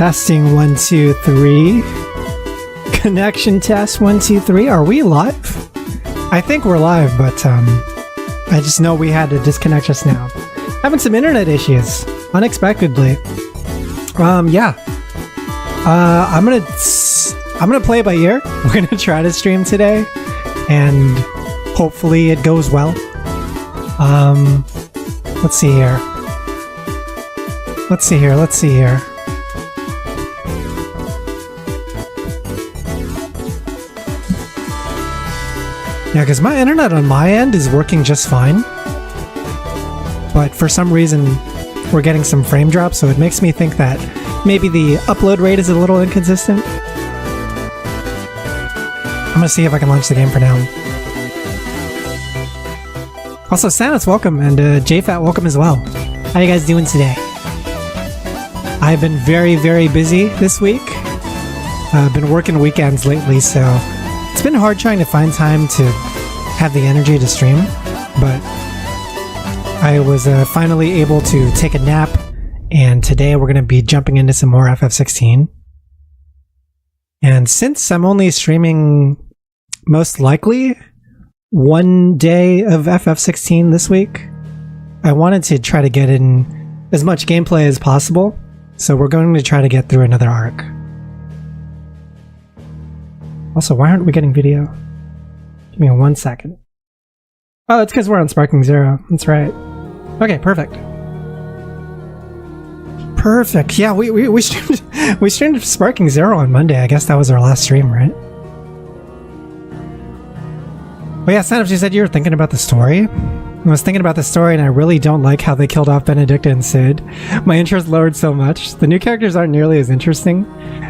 Testing 1, 2, 3. Connection test 1, 2, 3. Are we live? I think we're live, but I just know we had to disconnect just now. Having some internet issues, unexpectedly. Yeah. I'm gonna play it by ear. We're gonna try to stream today, and hopefully it goes well. Let's see here. Let's see here. Yeah, because my internet on my end is working just fine. But for some reason, we're getting some frame drops, so it makes me think that maybe the upload rate is a little inconsistent. I'm gonna see if I can launch the game for now. Also, Sanus, welcome, and JFat, welcome as well. How you guys doing today? I've been very, very busy this week. I've been working weekends lately, so it's been hard trying to find time to have the energy to stream, but I was finally able to take a nap, and today we're going to be jumping into some more FF16. And since I'm only streaming most likely one day of FF16 this week, I wanted to try to get in as much gameplay as possible, so we're going to try to get through another arc. Also, why aren't we getting video? Give me 1 second. Oh, it's because we're on Sparking Zero. That's right. Okay, perfect. Perfect. Yeah, we streamed Sparking Zero on Monday. I guess that was our last stream, right? Well, yeah, Sanus, you said you were thinking about the story. I was thinking about the story, and I really don't like how they killed off Benedicta and Sid. My interest lowered so much. The new characters aren't nearly as interesting.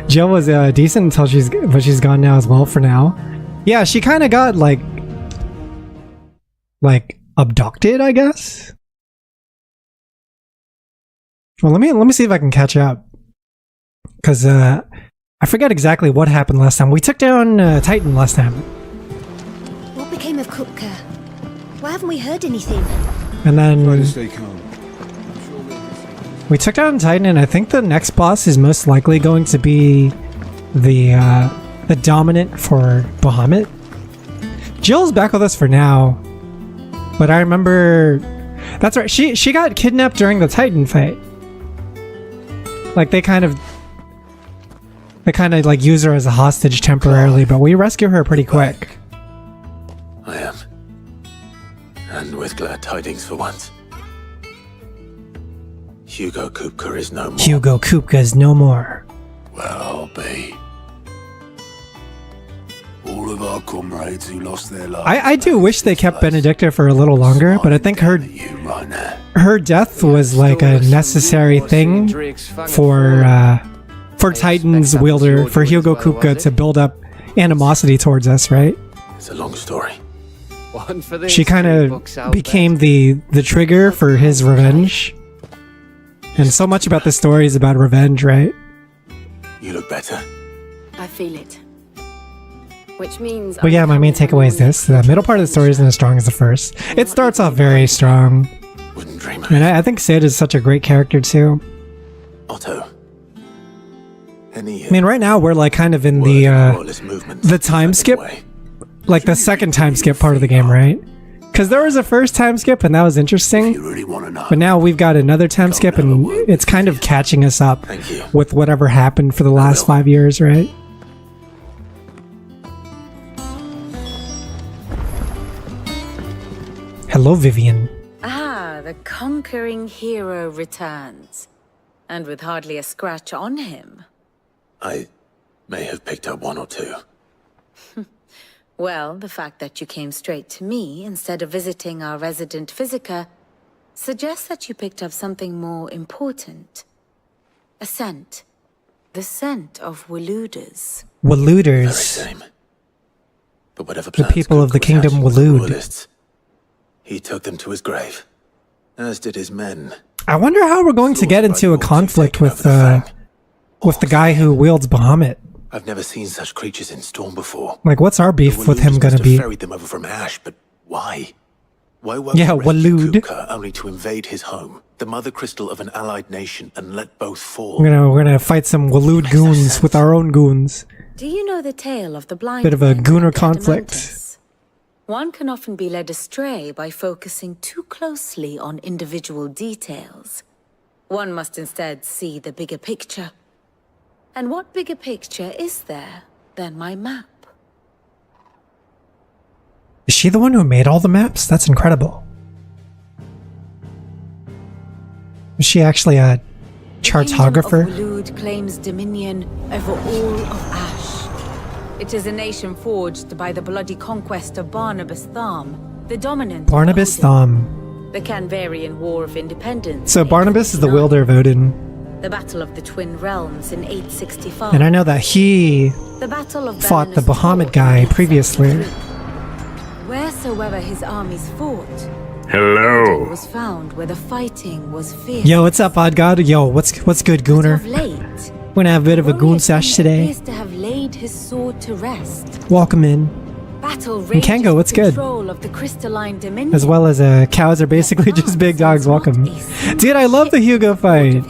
Jill was decent until she's gone now as well for now. Yeah, she kind of got like abducted, I guess. Well, let me see if I can catch up, because I forget exactly what happened last time. We took down Titan last time. What became of Kupka? Why haven't we heard anything? And then we took down Titan, and I think the next boss is most likely going to be the dominant for Bahamut. Jill's back with us for now, but I remember that's right. She got kidnapped during the Titan fight. Like they kind of like use her as a hostage temporarily, but we rescue her pretty quick. I am. And with glad tidings for once. Hugo Kupka is no more. Hugo Kupka is no more. Well, I'll be. All of our comrades who lost their lives. I do wish they kept Benedicta for a little longer, but I think her death was like a necessary thing for Titan's wielder, for Hugo Kupka to build up animosity towards us, right? It's a long story. She kind of became the trigger for his revenge. And so much about the story is about revenge, right? You look better. I feel it. Which means... But yeah, my main takeaway is this. The middle part of the story isn't as strong as the first. It starts off very strong. Wouldn't dream of And I think Sid is such a great character too. Otto. I mean, right now we're like kind of in the time skip. Like the second time skip part of the game, right? Because there was a first time skip and that was interesting. But now we've got another time skip and it's kind of catching us up with whatever happened for the last 5 years, right? Hello, Vivian. Ah, the conquering hero returns. And with hardly a scratch on him. I may have picked up one or two. Well, the fact that you came straight to me instead of visiting our resident physiker suggests that you picked up something more important. A scent. The scent of Waluders. Waluders. Very same. But whatever the people of the kingdom Walud. He took them to his grave, as did his men. I wonder how we're going to get into a conflict with the guy who wields Bahamut. I've never seen such creatures in storm before. Like, what's our beef with him gonna be? Ferried them over from Ash, but why? Why won't Yeah, we rescue Waloed. Kupka only to invade his home, the mother crystal of an allied nation, and let both fall? We're gonna fight some Waloed goons with our own goons. Do you know the tale of the blind Bit of a men gooner and conflict. Adamantus? One can often be led astray by focusing too closely on individual details. One must instead see the bigger picture. And what bigger picture is there than my map? Is she the one who made all the maps? That's incredible. Is she actually a chartographer? The kingdom of Waloed claims dominion over all of Ash. It is a nation forged by the bloody conquest of Barnabas Tham, the dominant Barnabas of Odin. Thom. The Canvarian War of Independence. So in Barnabas is the 859. wielder of Odin. The Battle of the Twin Realms in 865. And I know that he The Battle of fought the Belenus Bahamut Tor guy in previously. 863. Wheresoever his armies fought, Odin Hello. was found where the fighting was fierce. Yo, what's up, Odd God? Yo, what's good, But Gooner? of late, We're gonna have a bit of a only goon king sesh today. appears to have laid his sword to rest. Welcome in. Battle And rages Kango, what's for good? control of the crystalline dominion. As well as cows are basically just big dogs. Welcome. Dude, I love the Hugo fight.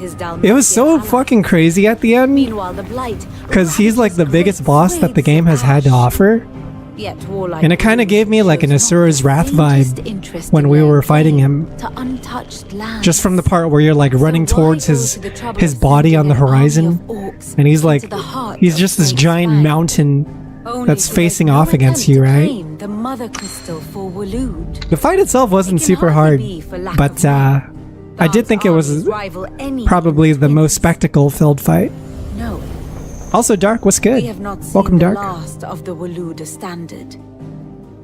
It was so fucking crazy at the end. Meanwhile, the blight Because he's like the biggest boss that the game has had to offer. Yet warlike And it kind of gave me like an shows not Asura's the Wrath faintest vibe interest when in we laying were fighting claim him. to untouched lands. Just from the part where you're like running So why towards go his to the trouble his of body on the sending an army horizon. of orcs And he's like, into the heart he's of just this Drake's giant fight? mountain Only that's to facing make no off against attempt you, to right? claim the mother crystal for Waloed. The fight itself wasn't It can super hard, hardly be for lack but of men. I did Tham's think it was armies rival any probably the twins. most spectacle-filled fight. No, Also, Dark, what's good? we have not seen Welcome, the Dark. last of the Waloed standard.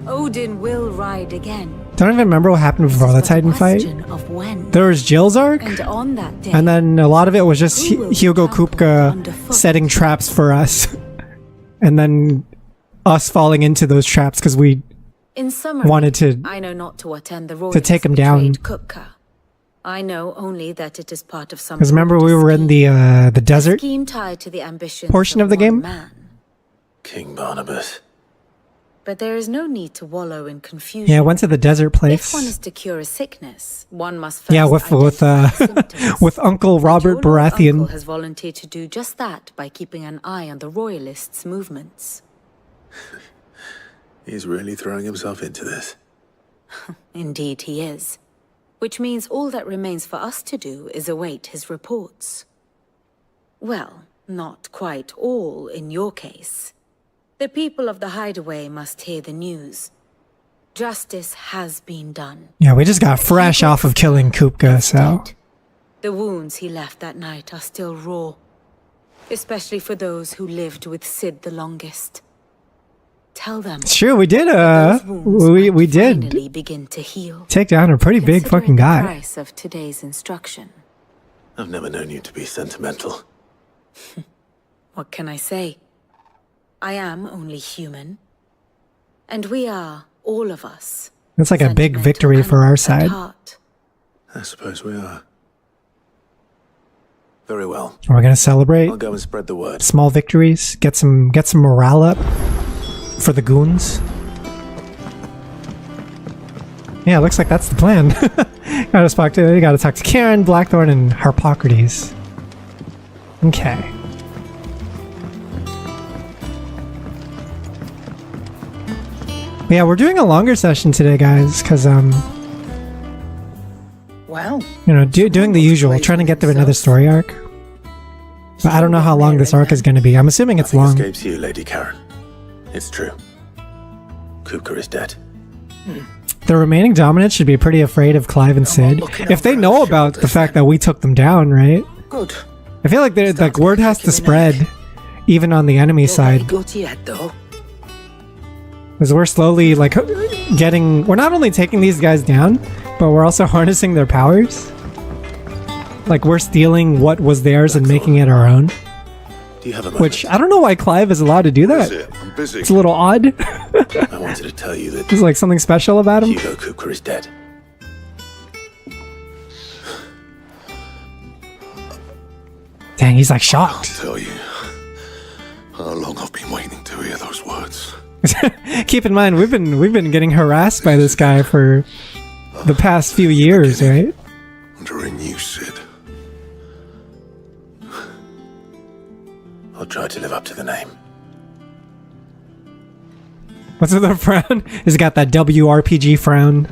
Odin will ride again. Don't even remember what happened before the It's but a Titan fight. question of when. There was Jill's arc, And on that day, and then a lot of it was just Who will Hugo trample Kupka underfoot? setting traps for us, and then us falling into those traps because we in summary, wanted to. I know not to attend the royal take him down. Kupka. I know only that it is part of some. Because remember we broader were in scheme. the desert Scheme tied to the ambition portion of the one game? Man. King Barnabas. But there is no need to wallow in confusion. Yeah, I went to the desert If one place. is to cure a sickness, one must first Yeah, with identify symptoms. with Uncle Robert Your Lord Uncle Baratheon. has volunteered to do just that by keeping an eye on the royalists' movements. He's really throwing himself into this. Indeed he is. Which means all that remains for us to do is await his reports. Well, not quite all in your case. The people of the Hideaway must hear the news. Justice has been done. Yeah, we just got fresh off of killing Kupka, so The wounds he left that night are still raw. Especially for those who lived with Sid the longest. Tell them it's true. We did those wounds we might did finally begin to heal. take down a pretty big Consider it fucking the guy. price of today's instruction. I've never known you to be sentimental. What can I say? I am only human. And we are, all of us, That's like a big sentimental victory for our animals at side. heart. I suppose we are. Very well. We're gonna celebrate I'll go and spread the word. small victories, get some morale up for the goons. Yeah, looks like that's the plan. You gotta talk to Karen, Blackthorn, and Harpocrates. Okay. Yeah, we're doing a longer session today, guys, because Wow. doing the usual, trying to get through another story arc. But I don't know how long this arc is going to be. I'm assuming it's Nothing long. escapes you, Lady Karen. It's true. Kupka is dead. The remaining dominants should be pretty afraid of Clive and Sid if they know about the fact that we took them down, right? Good. I feel like word has to spread, even on the enemy side, Good yet, though. because we're slowly like getting. We're not only taking these guys down, but we're also harnessing their powers. Like we're stealing what was theirs and making it our own. Do you have a moment? Which I don't know why Clive is allowed to do that. I'm busy. It's a little odd. I wanted to tell you that There's like something special about him. Hugo Kupka is dead. Dang, he's like shocked. Tell you how long I've been waiting to hear those words. Keep in mind, we've been getting harassed by this guy for the past few years, right? Under a new Sid. I'll try to live up to the name. What's with the frown? He's got that WRPG frown.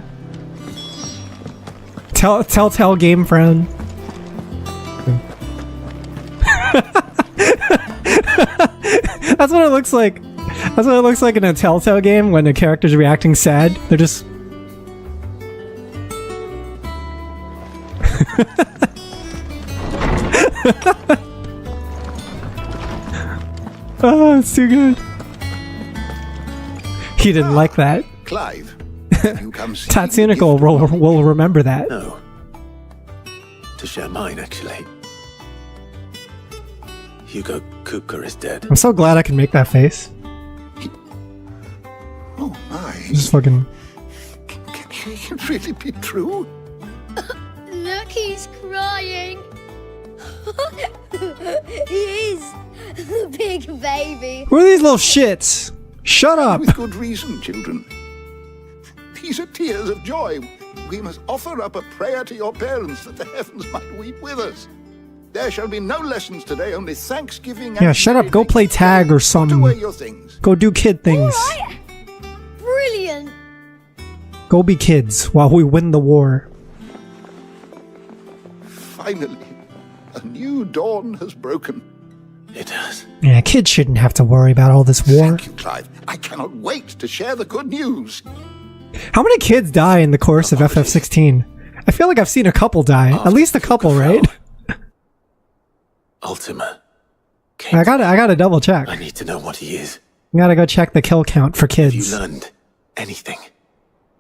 Telltale game frown. That's what it looks like. That's what it looks like in a Telltale game when a character's reacting sad. They're just... Oh, it's too good. He didn't like that. Clive, you come see Tatsuniko will remember that. No. To share mine, actually. Hugo Kupka is dead. I'm so glad I can make that face. Oh my. Just fucking... Can it really be true? Look, he's crying. He is. The big baby. Who are these little shits? Shut up! With good reason, children. These are tears of joy. We must offer up a prayer to your parents that the heavens might weep with us. There shall be no lessons today, only thanksgiving and... Yeah, shut up. Go play tag or Put something. away your things. Go do kid things. Alright. Brilliant. Go be kids while we win the war. Finally, a new dawn has broken. It has. Yeah, kids shouldn't have to worry about all this war. Thank you, Clive. I cannot wait to share the good news. How many kids die in the course of FF16? I feel like I've seen a couple die. At least a couple, right? Ultima. I gotta double check. I need to know what he is. I gotta go check the kill count for Have kids. you learned anything?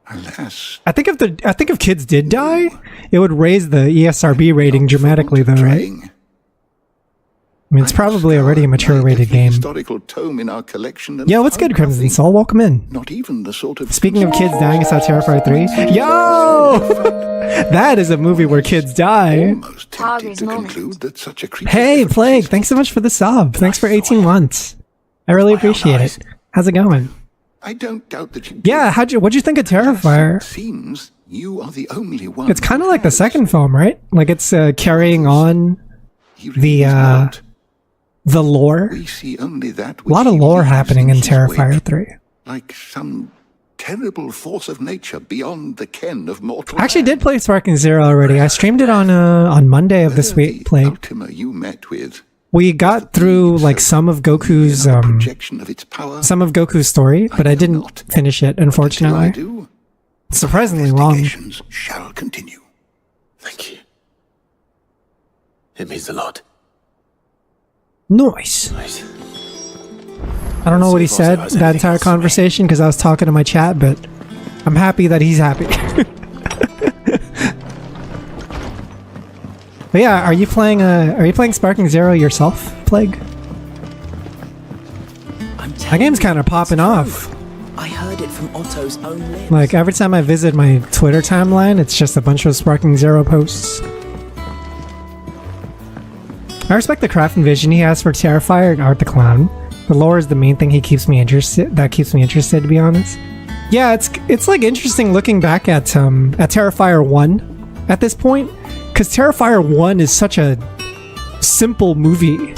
Alas, I think if kids did die, it would raise the ESRB rating dramatically, though, right? I mean, it's probably already a mature rated game. Historical tome in our collection and Yo, what's good, found Crimson nothing. Soul? Welcome in. Not even the sort of... Speaking of kids dying, I saw Terrifier 3. Yo! That is a movie where kids die. Almost tempted Harvey's to moment. conclude that such a creature... Hey, Plague, thanks so much for the sub. Thanks for 18 months. I really appreciate it. How's it going? I don't doubt that you... Yeah, what'd you think of Terrifier? It seems you are the only one... It's kind of like the second film, right? Like it's carrying on the lore. We see only that A lot of lore happening in Terrifier 3. Like some terrible force of nature beyond the ken of mortal. I actually did play Sparking Zero already. I streamed it on Monday of this week. Plague. Ultima you met with... We got through like some of Goku's projection of its power. story, but I didn't finish it, Until I unfortunately. do, Surprisingly long. investigations shall continue. Thank you. It means a lot. Nice. Nice. I don't know what he said that entire conversation because I was talking to my chat, but I'm happy that he's happy. But yeah, are you playing Sparking Zero yourself, Plague? That game's kind of popping off. I heard it from Otto's own lips. Like every time I visit my Twitter timeline, it's just a bunch of Sparking Zero posts. I respect the craft and vision he has for Terrifier and Art the Clown. The lore is the main thing keeps me interested, to be honest. Yeah, it's like interesting looking back at Terrifier 1 at this point, because Terrifier 1 is such a simple movie,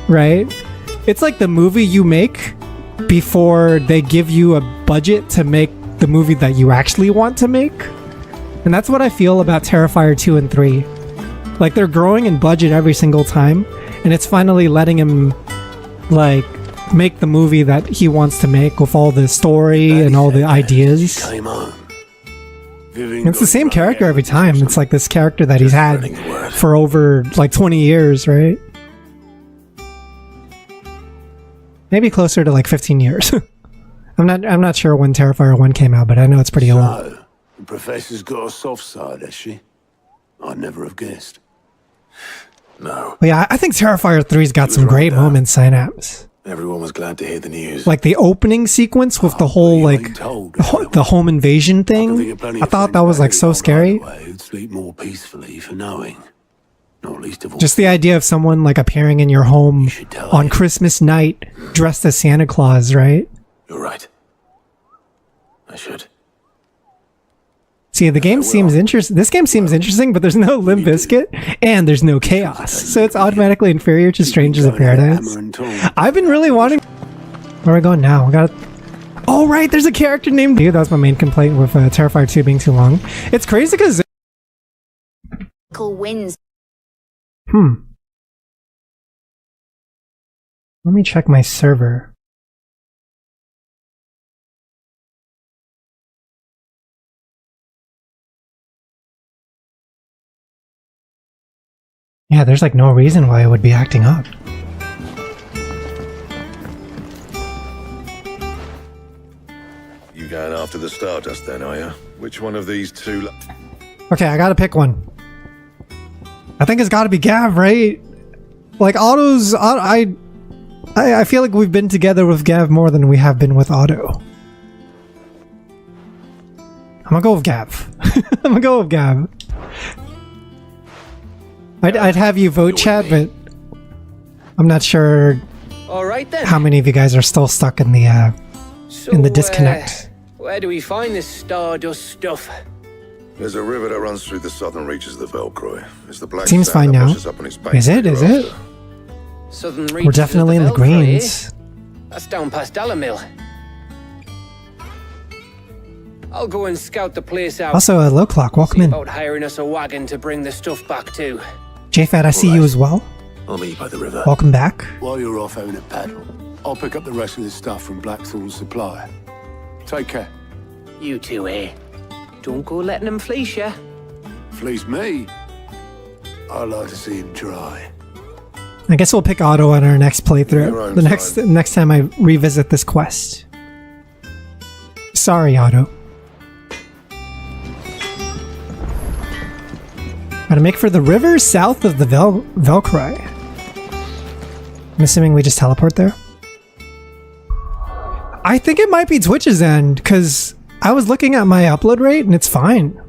right? It's like the movie you make before they give you a budget to make the movie that you actually want to make. And that's what I feel about Terrifier 2 and 3. Like, they're growing in budget every single time, and it's finally letting him, like, make the movie that he wants to make with all the story and all the ideas. Came on. It's the same character every time. It's like this character that he's had for over, like, 20 years, right? Maybe closer to, like, 15 years. I'm not sure when Terrifier 1 came out, but I know it's pretty old. So, the professor's got a soft side, has she? I'd never have guessed. No. But yeah, I think Terrifier 3's got some great moments, Synapse. Everyone was glad to hear the news. Like the opening sequence with the whole, like, the home invasion thing. I thought that was, like, so scary. Who'd sleep more peacefully for knowing. Not least of all. Just the idea of someone, like, appearing in your home on Christmas night dressed as Santa Claus, right? You're right. I should. See, the game seems interesting. This game seems interesting, but there's no Limp Bizkit and there's no chaos, so it's automatically inferior to Strangers of Paradise. I've been really wanting. Where are we going now? We got. Oh right, there's a character named. Dude, that was my main complaint with Terrifier 2 being too long. It's crazy because. Wins. Let me check my server. Yeah, there's like no reason why it would be acting up. You going after the Stardust then, are you? Which one of these two? Okay, I gotta pick one. I think it's gotta be Gav, right? Like Otto's, I feel like we've been together with Gav more than we have been with Otto. I'm gonna go with Gav. I'm gonna go with Gav. I'd have you vote, chat, but I'm not sure All right then. how many of you guys are still stuck in the disconnect. Where do we find this Stardust stuff? There's a river that runs through the southern reaches of the Velcroy. It's the black Seems sand fine that now. washes up on its banks Is it? Is thereafter. it? Southern We're reaches definitely in of the Velcroy, eh? greens. That's down past Alamill. I'll go and scout the place out. Also, Low Clock, welcome See in. about hiring us a wagon to bring the stuff back to. JFAT, I see you as well. I'll meet you by the river. Welcome back. While you're off having a paddle, I'll pick up the rest of the stuff from Blackthorn's supply. Take care. You two, eh? Don't go letting them fleece ya. Fleece me? I like to see him try. I guess we'll pick Otto on our next Your playthrough. own The next time I revisit this quest. Sorry, Otto. Gotta make for the river south of the Velcroy. I'm assuming we just teleport there. I think it might be Twitch's end, because I was looking at my upload rate and it's fine.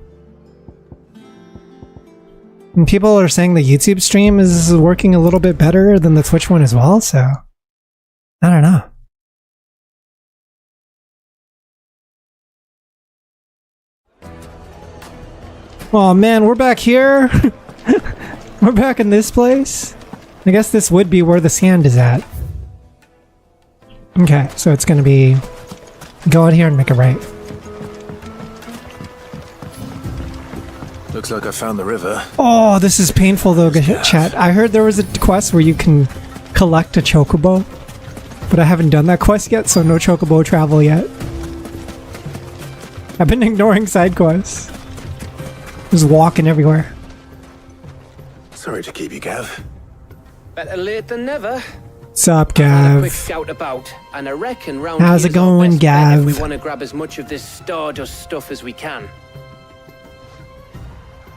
And people are saying the YouTube stream is working a little bit better than the Twitch one as well, so I don't know. Oh man, we're back here. We're back in this place. I guess this would be where the sand is at. Okay, so it's gonna be go out here and make a right. Looks like I found the river. Oh, this is painful though, chat. I heard there was a quest where you can collect a chocobo, but I haven't done that quest yet, so no chocobo travel yet. I've been ignoring side quests. Just walking everywhere. Sorry to keep you, Gav. Better late than never. What's up, Had a quick Gav? scout about, and I reckon round How's here's it our going, best bet Gav? If we want to grab as much of this Stardust stuff as we can.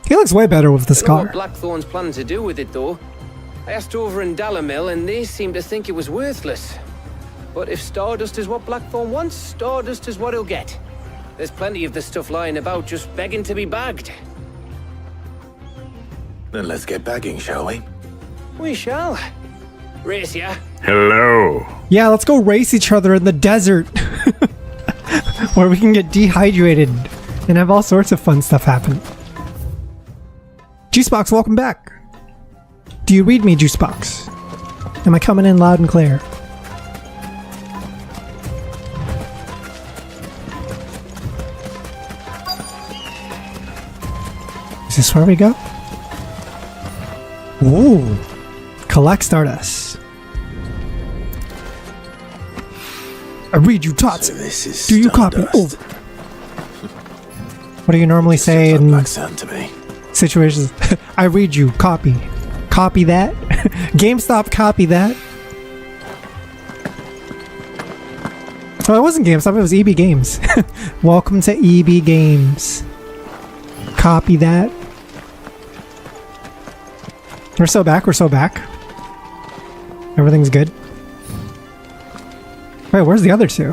He looks way better with the I don't know what scar. Blackthorn's planning to do with it, though. I asked over in Dalamil, and they seem to think it was worthless. But if Stardust is what Blackthorn wants, Stardust is what he'll get. There's plenty of the stuff lying about, just begging to be bagged. Then let's get bagging, shall we? We shall. Race ya. Hello. Yeah, let's go race each other in the desert. Where we can get dehydrated and have all sorts of fun stuff happen. Juicebox, welcome back. Do you read me, Juicebox? Am I coming in loud and clear? Is this where we go? Ooh. Collect Stardust. I read you, Tots. So this is Do you copy? Oh. Stardust. What do you normally say Looks like in black sand to me. situations? I read you, copy. Copy that. GameStop, copy that. Oh, it wasn't GameStop, it was EB Games. Welcome to EB Games. Copy that. We're so back, we're so back. Everything's good. Wait, where's the other two?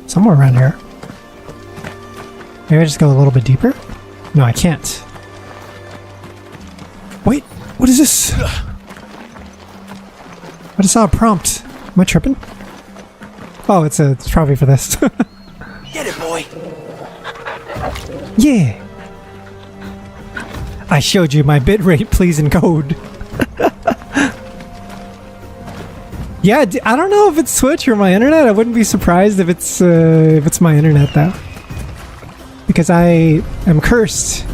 Somewhere around here. Maybe I just go a little bit deeper? No, I can't. Wait, what is this? I just saw a prompt. Am I tripping? Oh, it's probably for this. Get it, boy. Yeah. I showed you my bitrate, please, in code. Yeah, I don't know if it's Twitch or my internet. I wouldn't be surprised if it's my internet though, because I am cursed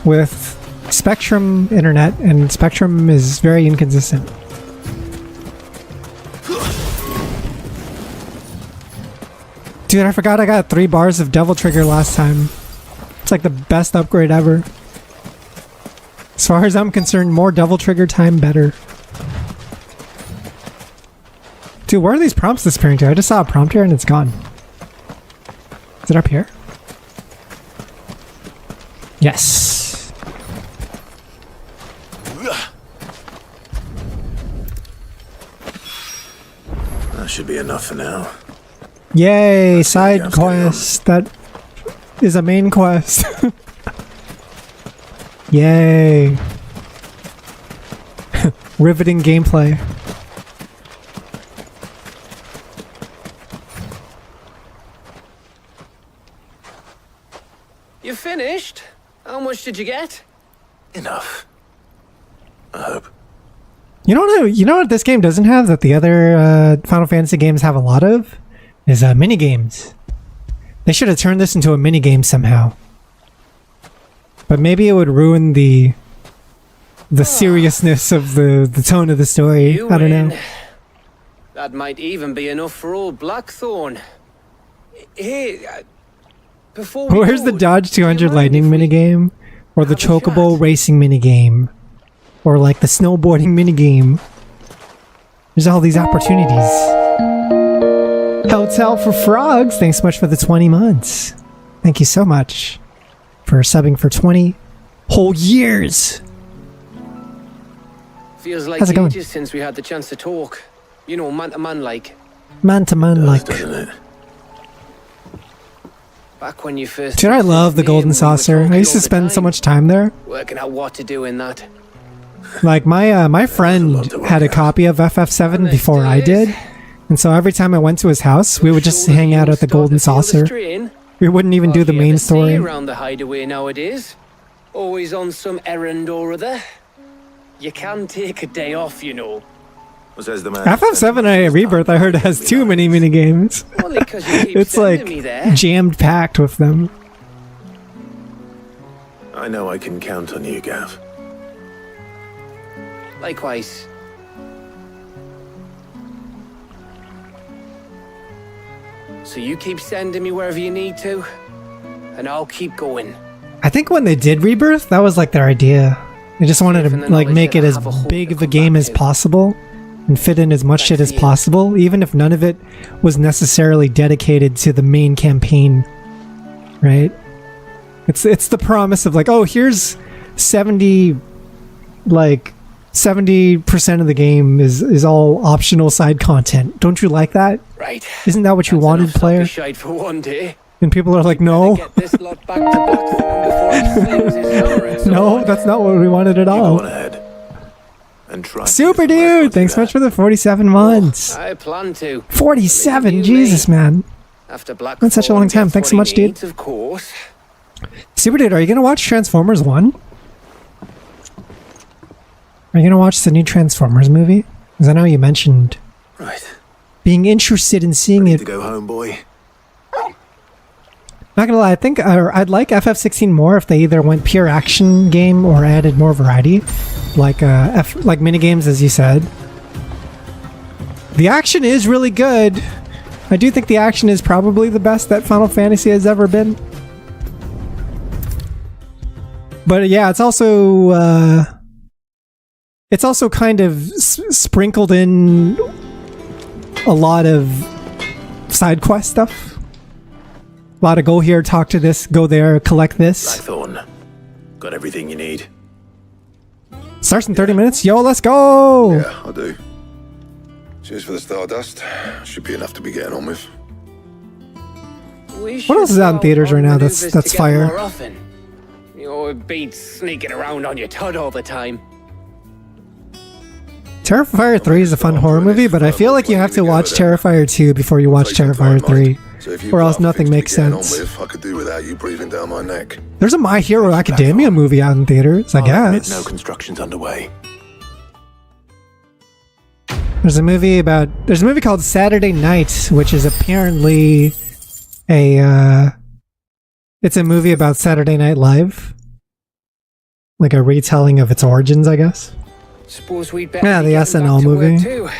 with Spectrum internet, and Spectrum is very inconsistent. Dude, I forgot I got 3 bars of Devil Trigger last time. It's like the best upgrade ever. As far as I'm concerned, more Devil Trigger time, better. Dude, where are these prompts disappearing to? I just saw a prompt here and it's gone. Is it up here? Yes. That should be enough for now. Yay, side quest. That is a main quest. Yay. Riveting gameplay. You finished? How much did you get? Enough. I hope. You know what this game doesn't have that the other Final Fantasy games have a lot of? Is mini games. They should have turned this into a mini game somehow. But maybe it would ruin the seriousness of the tone of the story. I don't know. That might even be enough for old Blackthorn. Hey, before we Where's go, the Dodge do you 200 mind lightning if we minigame? Or the have a Chocobo chat? racing minigame? Or like the snowboarding minigame? There's all these opportunities. Hotel for Frogs, thanks so much for the 20 months. Thank you so much for subbing for 20 whole years. Feels like How's it going? ages since we had the chance to talk. You know, man to man like. Man to man, like. Doesn't it? Back when you first... Dude, I love the me Golden and we were Saucer. I talking used to all the spend so time, much time there. working out what to do in that. Like, my friend had a copy of FF7 before I did. And so every time I went to his house, we would just hang out at the Golden Saucer. We wouldn't even do the main story. Around the hideaway nowadays. Always on some errand or other. You can take a day off, you know. Says the man. FF7 Rebirth, I heard, has too many minigames. Only 'cause you keep It's sending like me there. jammed packed with them. I know I can count on you, Gav. Likewise. So you keep sending me wherever you need to, and I'll keep going. I think when they did Rebirth, that was like their idea. They just wanted to like make it as big of a game as possible and fit in as much shit as possible, even if none of it was necessarily dedicated to the main campaign. Right? It's the promise of like, oh, here's 70% of the game is all optional side content. Don't you like that? Right. Isn't that what you That's wanted, enough player? shite for one day. And people are like, no, Get this lot back to Blackthorn before he slings his hammer and so no, on. that's not what we wanted at Go all. on ahead. And try. Super dude, thanks so much for the 47 months. I plan to. 47, You Jesus, may. man. After Blackthorn That's such a long time. gets Thanks what so much, he dude. needs, of course. Super dude, are you gonna watch Transformers 1? Are you gonna watch the new Transformers movie? Because I know you mentioned Right. being interested in seeing Ready it. to go home, boy. Not gonna lie, I think I'd like FF16 more if they either went pure action game or added more variety, like like minigames, as you said. The action is really good. I do think the action is probably the best that Final Fantasy has ever been. But yeah, it's also kind of sprinkled in a lot of side quest stuff. A lot of go here, talk to this, go there, collect this. Blackthorn. Got everything you need. Starts in 30 minutes. Yo, let's go! Yeah, I do. Cheers for the Stardust. Should be enough to be getting on with. What else is out in theaters right now that's fire? More often. You know, it beats sneaking around on your tud all the time. Terrifier 3 is a fun horror movie, but I feel like you have to watch Terrifier 2 before you watch Terrifier 3. So if you or else got nothing things to makes get on sense. with, I could do without you breathing down my neck. There's a My Hero Academia movie out in theaters, I guess. No construction's underway. There's a movie called Saturday Night, which is apparently it's a movie about Saturday Night Live. Like a retelling of its origins, I guess. Suppose we'd better Yeah, be the getting back SNL to work movie. too.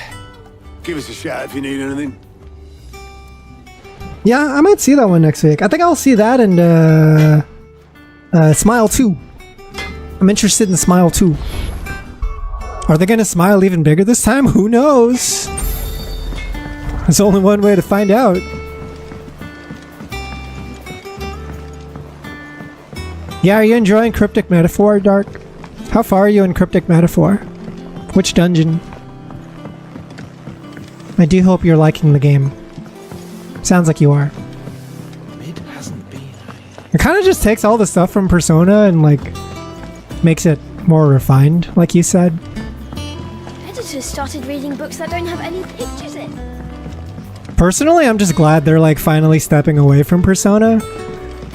Give us a shout if you need anything. Yeah, I might see that one next week. I think I'll see that and Smile 2. I'm interested in Smile 2. Are they gonna smile even bigger this time? Who knows? There's only one way to find out. Yeah, are you enjoying Cryptic Metaphor, Dark? How far are you in Cryptic Metaphor? Which dungeon? I do hope you're liking the game. Sounds like you are. Mid hasn't been. It kind of just takes all the stuff from Persona and, like, makes it more refined, like you said. Editors started reading books that don't have any pictures in. Personally, I'm just glad they're, like, finally stepping away from Persona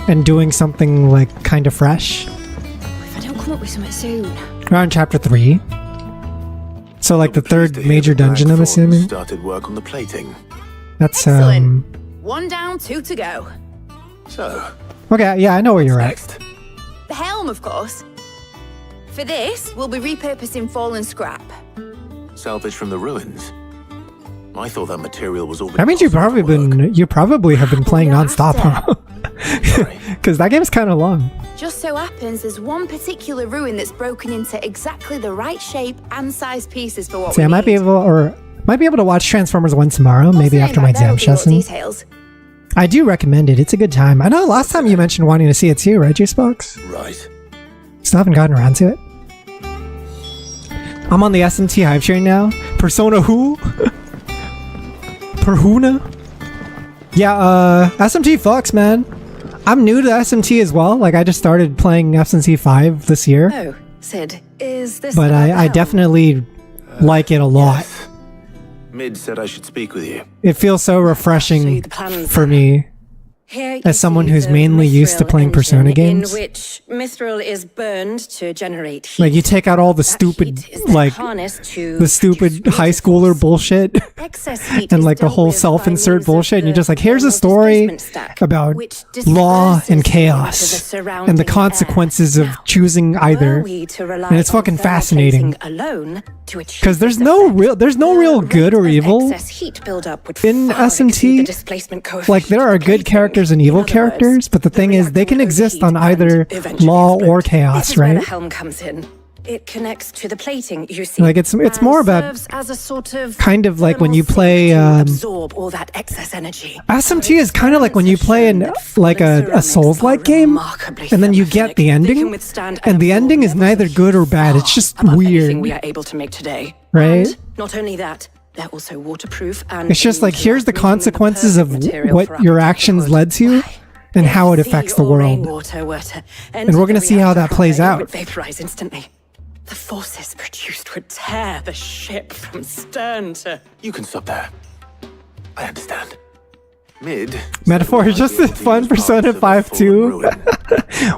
and doing something, like, kind of fresh. If I don't come up with something soon. Around chapter 3. So, like, the third major dungeon, I'm assuming. Started work on the plating. That's, Excellent. 1 down, 2 to go. So, Okay, yeah, I know where you're at. next. The helm, of course. For this, we'll be repurposing fallen scrap. Salvage from the ruins. I thought that material was all. That means you probably have been playing nonstop, huh? Because that game's kind of long. Just so happens there's one particular ruin that's broken into exactly the right shape and size pieces for what See, we I might be need. able to watch Transformers 1 tomorrow, maybe Saying after my back there exam will be more session. details. I do recommend it. It's a good time. I know last time you mentioned wanting to see it too, right, Juicebox? Right. Still haven't gotten around to it. I'm on the SMT hype train now. Persona who? Perhuna? Yeah, SMT fucks, man. I'm new to SMT as well. Like, I just started playing SMT 5 this year. Oh, Sid, is this But about the I helm? definitely like it a lot. Yes. Mid said I should speak with you. It feels so Show refreshing you the plans. for me. Here you As someone see who's the mainly used to mithril playing Persona engine games. in which mithril is burned to generate heat. Like, you take out all the That stupid, heat is then like, harnessed to the stupid produce high schooler bullshit. excess heat And is like the dealt whole with by self-insert means of bullshit, and you're the just like, here's a thermal story displacement stack, about which law disperses and into the chaos and the surrounding consequences air. of Now, choosing were either. we to rely And it's on fucking thermal fascinating. plating alone to achieve Because there's this no effect, real the good or rate of evil excess heat buildup would in far exceed SMT. the displacement Like, there coefficient are of good plating. characters and evil In other characters, words, but the thing is, they can reactor will exist on overheat either and eventually law explode. or chaos, This is where right? the helm comes in. It connects to the plating, you see. Like, it's and more about serves as a sort of kind of like when thermal you play, sink to absorb all that excess energy. SMT is kind of like when you play in like a Souls-like game, and then you get the ending, and the ending is neither good or bad. It's just weird, we are able to make today. right? And not only that, they're also waterproof and It's just like, here's the making them consequences of perfect material for what our your actions particular led to, and how it affects the world. And we're gonna see how that plays out. Would vaporize instantly. The forces produced would tear the ship from stern to. You can stop there. I understand. Mid. Metaphor is just a fun Persona 5 too.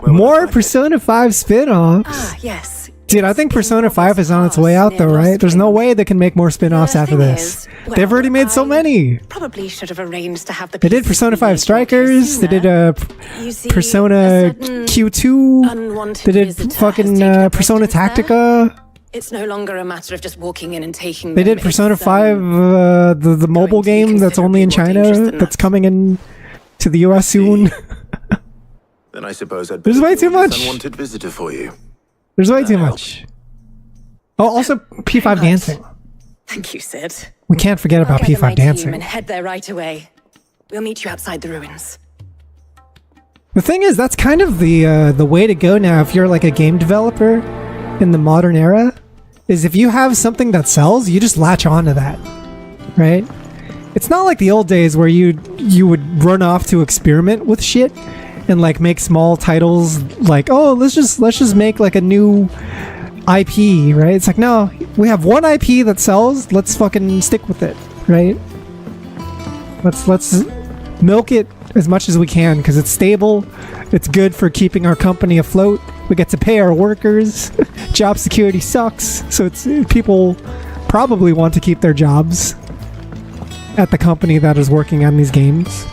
More Persona 5 spin-offs. Ah, yes. Dude, I think Persona 5 is on its way out though, right? There's no way they can make more spin-offs The after thing this. is, They've well, already made so I many. Probably should have arranged to have the. They did pieces Persona be 5 made Strikers, they did sooner. You see, Persona a certain Q2, unwanted they did visitor fucking has taken up Persona residence there. Tactica. It's no longer a matter of just walking in and taking. They them. did Persona It's, 5, the mobile going to be game that's only in considerably more China, dangerous than that's that. coming in to the US soon. Then I suppose I'd There's better way too deal with this much. unwanted visitor for you. There's way too much. Oh, also P5 dancing. Thank you, Sid. We can't forget about I'll gather my P5 team dancing. and head there right away. We'll meet you outside the ruins. The thing is, that's kind of the way to go now if you're like a game developer in the modern era, is if you have something that sells, you just latch on to that, right? It's not like the old days where you would run off to experiment with shit and like make small titles like, oh, let's just make like a new IP, right? It's like, no, we have one IP that sells, let's fucking stick with it, right? Let's milk it as much as we can because it's stable. It's good for keeping our company afloat. We get to pay our workers. Job security sucks, so people probably want to keep their jobs at the company that is working on these games.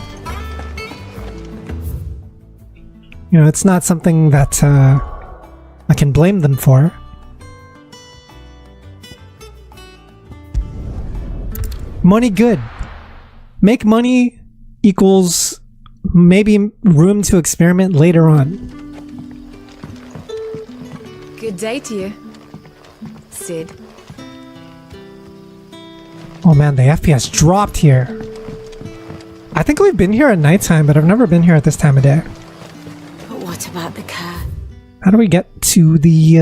You know, it's not something that I can blame them for. Money good. Make money equals maybe room to experiment later on. Good day to you, Sid. Oh man, the FPS dropped here. I think we've been here at nighttime, but I've never been here at this time of day. But what about the car? How do we get to the,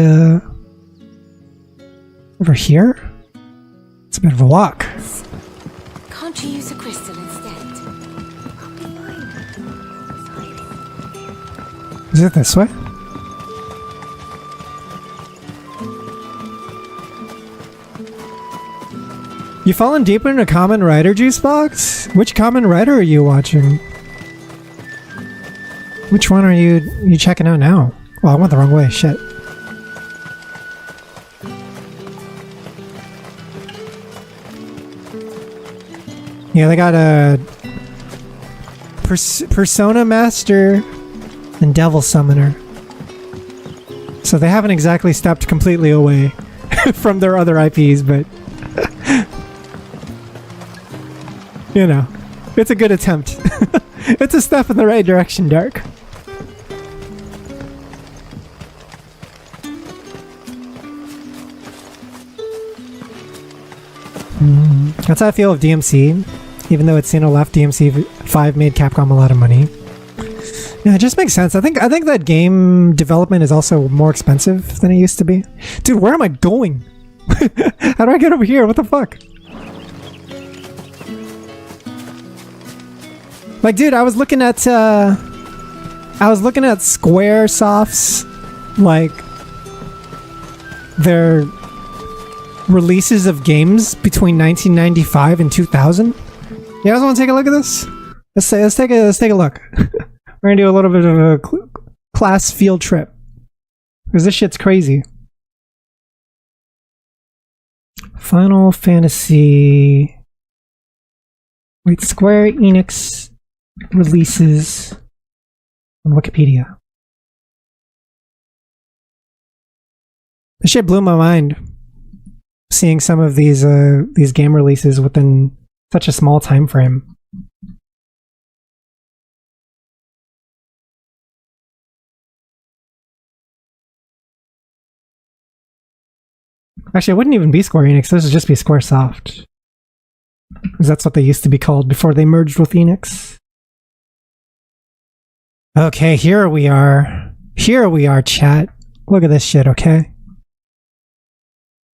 over here? It's a bit of a walk. Can't you use a crystal instead? Is it this way? You fallen deeper into Common Rider, Juicebox? Which Common Rider are you watching? Which one are you checking out now? Oh, I went the wrong way. Shit. Yeah, they got a Persona Master and Devil Summoner. So they haven't exactly stepped completely away from their other IPs, but you know, it's a good attempt. It's a step in the right direction, Dark. That's how I feel with DMC. Even though it's Cena left, DMC 5 made Capcom a lot of money. Yeah, it just makes sense. I think that game development is also more expensive than it used to be. Dude, where am I going? How do I get over here? What the fuck? Like, dude, I was looking at Squaresoft's, like, their releases of games between 1995 and 2000. You guys want to take a look at this? Let's take a look. We're gonna do a little bit of a class field trip because this shit's crazy. Final Fantasy. Wait, Square Enix releases on Wikipedia. This shit blew my mind. Seeing some of these game releases within such a small time frame. Actually, it wouldn't even be Square Enix. This would just be Squaresoft. Because that's what they used to be called before they merged with Enix. Okay, here we are. Here we are, chat. Look at this shit, okay?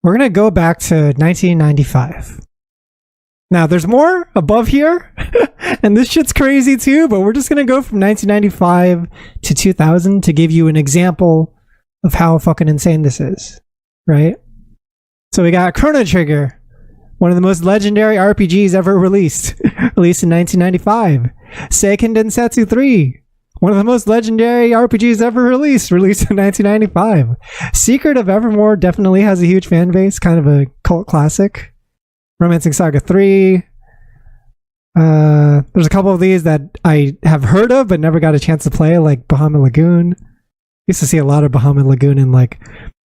We're gonna go back to 1995. Now, there's more above here, and this shit's crazy too, but we're just gonna go from 1995 to 2000 to give you an example of how fucking insane this is, right? So we got Chrono Trigger, one of the most legendary RPGs ever released, released in 1995. Seiken Densetsu 3, one of the most legendary RPGs ever released in 1995. Secret of Evermore definitely has a huge fan base, kind of a cult classic. Romancing Saga 3. There's a couple of these that I have heard of but never got a chance to play, like Bahamut Lagoon. Used to see a lot of Bahamut Lagoon in like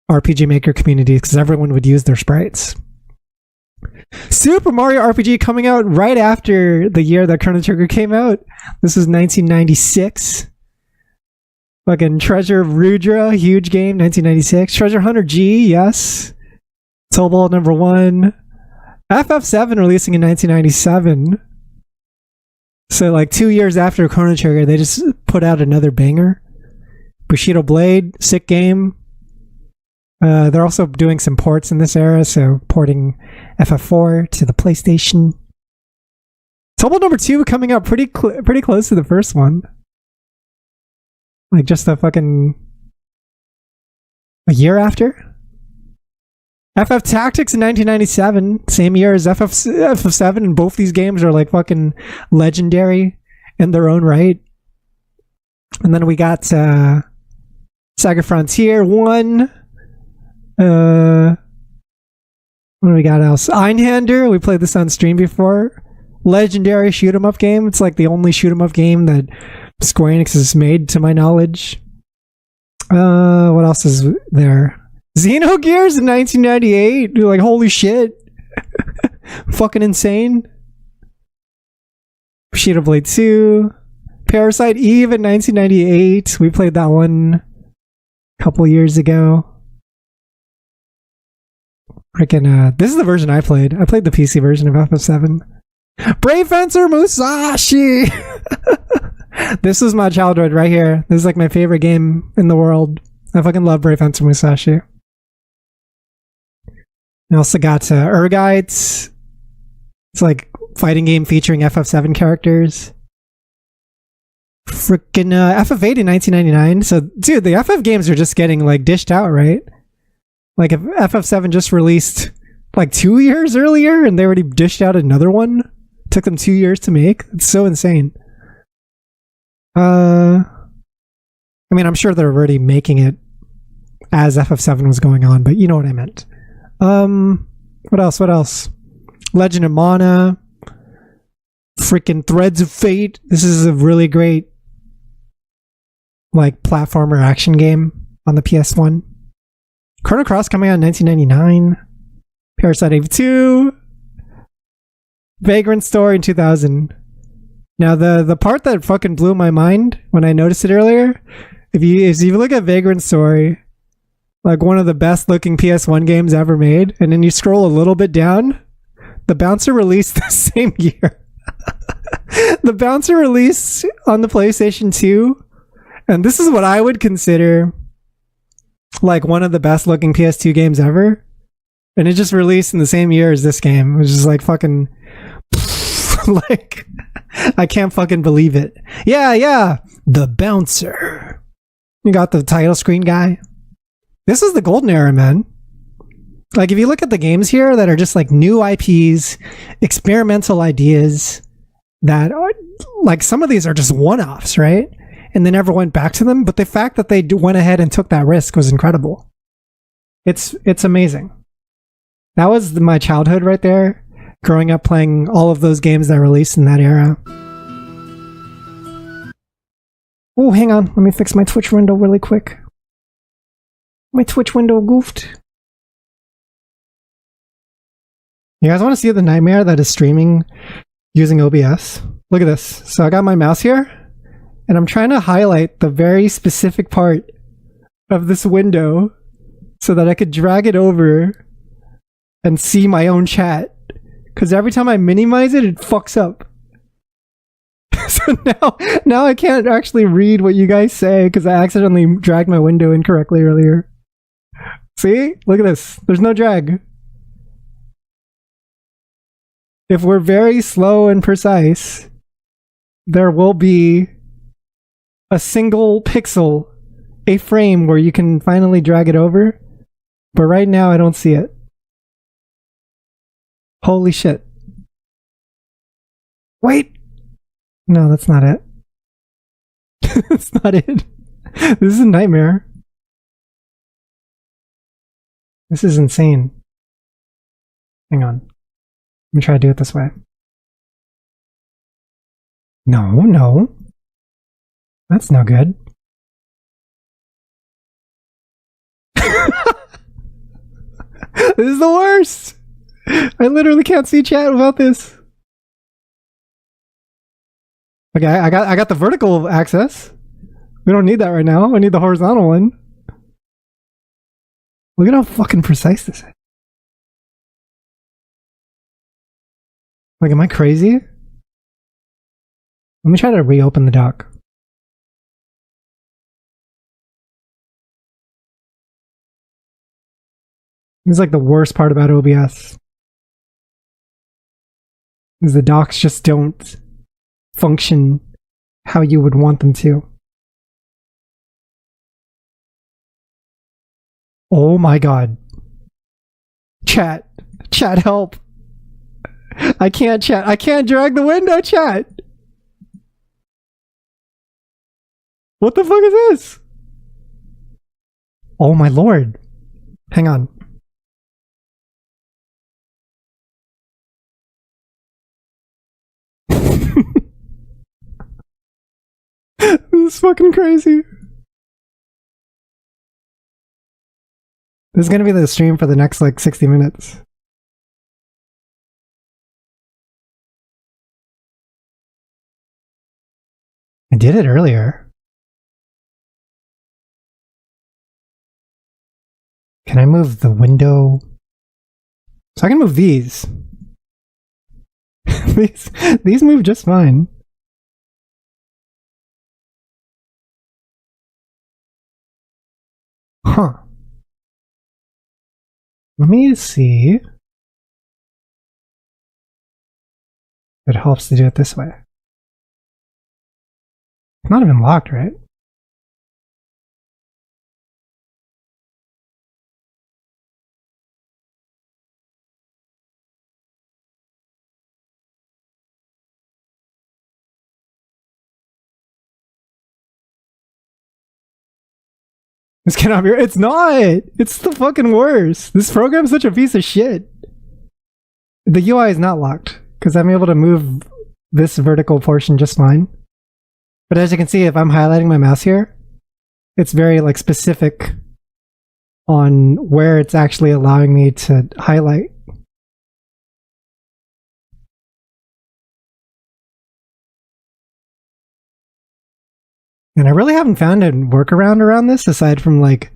RPG Maker communities because everyone would use their sprites. Super Mario RPG coming out right after the year that Chrono Trigger came out. This is 1996. Fucking Treasure of Rudra, huge game, 1996. Treasure Hunter G, yes. Soul Ball number 1. FF7 releasing in 1997. So like 2 years after Chrono Trigger, they just put out another banger. Bushido Blade, sick game. They're also doing some ports in this era, so porting FF4 to the PlayStation. Soul number 2 coming out pretty close to the first one. Like just a year after. FF Tactics in 1997, same year as FF7, and both these games are like fucking legendary in their own right. And then we got Saga Frontier 1. What do we got else? Einhander. We played this on stream before. Legendary shoot 'em up game. It's like the only shoot 'em up game that Square Enix has made, to my knowledge. What else is there? Xenogears in 1998. Dude, like, holy shit. Fucking insane. Bushido Blade 2. Parasite Eve in 1998. We played that one a couple years ago. Freaking, this is the version I played. I played the PC version of FF7. Brave Fencer Musashi! This was my childhood right here. This is like my favorite game in the world. I fucking love Brave Fencer Musashi. I also got Urgites. It's like fighting game featuring FF7 characters. Freaking FF8 in 1999. So, dude, the FF games are just getting like dished out, right? Like if FF7 just released like 2 years earlier and they already dished out another one. Took them 2 years to make. It's so insane. I mean, I'm sure they're already making it as FF7 was going on, but you know what I meant. What else? What else? Legend of Mana. Freaking Threads of Fate. This is a really great like platformer action game on the PS1. Chrono Cross coming out in 1999. Parasite Eve 2. Vagrant Story in 2000. Now the part that fucking blew my mind when I noticed it earlier, if you look at Vagrant Story, like one of the best looking PS1 games ever made, and then you scroll a little bit down, the Bouncer released the same year. The Bouncer released on the PlayStation 2, and this is what I would consider like one of the best looking PS2 games ever. And it just released in the same year as this game, which is like fucking like I can't fucking believe it. Yeah. The Bouncer. You got the title screen guy. This is the golden era, man. Like if you look at the games here that are just like new IPs, experimental ideas that are like some of these are just one-offs, right? And they never went back to them, but the fact that they went ahead and took that risk was incredible. It's amazing. That was my childhood right there, growing up playing all of those games that released in that era. Oh, hang on. Let me fix my Twitch window really quick. My Twitch window goofed. You guys want to see the nightmare that is streaming using OBS? Look at this. So I got my mouse here, and I'm trying to highlight the very specific part of this window so that I could drag it over and see my own chat. Because every time I minimize it, it fucks up. So now I can't actually read what you guys say because I accidentally dragged my window incorrectly earlier. See? Look at this. There's no drag. If we're very slow and precise, there will be a single pixel, a frame where you can finally drag it over. But right now, I don't see it. Holy shit. Wait! No, that's not it. That's not it. This is a nightmare. This is insane. Hang on. Let me try to do it this way. No. That's no good. This is the worst! I literally can't see chat without this. Okay, I got the vertical access. We don't need that right now. I need the horizontal one. Look at how fucking precise this is. Like, am I crazy? Let me try to reopen the dock. This is like the worst part about OBS. Is the docks just don't function how you would want them to. Oh my god. Chat help. I can't chat. I can't drag the window, chat. What the fuck is this? Oh my lord. Hang on. This is fucking crazy. This is gonna be the stream for the next like 60 minutes. I did it earlier. Can I move the window? So I can move these. these move just fine. Huh. Let me see if it helps to do it this way. It's not even locked, right? This cannot be. It's not! It's the fucking worst. This program's such a piece of shit. The UI is not locked, because I'm able to move this vertical portion just fine. But as you can see, if I'm highlighting my mouse here, it's very like specific on where it's actually allowing me to highlight. And I really haven't found a workaround around this aside from like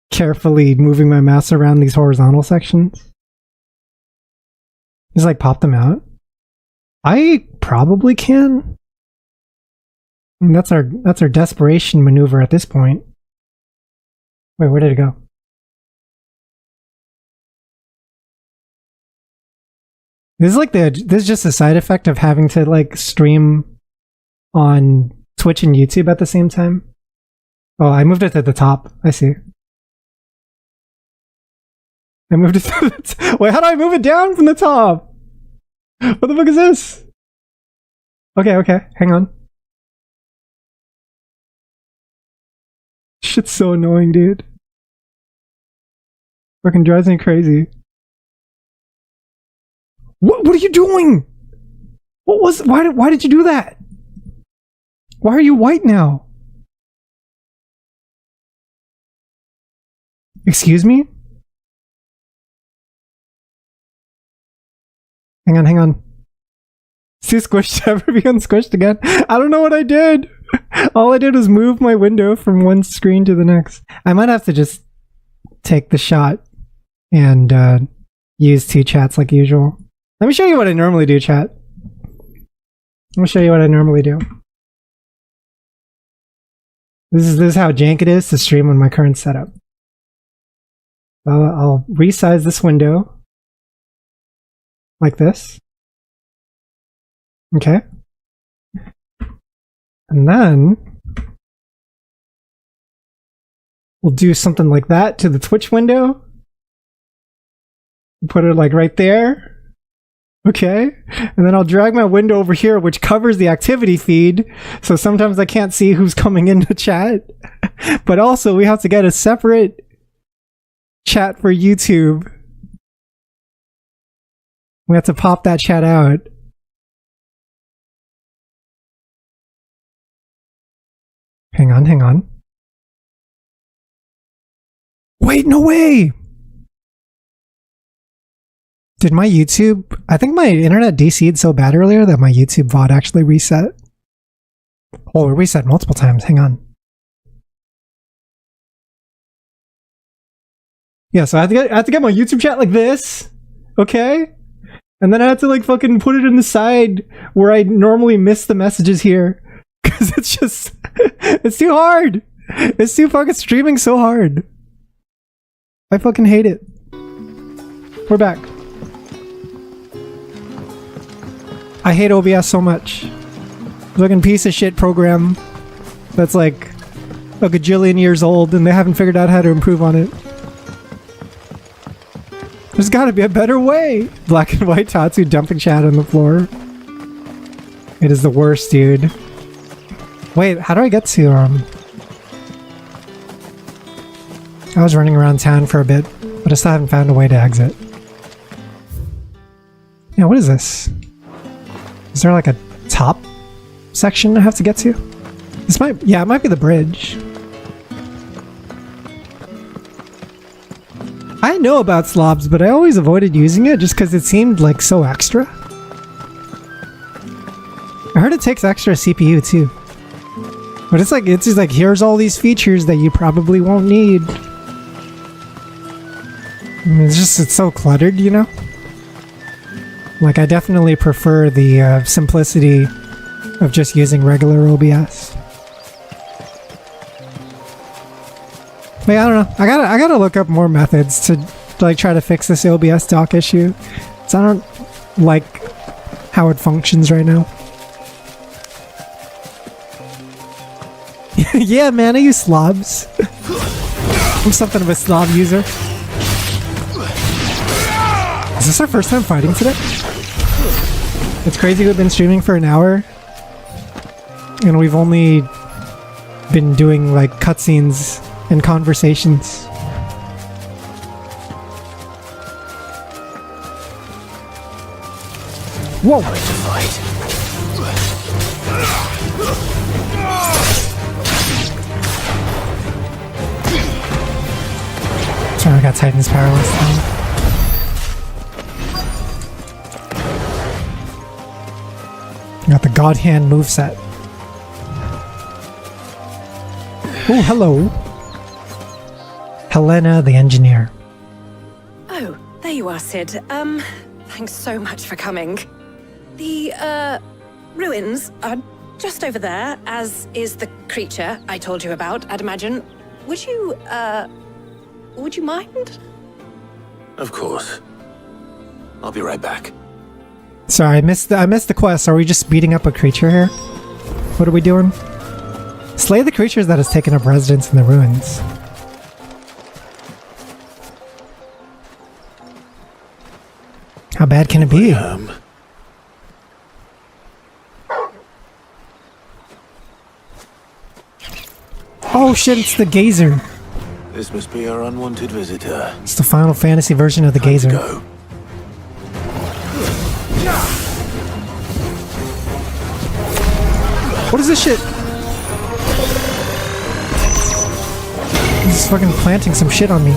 carefully moving my mouse around these horizontal sections. Just like pop them out. I probably can. And that's our desperation maneuver at this point. Wait, where did it go? This is just a side effect of having to like stream on Twitch and YouTube at the same time. Oh, I moved it to the top. I see. I moved it to the wait, how do I move it down from the top? What the fuck is this? Okay, hang on. Shit's so annoying, dude. Fucking drives me crazy. What are you doing? Why did you do that? Why are you white now? Excuse me? Hang on. Is he squished? Ever be unsquished again? I don't know what I did. All I did was move my window from one screen to the next. I might have to just take the shot and use two chats like usual. Let me show you what I normally do, chat. Let me show you what I normally do. This is how jank it is to stream on my current setup. I'll resize this window like this. Okay. And then we'll do something like that to the Twitch window. Put it like right there. Okay. And then I'll drag my window over here, which covers the activity feed. So sometimes I can't see who's coming into chat. But also we have to get a separate chat for YouTube. We have to pop that chat out. Hang on. Wait, no way! Did my YouTube... I think my internet DC'd so bad earlier that my YouTube VOD actually reset. Oh, it reset multiple times. Hang on. Yeah, so I have to get my YouTube chat like this. Okay? And then I have to like fucking put it in the side where I normally miss the messages here. Because it's just... it's too hard! It's too fucking streaming so hard. I fucking hate it. We're back. I hate OBS so much. Fucking piece of shit program that's like a gajillion years old and they haven't figured out how to improve on it. There's gotta be a better way! Black and white Tatsu dumping chat on the floor. It is the worst, dude. Wait, how do I get to, I was running around town for a bit, but I still haven't found a way to exit. Yeah, what is this? Is there like a top section I have to get to? This might, yeah, it might be the bridge. I know about slobs, but I always avoided using it just because it seemed like so extra. I heard it takes extra CPU too. But it's just like, here's all these features that you probably won't need. I mean, it's so cluttered, you know? Like, I definitely prefer the simplicity of just using regular OBS. But yeah, I don't know. I gotta look up more methods to like try to fix this OBS dock issue. So I don't like how it functions right now. Yeah, man, I use slobs. I'm something of a slob user. Is this our first time fighting today? It's crazy we've been streaming for an hour and we've only been doing like cutscenes and conversations. Whoa! Sorry, I got Titan's power last time. Got the God Hand moveset. Oh, hello. Helena the engineer. Oh, there you are, Sid. Thanks so much for coming. The, ruins are just over there, as is the creature I told you about, I'd imagine. Would you mind? Of course. I'll be right back. Sorry, I missed the quest. Are we just beating up a creature here? What are we doing? Slay the creatures that has taken up residence in the ruins. How bad can it be? Oh shit, it's the gazer. This must be our unwanted visitor. It's the Final Fantasy version of the gazer. Go. What is this shit? He's fucking planting some shit on me.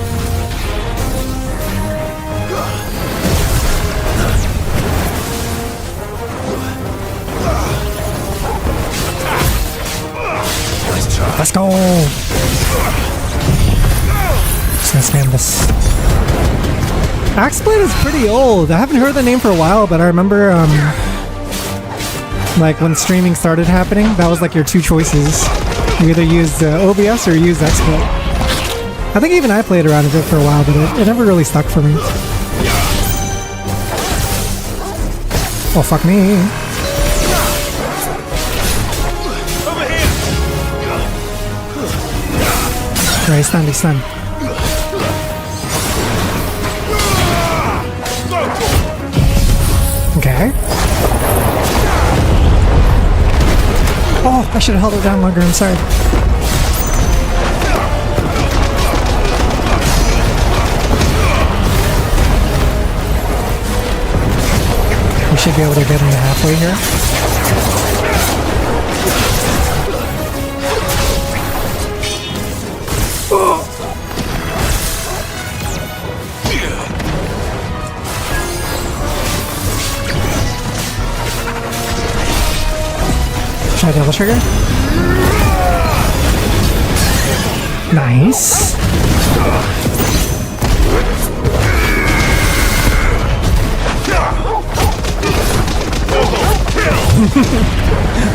Let's go! Just gonna spam this. Axeblade is pretty old. I haven't heard the name for a while, but I remember, like when streaming started happening, that was like your two choices. You either used OBS or you used XSplit. I think even I played around with it for a while, but it never really stuck for me. Oh, fuck me. Right, stun, stun. Okay. Oh, I should have held it down longer, I'm sorry. We should be able to get into halfway here. Should I double trigger? Nice.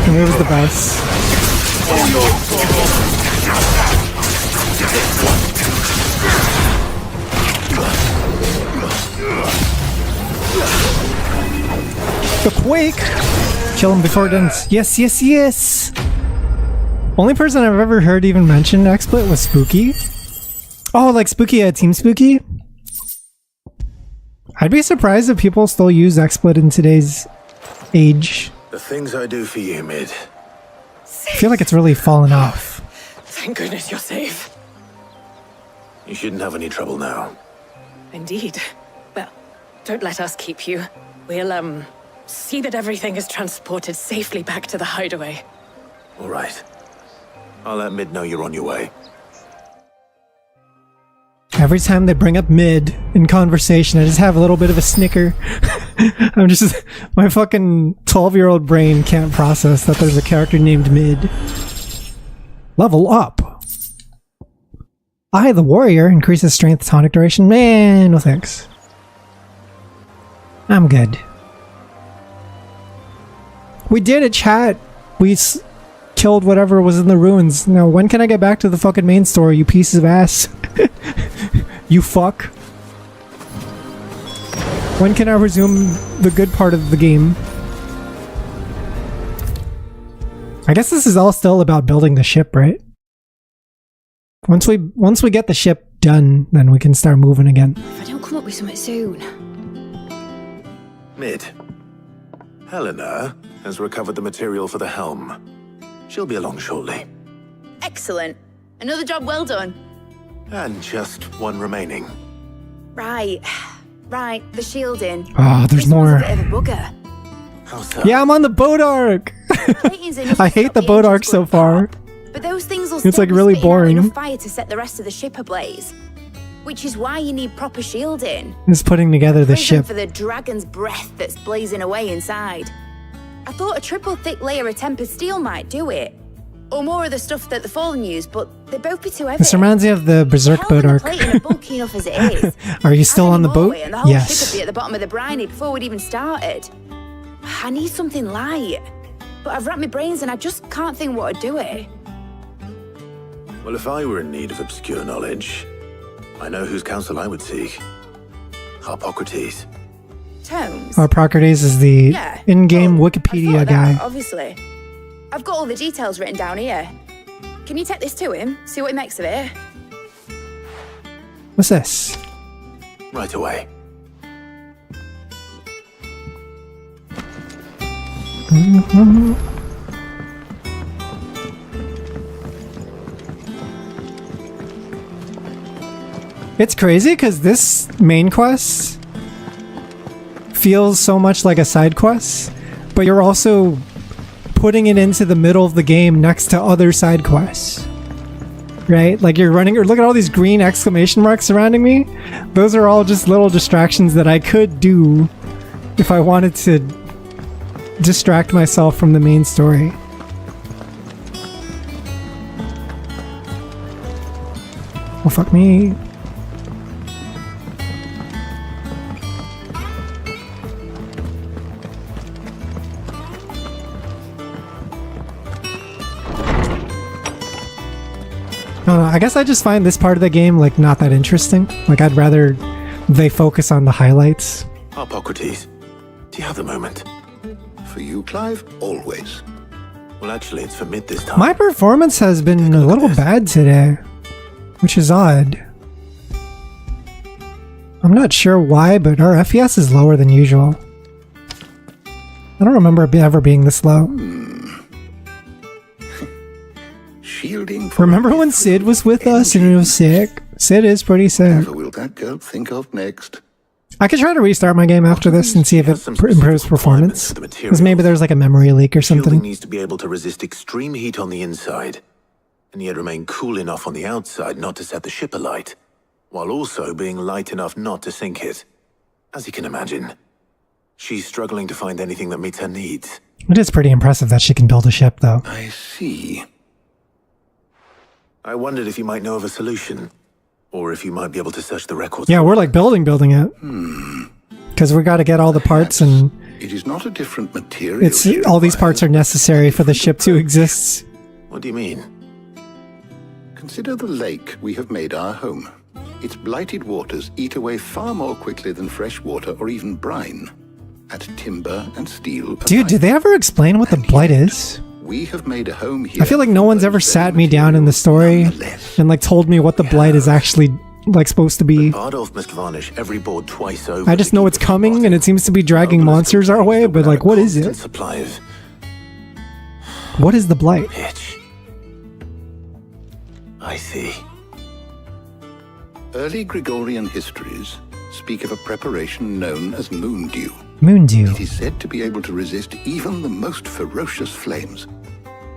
The move is the best. The quake! Kill him before it ends. Yes, yes, yes! Only person I've ever heard even mention XSplit was Spooky. Oh, like Spooky Team Spooky? I'd be surprised if people still use XSplit in today's age. The things I do for you, Mid. I feel like it's really fallen off. Thank goodness you're safe. You shouldn't have any trouble now. Indeed. Well, don't let us keep you. We'll, see that everything is transported safely back to the hideaway. All right. I'll let Mid know you're on your way. Every time they bring up Mid in conversation, I just have a little bit of a snicker. I'm just... My fucking 12-year-old brain can't process that there's a character named Mid. Level up. I, the warrior, increases strength tonic duration. Man, no thanks. I'm good. We did it, chat. We killed whatever was in the ruins. Now, when can I get back to the fucking main story, you pieces of ass? You fuck. When can I resume the good part of the game? I guess this is all still about building the ship, right? Once we get the ship done, then we can start moving again. If I don't come up with something soon. Mid. Helena has recovered the material for the helm. She'll be along shortly. Excellent. Another job well done. And just one remaining. Right. Right, the shielding. Ah, there's more. A bit of a bugger. How so? Yeah, I'm on the boat arc! I hate the boat arc so far. But those things will It's like really boring. enough fire to set the rest of the ship ablaze. Which is why you need proper shielding. It's putting together the Prison ship. for the dragon's breath that's blazing away inside. I thought a triple thick layer of tempered steel might do it. Or more of the stuff that the Fallen use, but they'd both be too heavy. This reminds me of the Berserk boat arc. Plating are bulky enough as it is. Are you still on the boat? And the whole ship Yes. would be at the bottom of the briny before we'd even started. I need something light. But I've racked my brains and I just can't think what would do it. Well, if I were in need of obscure knowledge, I know whose counsel I would seek. Harpocrates. Tomes? Harpocrates is the Yeah. in-game Well, Wikipedia I thought of guy. that, obviously. I've got all the details written down here. Can you take this to him? See what he makes of it? What's this? Right away. It's crazy because this main quest feels so much like a side quest, but you're also putting it into the middle of the game next to other side quests. Right? Like you're running, or look at all these green exclamation marks surrounding me. Those are all just little distractions that I could do if I wanted to distract myself from the main story. Well, fuck me. I don't know, I guess I just find this part of the game, like, not that interesting. Like, I'd rather they focus on the highlights. Harpocrates, do you have the moment? For you, Clive, always. Well, actually, it's for Mid this time. My performance has been a little bad today, which is odd. I'm not sure why, but our FPS is lower than usual. I don't remember it ever being this low. Shielding. Remember when Sid was with us and he was sick? Sid is pretty sick. What will that girl think of next? I could try to restart my game after this and see if it improves performance. Because maybe there's like a memory leak or Shielding something. needs to be able to resist extreme heat on the inside, and yet remain cool enough on the outside not to set the ship alight, while also being light enough not to sink it. As you can imagine, she's struggling to find anything that meets her needs. It is pretty impressive that she can build a ship, though. I see. I wondered if you might know of a solution, or if you might be able to search the records. Yeah, we're like building it. Because we got to get all the parts, and It is not a different material. it's all these parts are necessary for the ship to exist. What do you mean? Consider the lake we have made our home. Its blighted waters eat away far more quickly than fresh water or even brine. At timber and steel. Dude, did they ever explain what the blight is? We have made a home here. I feel like no one's ever sat me down in the story and like told me what the blight is actually like supposed to be. Bardolph must varnish every board twice over. I just know it's coming and it seems to be dragging monsters our way, but like what is it? Supply of What is the blight? Pitch. I see. Early Gregorian histories speak of a preparation known as moon dew. Moon dew. It is said to be able to resist even the most ferocious flames.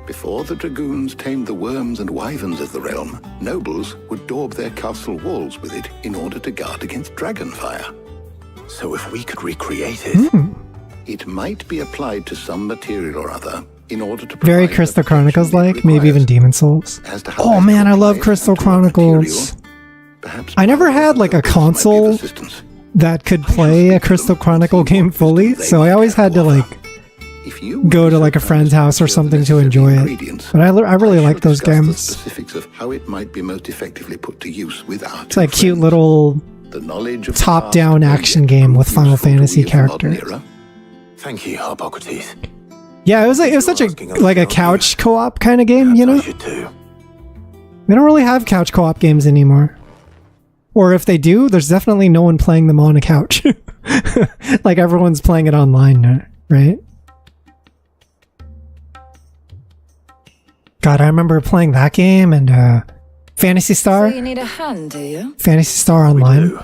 Before the dragoons tamed the worms and wyverns of the realm, nobles would daub their castle walls with it in order to guard against dragon fire. So if we could recreate it... It might be applied to some material or other in order to Very Crystal Chronicles like, maybe even Demon Souls. Oh man, I love Crystal Chronicles. I never had like a console that could play a Crystal Chronicle game fully, so I always had to like go to like a friend's house or something to enjoy it. But I really like those games. Specifics of how it might be most effectively put to use without It's like cute little top-down action game with Final Fantasy characters. Thank you, Hippocrates. Yeah, it was such a couch co-op kind of game, you know? They don't really have couch co-op games anymore. Or if they do, there's definitely no one playing them on a couch. Like everyone's playing it online now, right? God, I remember playing that game and Phantasy Star. So you need a hand, do you? Phantasy Star Online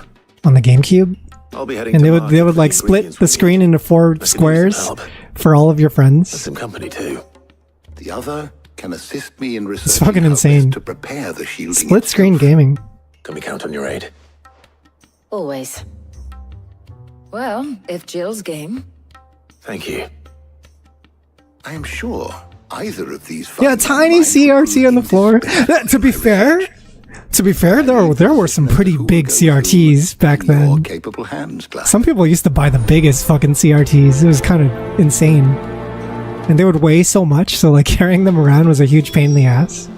on the GameCube. And they would like split the screen into 4 squares for all of your friends. Some company too. The other can assist me in researching It's fucking insane. to prepare the shielding. Split screen gaming. Can we count on your aid? Always. Well, if Jill's game. Thank you. I am sure either of these. Yeah, tiny CRT on the floor. To be fair, there were some pretty big CRTs back then. Capable hands, Some people used to buy the biggest fucking CRTs. It was kind of insane. And they would weigh so much, so like carrying them around was a huge pain in the ass.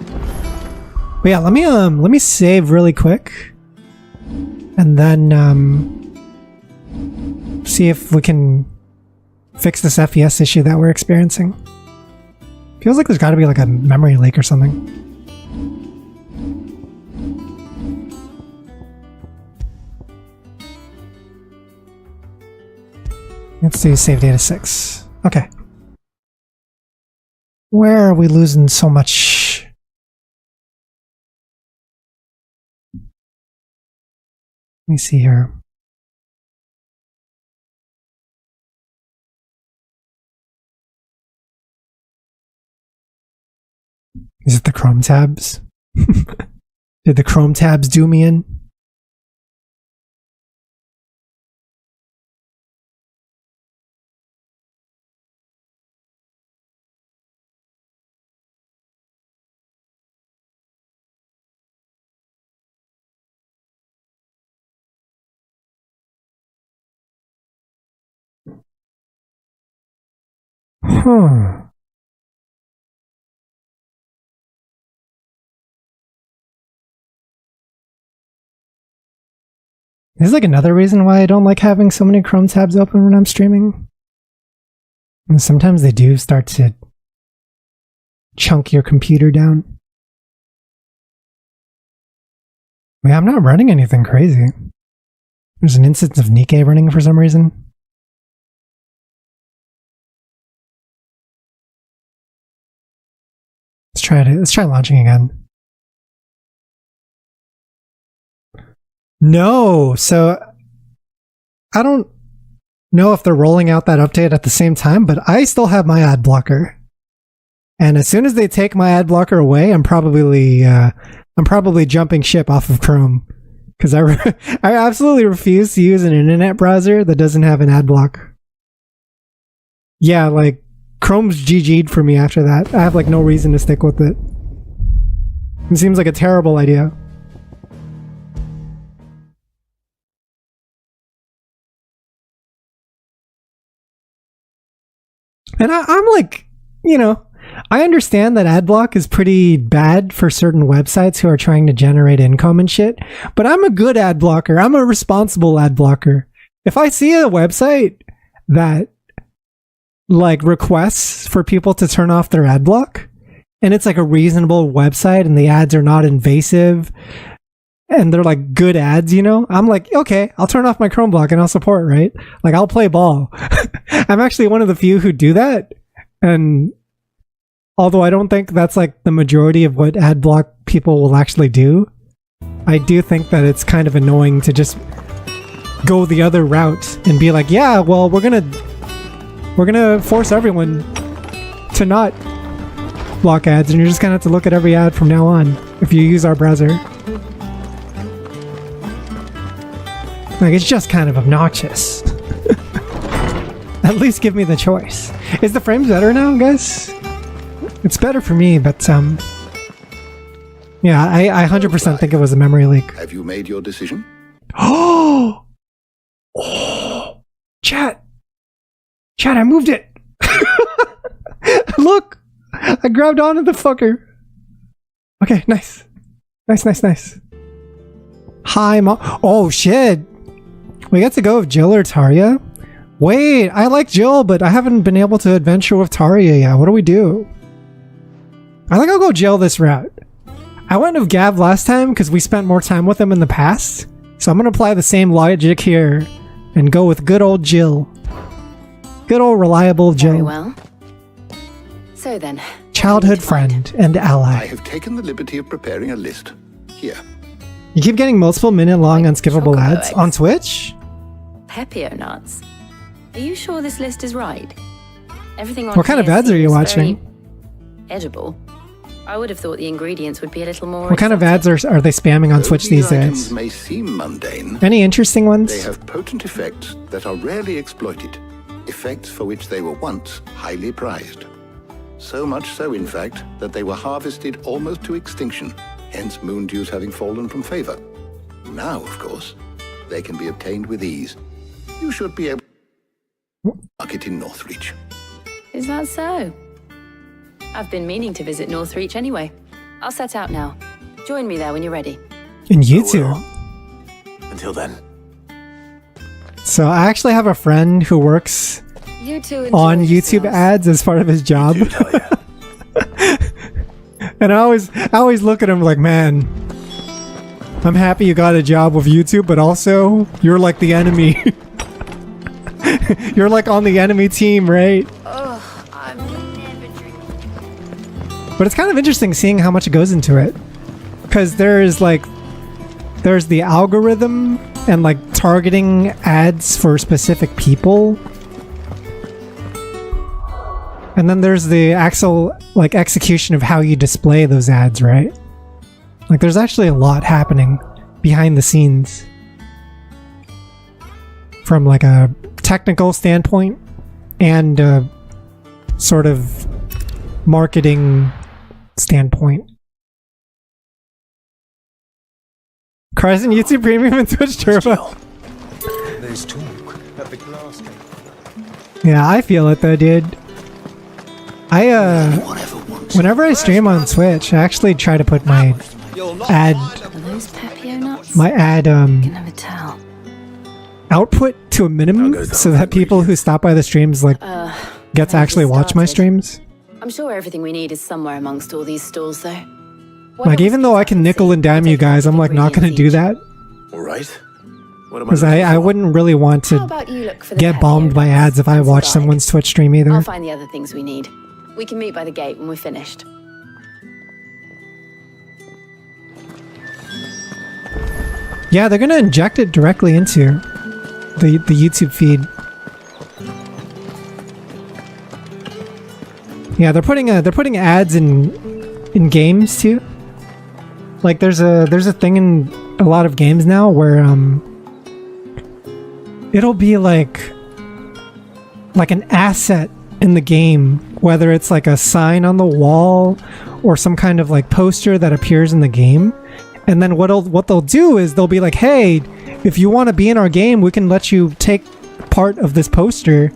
But yeah, let me save really quick. And then see if we can fix this FPS issue that we're experiencing. Feels like there's got to be like a memory leak or something. Let's do save data 6. Okay. Where are we losing so much? Let me see here. Is it the Chrome tabs? Did the Chrome tabs do me in? This is like another reason why I don't like having so many Chrome tabs open when I'm streaming. And sometimes they do start to chunk your computer down. Yeah, I'm not running anything crazy. There's an instance of Nikke running for some reason. Let's try launching again. No, so I don't know if they're rolling out that update at the same time, but I still have my ad blocker. And as soon as they take my ad blocker away, I'm probably jumping ship off of Chrome, because I absolutely refuse to use an internet browser that doesn't have an ad block. Yeah, like Chrome's GG'd for me after that. I have like no reason to stick with it. It seems like a terrible idea. And I'm like, you know, I understand that ad block is pretty bad for certain websites who are trying to generate income and shit, but I'm a good ad blocker. I'm a responsible ad blocker. If I see a website that like requests for people to turn off their ad block, and it's like a reasonable website and the ads are not invasive and they're like good ads, you know, I'm like, okay, I'll turn off my Chrome block and I'll support, right? Like I'll play ball. I'm actually one of the few who do that. And Although I don't think that's like the majority of what ad block people will actually do. I do think that it's kind of annoying to just go the other route and be like, yeah, well, we're gonna force everyone to not block ads, and you're just gonna have to look at every ad from now on if you use our browser. Like, it's just kind of obnoxious. At least give me the choice. Is the frames better now, guys? It's better for me, but yeah, I 100% think it was a memory leak. Have you made your decision? Oh, chat, I moved it. Look, I grabbed onto the fucker. Okay, nice. Hi, Mom. Oh shit, we got to go with Jill or Tarya. Wait, I like Jill, but I haven't been able to adventure with Tarya yet. What do we do? I think I'll go Jill this route. I went with Gav last time because we spent more time with him in the past. So I'm going to apply the same logic here and go with good old Jill. Good old reliable Jill. Very well. So then. Childhood friend and ally. I have taken the liberty of preparing a list. Here. You keep getting multiple minute-long unskippable ads on Twitch? Pepio nuts. Are you sure this list is right? Everything on what kind of ads are you watching? Edible. I would have thought the ingredients would be a little more. What kind of ads are they spamming on Twitch these days? May seem mundane. Any interesting ones? They have potent effects that are rarely exploited. Effects for which they were once highly prized. So much so, in fact, that they were harvested almost to extinction, hence moon dews having fallen from favor. Now, of course, they can be obtained with ease. You should be able to market in Northreach. Is that so? I've been meaning to visit Northreach anyway. I'll set out now. Join me there when you're ready. And you too. Until then. So I actually have a friend who works on YouTube ads as part of his job. And I always look at him like, man, I'm happy you got a job with YouTube, but also you're like the enemy. You're like on the enemy team, right? But it's kind of interesting seeing how much goes into it. Because there's the algorithm and like targeting ads for specific people. And then there's the actual like execution of how you display those ads, right? Like there's actually a lot happening behind the scenes. From like a technical standpoint and a sort of marketing standpoint. Cryzen YouTube Premium and Twitch Turbo. There's talk at the glass. Yeah, I feel it though, dude. Whenever I stream on Twitch, I actually try to put my ad output to a minimum so that people who stop by the streams like get to actually watch my streams. I'm sure everything we need is somewhere amongst all these stalls, though. Like, even though I can nickel and dime you guys, I'm like not gonna do that. All right. Because I wouldn't really want to get bombed by ads if I watch someone's Twitch stream either. I'll find the other things we need. We can meet by the gate when we're finished. Yeah, they're gonna inject it directly into the YouTube feed. Yeah, they're putting ads in games too. Like there's a thing in a lot of games now where it'll be like an asset in the game, whether it's like a sign on the wall or some kind of like poster that appears in the game. And then what they'll do is they'll be like, hey, if you want to be in our game, we can let you take part of this poster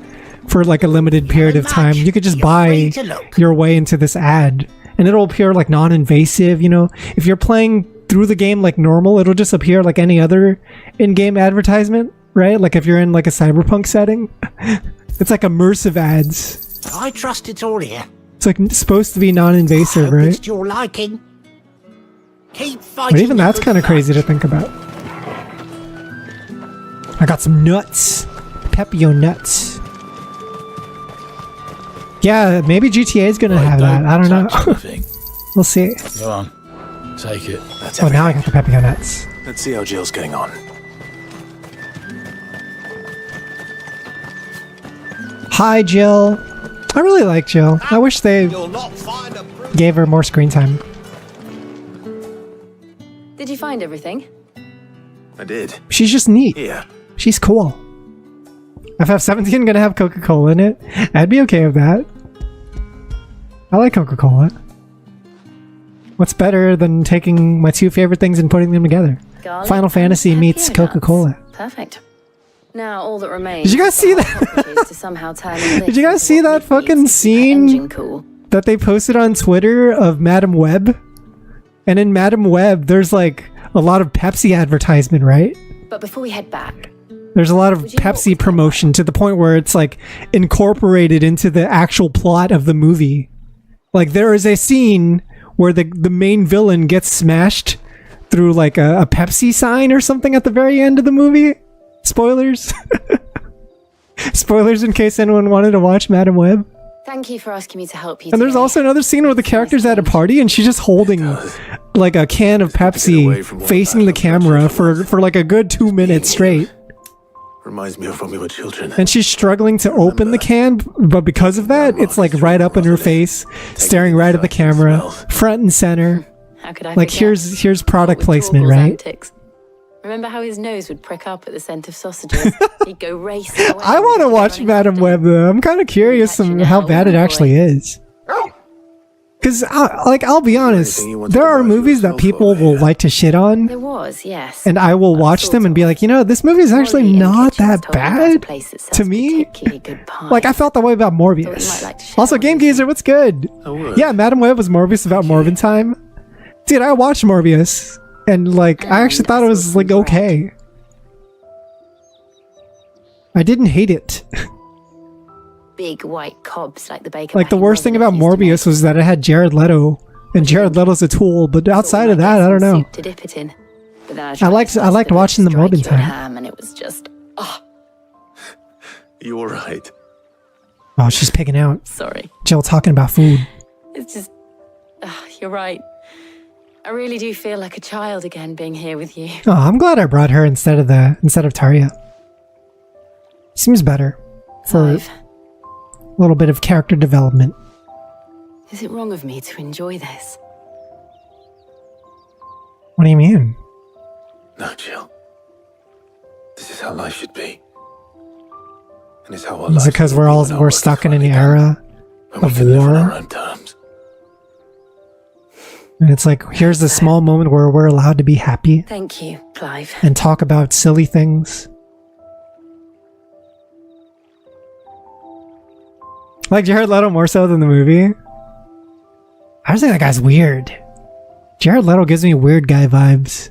for like a limited period of time. You could just buy your way into this ad and it'll appear like non-invasive, you know. If you're playing through the game like normal, it'll just appear like any other in-game advertisement, right? Like if you're in like a cyberpunk setting. It's like immersive ads. I trust it's all here. It's like supposed to be non-invasive, right? It's your liking. Keep fighting. But even that's kind of crazy to think about. I got some nuts. Pepio nuts. Yeah, maybe GTA is gonna have that. I don't know. We'll see. Go on. Take it. That's Oh, now I got the Pepio nuts. Let's see how Jill's getting on. Hi, Jill. I really like Jill. I wish they gave her more screen time. Did you find everything? I did. She's just neat. Yeah. She's cool. FF17 gonna have Coca-Cola in it? I'd be okay with that. I like Coca-Cola. What's better than taking my two favorite things and putting them together? Garlic Final Fantasy and meets pepper Coca-Cola. nuts. Perfect. Now all that remains. Did you guys see that? to somehow turn this Did you guys into see what that Nick fucking needs to keep her engine scene cool? that they posted on Twitter of Madam Web? And in Madam Web, there's like a lot of Pepsi advertisement, right? But before we head back, There's a lot of Pepsi promotion to the point where it's like incorporated into the actual plot of the movie. Like there is a scene where the main villain gets smashed through like a Pepsi sign or something at the very end of the movie. Spoilers. Spoilers in case anyone wanted to watch Madam Web. thank you for asking me to help you. And there's today. also another scene where the character's at a party and she's just holding like a can of Pepsi facing the camera for like a good 2 minutes straight. Reminds me of when we were children. And she's struggling to open the can, but because of that, it's like right up in her face, staring right at the camera, front and center. How could I Like forget? here's product With placement, Torgal's right? antics. Remember how his nose would prick up at the scent of sausages? He'd go racing away. I want to watch Madam Web though. I'm kind of curious on how bad it actually is. Because, I'll be honest, there are movies that people will like to shit on, There was, yes. and I will watch them and be like, you know, this movie is actually not that bad to me. Like, I felt that way about Morbius. Also, Game Geezer, what's good? Yeah, Madam Web was Morbius about Morbin time. Dude, I watched Morbius, and like, I actually thought it was like okay. I didn't hate it. Big white cobs like the baker. Like, the worst thing about Morbius was that it had Jared Leto, and Jared Leto's a tool, but outside of that, I don't know. To dip it in. But then I liked watching the Morbin time. ham and it was just You were right. Oh, she's picking out. Sorry. Jill talking about food. It's just you're right. I really do feel like a child again being here with you. Oh, I'm glad I brought her instead of Tarja. Seems better for a little bit of character development. Is it wrong of me to enjoy this? What do you mean? No, Jill. This is how life should be. And it's how our Is lives it because will we're be when our we're work stuck in finally an done, era when we of can live on our war? own terms. And it's like, here's a small moment where we're allowed to be happy Thank you, Clive. and talk about silly things. Like Jared Leto more so than the movie. I just think that guy's weird. Jared Leto gives me weird guy vibes.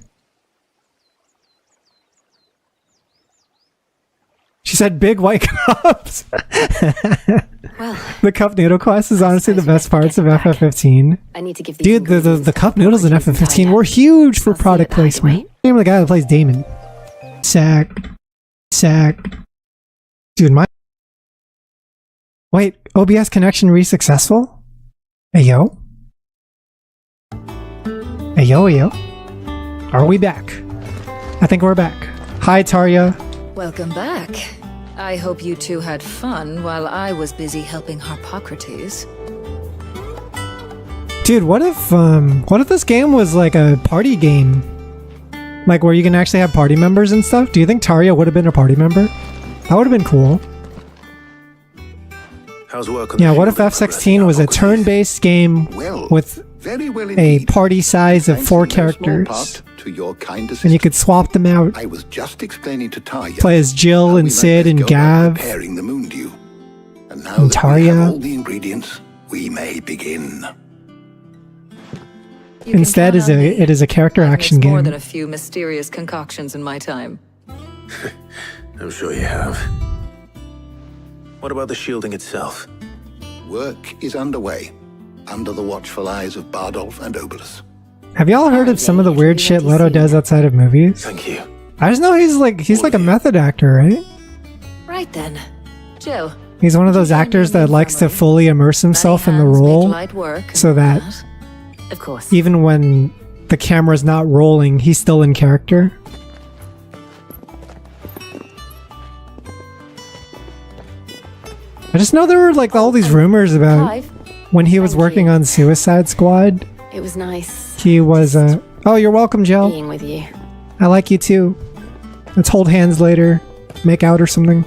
She said big white cups. The cup noodle quest is honestly the best parts of FF15. I need to give these Dude, the cup noodles in FF15 were huge for product placement. Name of the guy that plays Damon. Sack. Dude, Wait, OBS connection successful? Hey yo? Hey yo? Are we back? I think we're back. Hi, Tarja. Welcome back. I hope you two had fun while I was busy helping Harpocrates. Dude, what if this game was like a party game? Like where you can actually have party members and stuff? Do you think Tarja would have been a party member? That would have been cool. How's work on Yeah, the what if ship F16 was a turn-based game with a party size of 4 characters? To your kind assistance. And you could swap them out. I was just explaining to Tarja. Play as Jill how we and might Sid best and go about Gav. preparing the moon dew. And now And that we have Tarja. all the ingredients, we may begin. Instead, it is a character action More game. than a few mysterious concoctions in my time. I'm sure you have. What about the shielding itself? Work is underway, under the watchful eyes of Bardolph and Obolus. Have y'all heard of some of the weird shit Leto does outside of movies? Thank you. I just know he's like a method actor, right? Right then. Jill, He's one of those actors that likes to fully immerse himself in the role so that Of course. even when the camera's not rolling, he's still in character. I just know there were like all these rumors about Clive, when he was working on Suicide Squad. it was nice He was oh, you're welcome, Jill. being with you. I like you too. Let's hold hands later. Make out or something.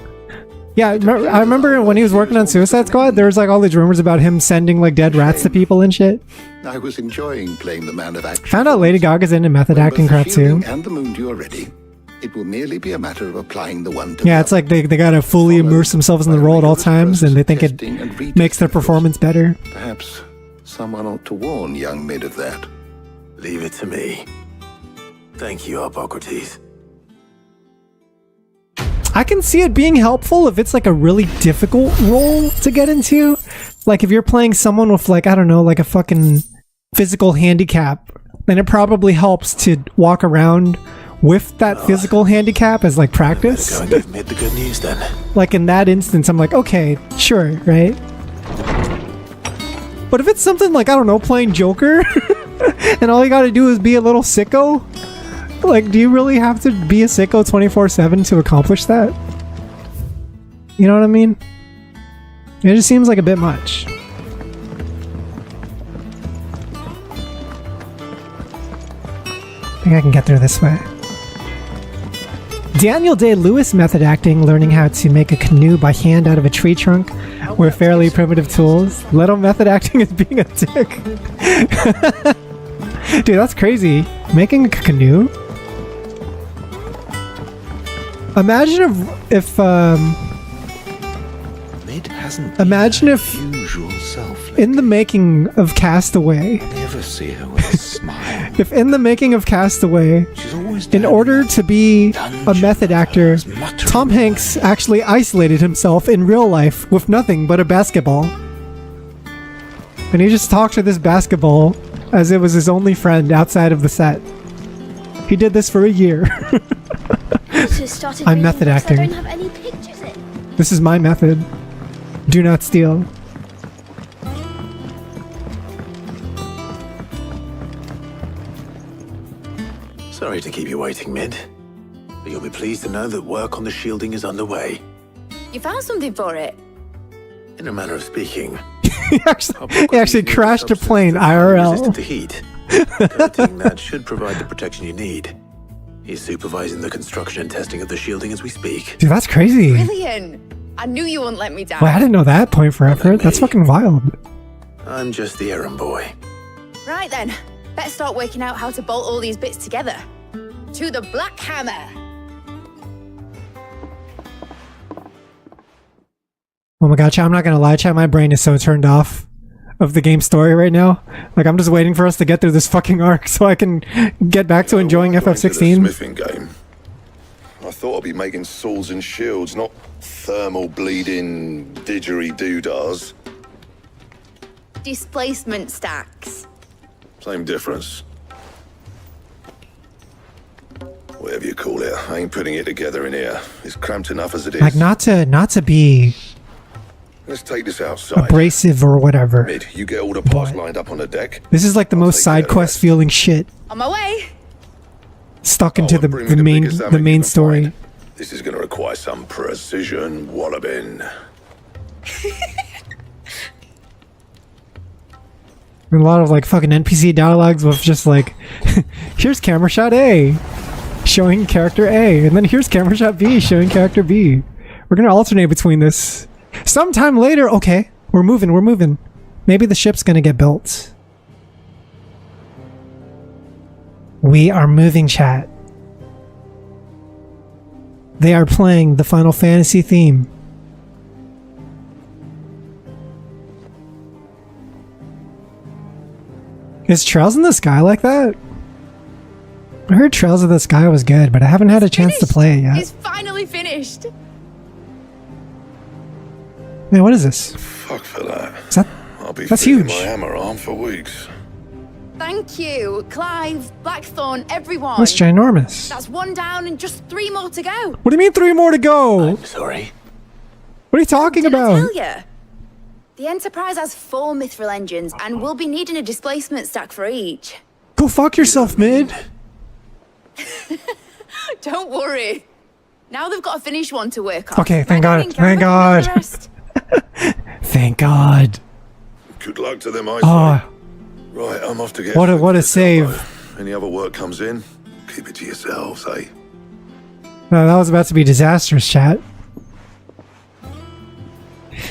Yeah, I remember when he was working on Suicide Squad, there was like all these rumors about him sending like dead rats to people and shit. I was enjoying playing the man of action. Found out Lady Gaga's into method When acting both the crap too. shielding and the moondew are ready, it will merely be a matter of applying the one to Yeah, it's like they gotta fully immerse themselves in the role at all times, and they think it makes their performance better. Perhaps someone ought to warn young Mid of that. Leave it to me. Thank you, Hippocrates. I can see it being helpful if it's like a really difficult role to get into. Like if you're playing someone with like, I don't know, like a fucking physical handicap, then it probably helps to walk around with that physical handicap as like practice. Go and give Mid the good news then. Like in that instance, I'm like, okay, sure, right? But if it's something like, I don't know, playing Joker, and all you gotta do is be a little sicko, like, do you really have to be a sicko 24/7 to accomplish that? You know what I mean? It just seems like a bit much. I think I can get through this way. Daniel Day-Lewis method acting, learning how to make a canoe by hand out of a tree trunk with fairly primitive tools. Little method acting is being a dick. Dude, that's crazy. Making a canoe? Imagine if Mid hasn't imagine if usual self. in the making of Castaway, Never see her with a smile. if in the making of Castaway, in order to be a method actor, Tom Hanks actually isolated himself in real life with nothing but a basketball. And he just talked to this basketball as it was his only friend outside of the set. He did this for a year. I'm method acting. I don't have any pictures in. This is my method. Do not steal. Sorry to keep you waiting, Mid. But you'll be pleased to know that work on the shielding is underway. You found something for it? In a manner of speaking. He actually crashed a plane Resistant IRL. to heat. Coating that should provide the protection you need. He's supervising the construction and testing of the shielding as we speak. Dude, that's crazy. Brilliant. I knew you wouldn't let me down. Wait, I didn't know that. Point for effort. That's fucking wild. I'm just the errand boy. Right then. Better start working out how to bolt all these bits together. To the Black Hammer. Oh my god, chat, I'm not gonna lie, chat, my brain is so turned off of the game story right now. Like, I'm just waiting for us to get through this fucking arc so I can get back to enjoying FF16. Smithing game. I thought I'd be making swords and shields, not thermal bleeding didgeridoo-dahs. Displacement stacks. Same difference. Whatever you call it, I ain't putting it together in here. It's cramped enough as it is. Like, not to be Let's take this outside. abrasive or whatever. Mid, you get all the parts lined up on the deck. This is like the most side quest feeling shit On my way. stuck into the main story. This is going to require some precision walloping. And a lot of like fucking NPC dialogues with just like, here's camera shot A, showing character A, and then here's camera shot B, showing character B. We're gonna alternate between this. Sometime later, okay, we're moving. Maybe the ship's gonna get built. We are moving, chat. They are playing the Final Fantasy theme. Is Trails in the Sky like that? I heard Trails of the Sky was good, but I haven't had a chance to play it yet. It's finally finished. Man, what is this? Fuck for that. Is that I'll be that's feeling huge. my hammer arm for weeks. Thank you, Clive, Blackthorn, everyone. That's ginormous. That's one down and just 3 more to go. What do you mean 3 more to go? Sorry. What What are you talking Did I about? tell ya? The Enterprise has 4 mithril engines, and we'll be needing a displacement stack for each. Go fuck yourself, mid. Don't worry. Now they've got a finished one to work on. Okay, thank God. Thank God. Thank God. Good luck to them, I Oh, Right, I'm off to get... what a save. Any other work comes in, keep it to yourselves, eh? No, that was about to be disastrous, chat.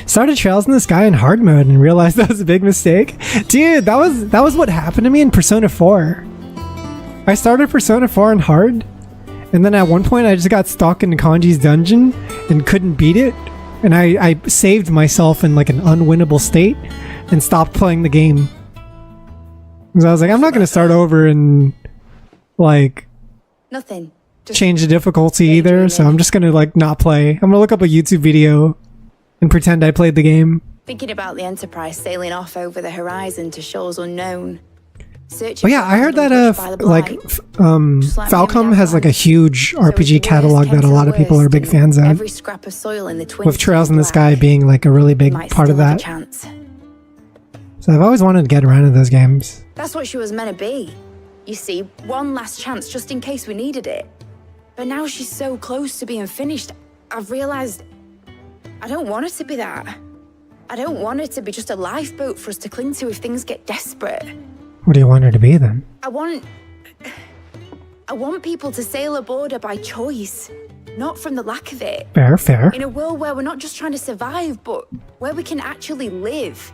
Started Trails in the Sky in hard mode and realized that was a big mistake. Dude, that was what happened to me in Persona 4. I started Persona 4 in hard, and then at one point I just got stuck in Kanji's dungeon and couldn't beat it. And I saved myself in like an unwinnable state and stopped playing the game. Because I was like, I'm not going to start over and like Nothing. change the difficulty either, so I'm just going to like not play. I'm going to look up a YouTube video and pretend I played the game. Thinking about the Enterprise sailing off over the horizon to shores unknown. Oh yeah, I heard that Falcom has like a huge RPG catalog that a lot of people are big fans of. Every scrap of soil in the Twin With Trails in the Sky being like a really big part of that. So I've always wanted to get around to those games. That's what she was meant to be. You see, one last chance just in case we needed it. But now she's so close to being finished, I've realized I don't want it to be that. I don't want it to be just a lifeboat for us to cling to if things get desperate. What do you want her to be then? I want people to sail aboard her by choice, not from the lack of it. Fair, fair. In a world where we're not just trying to survive, but where we can actually live.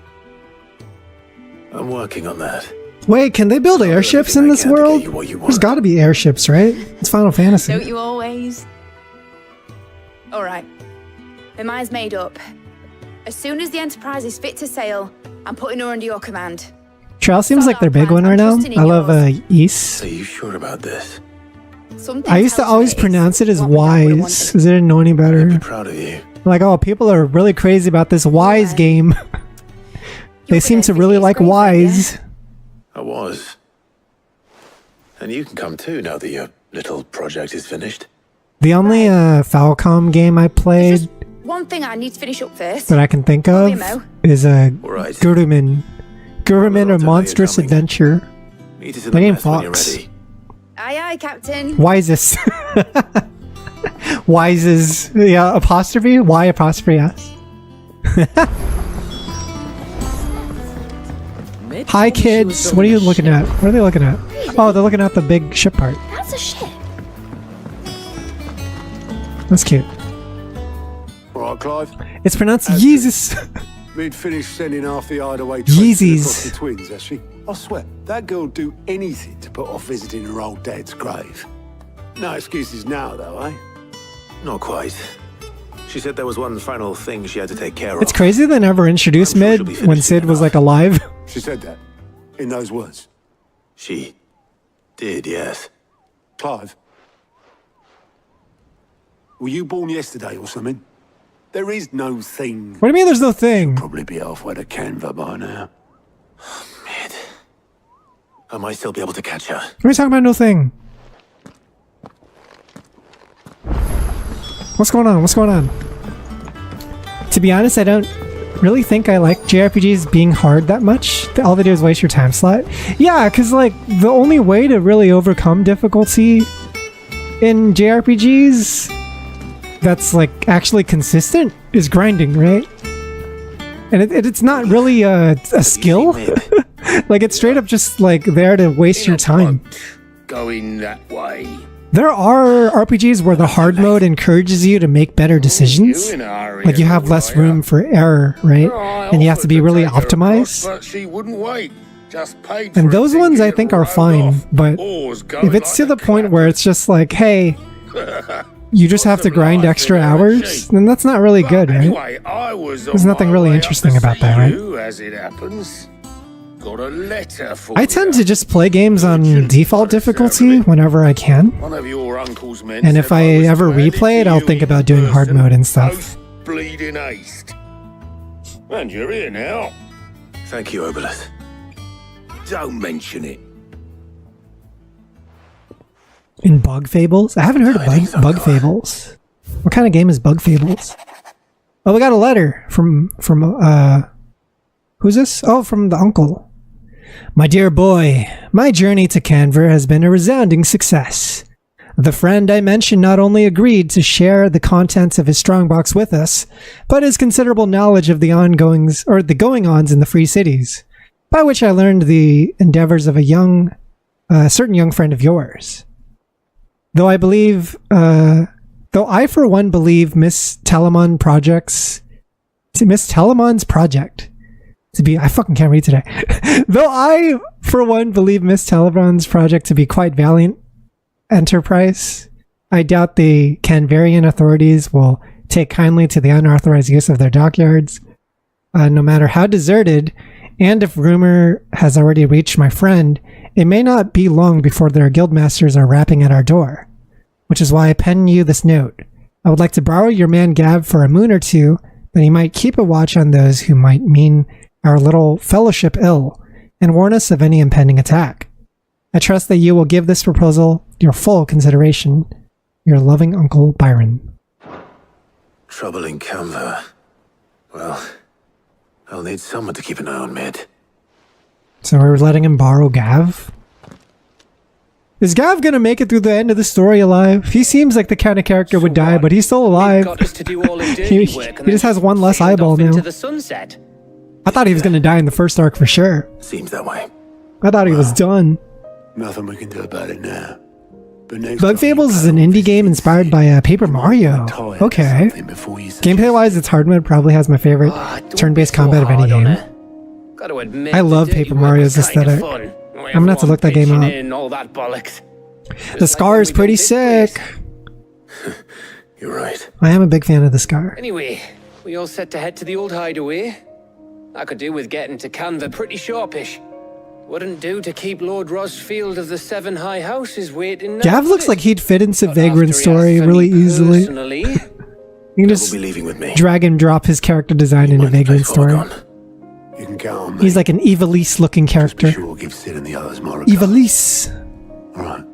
I'm working on that. Wait, can they build airships in this world? There's got to be airships, right? It's Final Fantasy. Don't you always? All right. My mind's made up. As soon as the Enterprise is fit to sail, I'm putting her under your command. Trail seems like their big one right now. I love Ys. Are you sure about this? I used to always pronounce it as Wise, because I didn't know any better. I'm proud of you. Like, oh, people are really crazy about this Wise game. They seem to really like Wise. I was. And you can come too now that your little project is finished. The only Falcom game I played One thing I need to finish up first. that I can think of is Gurumin. Gurumin or Monstrous Adventure. The game Fox. Aye, aye, Captain. Wisest. Wises. Yeah, apostrophe? Y apostrophe S. Hi, kids. What are you looking at? What are they looking at? Oh, they're looking at the big ship part. That's a ship. That's cute. All right, Clive. It's pronounced Yeezus. We'd finished sending half the Hideaway Yeezys. across the twins, has she? I swear, that girl'd do anything to put off visiting her old dad's grave. No excuses now, though, eh? Not quite. She said there was one final thing she had to take care of. It's crazy they never introduced Mid when Sid was like alive. She said that, in those words. She did, yes. Clive, were you born yesterday or something? There is no thing. What do you mean there's no thing? Probably be halfway to Canva by now. Mid. I might still be able to catch her. What are you talking about no thing? What's going on? What's going on? To be honest, I don't really think I like JRPGs being hard that much. All they do is waste your time slot. Yeah, because like the only way to really overcome difficulty in JRPGs that's like actually consistent is grinding, right? And it's not really a skill. Like it's straight up just like there to waste your time. Going that way. There are RPGs where the hard mode encourages you to make better decisions. Like you have less room for error, right? And you have to be really optimized. But she wouldn't wait. Just paid And those ones I think are fine, but if it's to the point where it's just like, hey, you just have to grind extra hours, then that's not really good, right? Anyway, I was There's nothing really interesting about that, right? as it happens. Got a letter for I tend to just play games on default difficulty whenever I can. One of your uncle's men And if I ever replay it, I'll think about doing hard mode and stuff. bleeding haste. And you're here now. Thank you, Obelus. Don't mention it. In Bug Fables? I haven't heard of Bug Fables. What kind of game is Bug Fables? Oh, we got a letter from who's this? Oh, from the uncle. My dear boy, my journey to Canver has been a resounding success. The friend I mentioned not only agreed to share the contents of his strongbox with us, but his considerable knowledge of the ongoings or the going-ons in the Free Cities, by which I learned the endeavors of a certain young friend of yours. Though I for one believe Miss Telemon's project to be, I fucking can't read today. Though I for one believe Miss Telemon's project to be quite valiant enterprise, I doubt the Canverian authorities will take kindly to the unauthorized use of their dockyards. No matter how deserted, and if rumor has already reached my friend, it may not be long before their guildmasters are rapping at our door. Which is why I pen you this note. I would like to borrow your man Gav for a moon or two, that he might keep a watch on those who might mean our little fellowship ill, and warn us of any impending attack. I trust that you will give this proposal your full consideration. Your loving Uncle Byron. Trouble in Canva. Well, I'll need someone to keep an eye on Mid. So we're letting him borrow Gav? Is Gav gonna make it through the end of the story alive? He seems like the kind of character would die, but he's still alive. he just has one less eyeball now. I thought he was gonna die in the first arc for sure. Seems that way. I thought he was done. Nothing we can do about it now. But next Bug Fables is an indie game inspired by Paper Mario. Okay. Gameplay-wise, its hard mode probably has my favorite turn-based combat of any game. I love Paper Mario's aesthetic. I'm gonna have to look that game up. The Scar is pretty sick. You're right. I am a big fan of the Scar. Anyway, we all set to head to the old hideaway. I could do with getting to Canva pretty sharpish. Wouldn't do to keep Lord Rosfield of the Seven High Houses waiting. Gav looks like he'd fit into Vagrant's story really easily. You can just drag and drop his character design into Vagrant's story. You can count on me. He's like an Evilise looking character. Sure we'll give Sid and the others more regard. Evilise. Alright.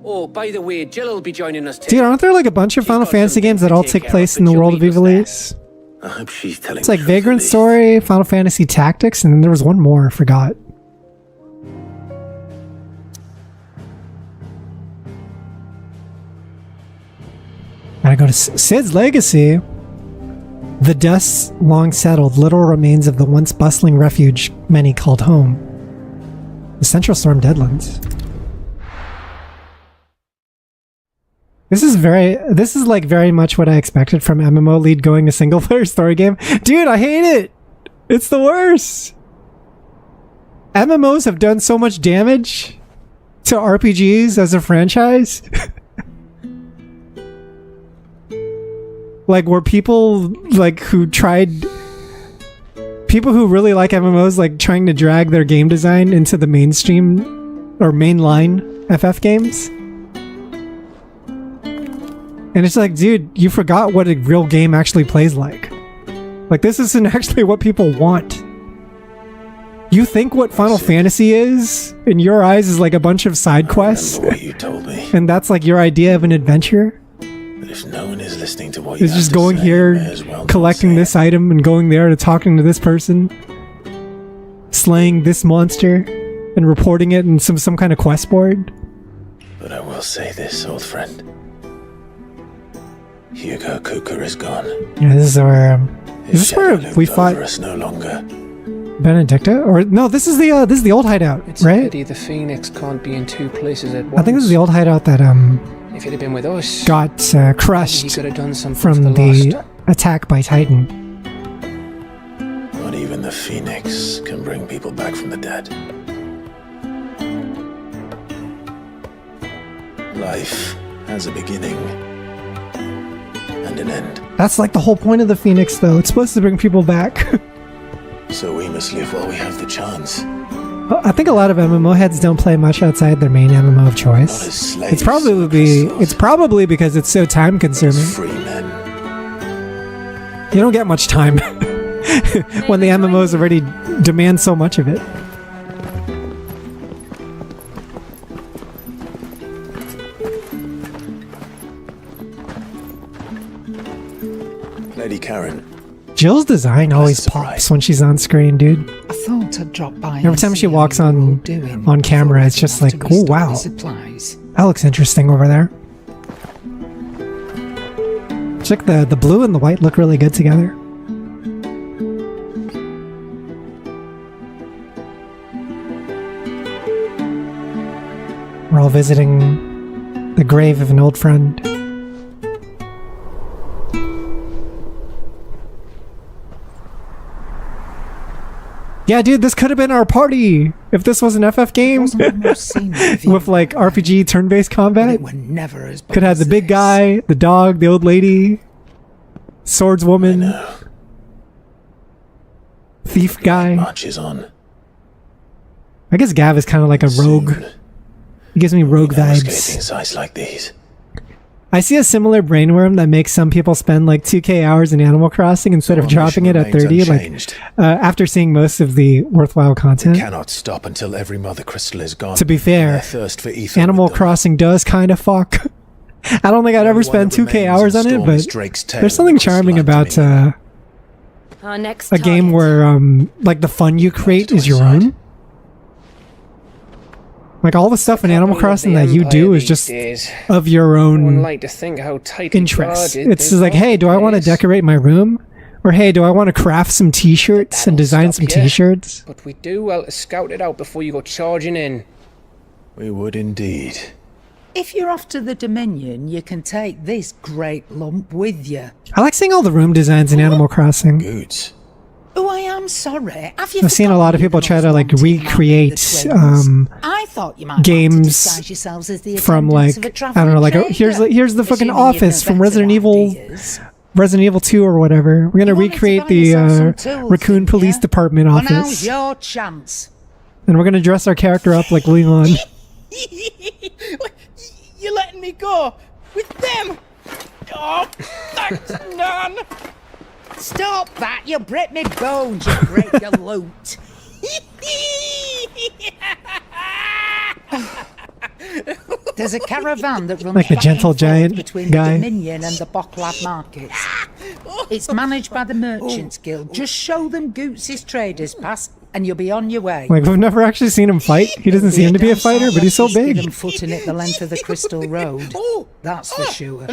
Oh, by the way, Jill will be joining us too. Dude, aren't there like a bunch of Final Fantasy games that all take place in the world of Evilise? I hope she's telling It's like Vagrant Story, Final Fantasy Tactics, and then there was one more, I forgot. Gotta go to Sid's Legacy. The dust long settled, little remains of the once bustling refuge many called home. The Central Storm Deadlands. This is like very much what I expected from MMO lead going a single player story game. Dude, I hate it! It's the worst! MMOs have done so much damage to RPGs as a franchise. Like, where people, like, people who really like MMOs, like, trying to drag their game design into the mainstream, or mainline FF games. And it's like, dude, you forgot what a real game actually plays like. Like, this isn't actually what people want. You think what Final Fantasy is, in your eyes, is like a bunch of side quests? What you told me. And that's like your idea of an adventure? But if no one is listening to what you It's just going here, collecting this item, and going there to talking to this person, slaying this monster, and reporting it in some kind of quest board. But I will say this, old friend. Hugo Kuka is gone. Yeah, this is where we fought us no longer. Benedicta? Or no, this is the old hideout, It's right? a pity the Phoenix can't be in two places at once. I think this is the old hideout that If it had been with us, got crushed he could have done something from for the attack by Titan. Not even the Phoenix can bring people back from the dead. Life has a beginning and an end. That's like the whole point of the Phoenix, though. It's supposed to bring people back. So we must live while we have the chance. I think a lot of MMO heads don't play much outside their main MMO of choice. It's probably because it's so time consuming. You don't get much time when the MMOs already demand so much of it. Lady Karen, Jill's design always pops when she's on screen, dude. I thought I'd drop by. Every time she walks on camera, it's just like, oh wow, that looks interesting over there. Check the blue and the white look really good together. We're all visiting the grave of an old friend. Yeah, dude, this could have been our party if this was an FF game with like RPG turn-based combat. Could have the big guy, the dog, the old lady, swordswoman, thief guy. Marches on. I guess Gav is kind of like a rogue. He gives me rogue vibes. Sites like these. I see a similar brainworm that makes some people spend like 2k hours in Animal Crossing instead of dropping it at 30, like after seeing most of the worthwhile content. Cannot stop until every mother crystal is gone. To be fair, thirst for ether Animal Crossing does kind of fuck. I don't think I'd ever spend 2k hours on it, but there's something charming about a game where like the fun you create is your own. Like all the stuff in Animal Crossing that you do is just of your own interest. It's just like, hey, do I want to decorate my room? Or hey, do I want to craft some t-shirts and design some t-shirts? But we do well to scout it out before you go charging in. We would indeed. If you're off to the Dominion, you can take this great lump with you. I like seeing all the room designs in Animal Crossing. Goods. Oh, I am sorry. I've seen a lot of people try to like recreate I thought you might games from like, I don't know, like here's the fucking office from Resident Evil 2 or whatever. We're gonna recreate the Raccoon Police Department office. Now's your chance. And we're gonna dress our character up like Leon. You're letting me go with them? Oh, thanks, Nan. Stop that! You'll break me bones, you great galoot. There's a caravan that runs like the gentle giant between guy. the Dominion and the Bocklab markets. It's managed by the Merchants Guild. Just show them Goots' traders pass and you'll be on your way. Like, we've never actually seen him fight. He doesn't seem to be a fighter, but he's so big. Give him footing it the length of the Crystal Road. That's for sure.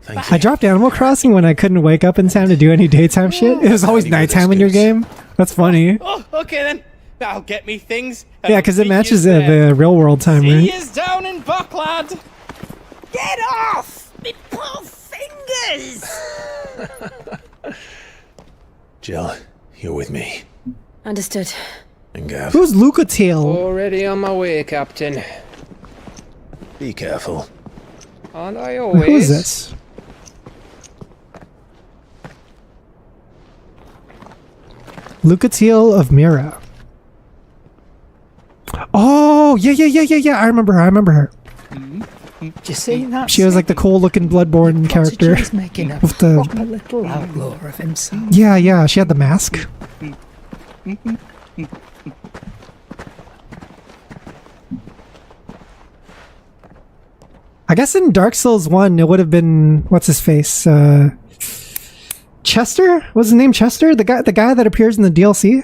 I dropped Animal Crossing when I couldn't wake up in time to do any daytime shit. It was always nighttime in your game. That's funny. Oh, okay then. That'll get me things. Yeah, because it matches the real world time, See right? yous down in Bucklad. Get off! Me poor fingers! Jill, you're with me. Understood. And Gav. Who's Luca Tail? Already on my way, Captain. Be careful. Aren't I always? Who is this? Lucatiel of Mira. Oh, yeah. I remember her. Did you see that? She was like the cool-looking Bloodborne character making a with the proper little outlaw of himself. Yeah. She had the mask. I guess in Dark Souls 1, it would have been what's his face? Chester? What's his name? Chester? The guy that appears in the DLC?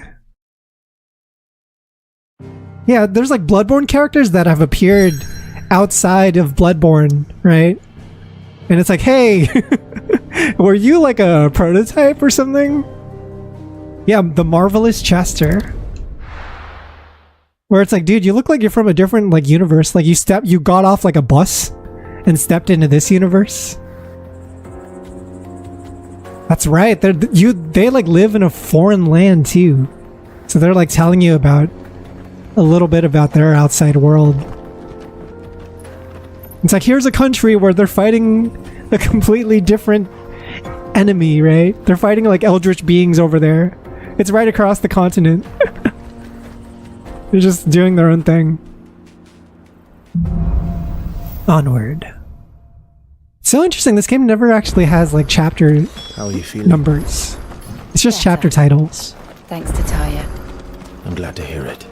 Yeah, there's like Bloodborne characters that have appeared outside of Bloodborne, right? And it's like, hey, were you like a prototype or something? Yeah, the Marvelous Chester. Where it's like, dude, you look like you're from a different like universe. Like you got off like a bus and stepped into this universe. That's right. They like live in a foreign land too. So they're like telling you about a little bit about their outside world. It's like, here's a country where they're fighting a completely different enemy, right? They're fighting like eldritch beings over there. It's right across the continent. They're just doing their own thing. Onward. So interesting, this game never actually has like chapter How are you feeling? numbers. It's just chapter titles. Thanks to Talia. I'm glad to hear it.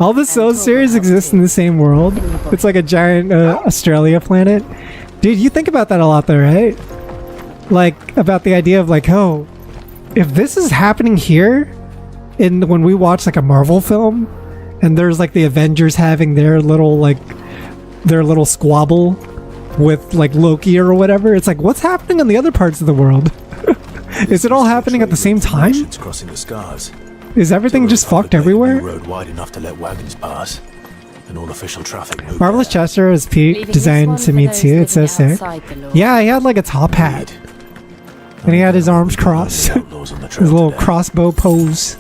All the Souls series exist in the same world. It's like a giant Australia planet. Dude, you think about that a lot though, right? Like, about the idea of like, oh, if this is happening here, when we watch like a Marvel film, and there's like the Avengers having their little squabble with like Loki or whatever, it's like, what's happening in the other parts of the world? Is it all happening at the same time? Crossing the scars. Is everything just fucked everywhere? Road wide enough to let wagons pass, and all official traffic move. Marvelous Chester is Pete designed to me too. It's so sick. Yeah, he had like a top hat, and he had his arms crossed, his little crossbow pose.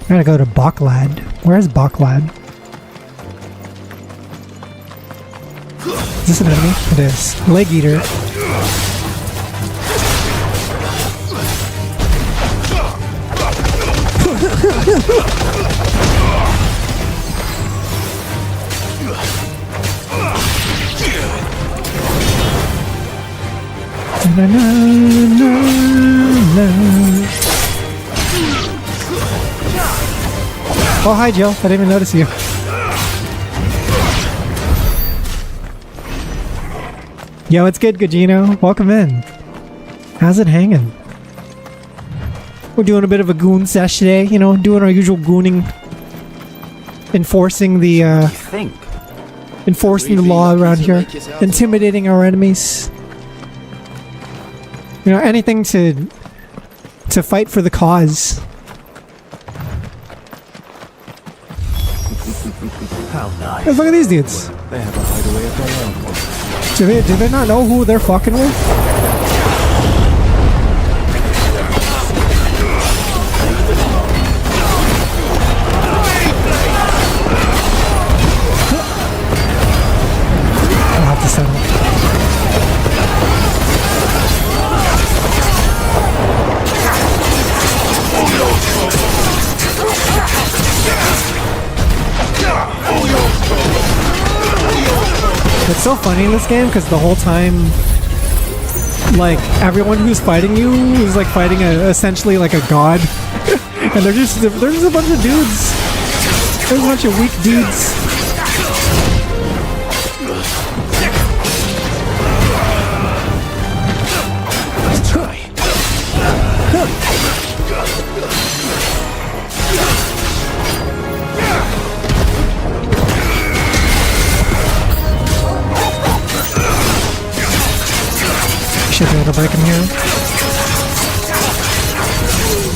I gotta go to Baklad. Where's Baklad? Is this an enemy? It is. Leg Eater. Oh, hi, Jill. I didn't even notice you. Yo, it's good, Gugino. Welcome in. How's it hanging? We're doing a bit of a goon sesh today, you know, doing our usual gooning. Enforcing the law around here. Intimidating our enemies. You know, anything to fight for the cause. How nice. Hey, look at these dudes. They have a hideaway of their own. Do they not know who they're fucking with? I'll have to settle. It's so funny in this game because the whole time, like, everyone who's fighting you is like fighting essentially like a god, and they're just a bunch of dudes. There's a bunch of weak dudes. Let's try. Should be able to break him here.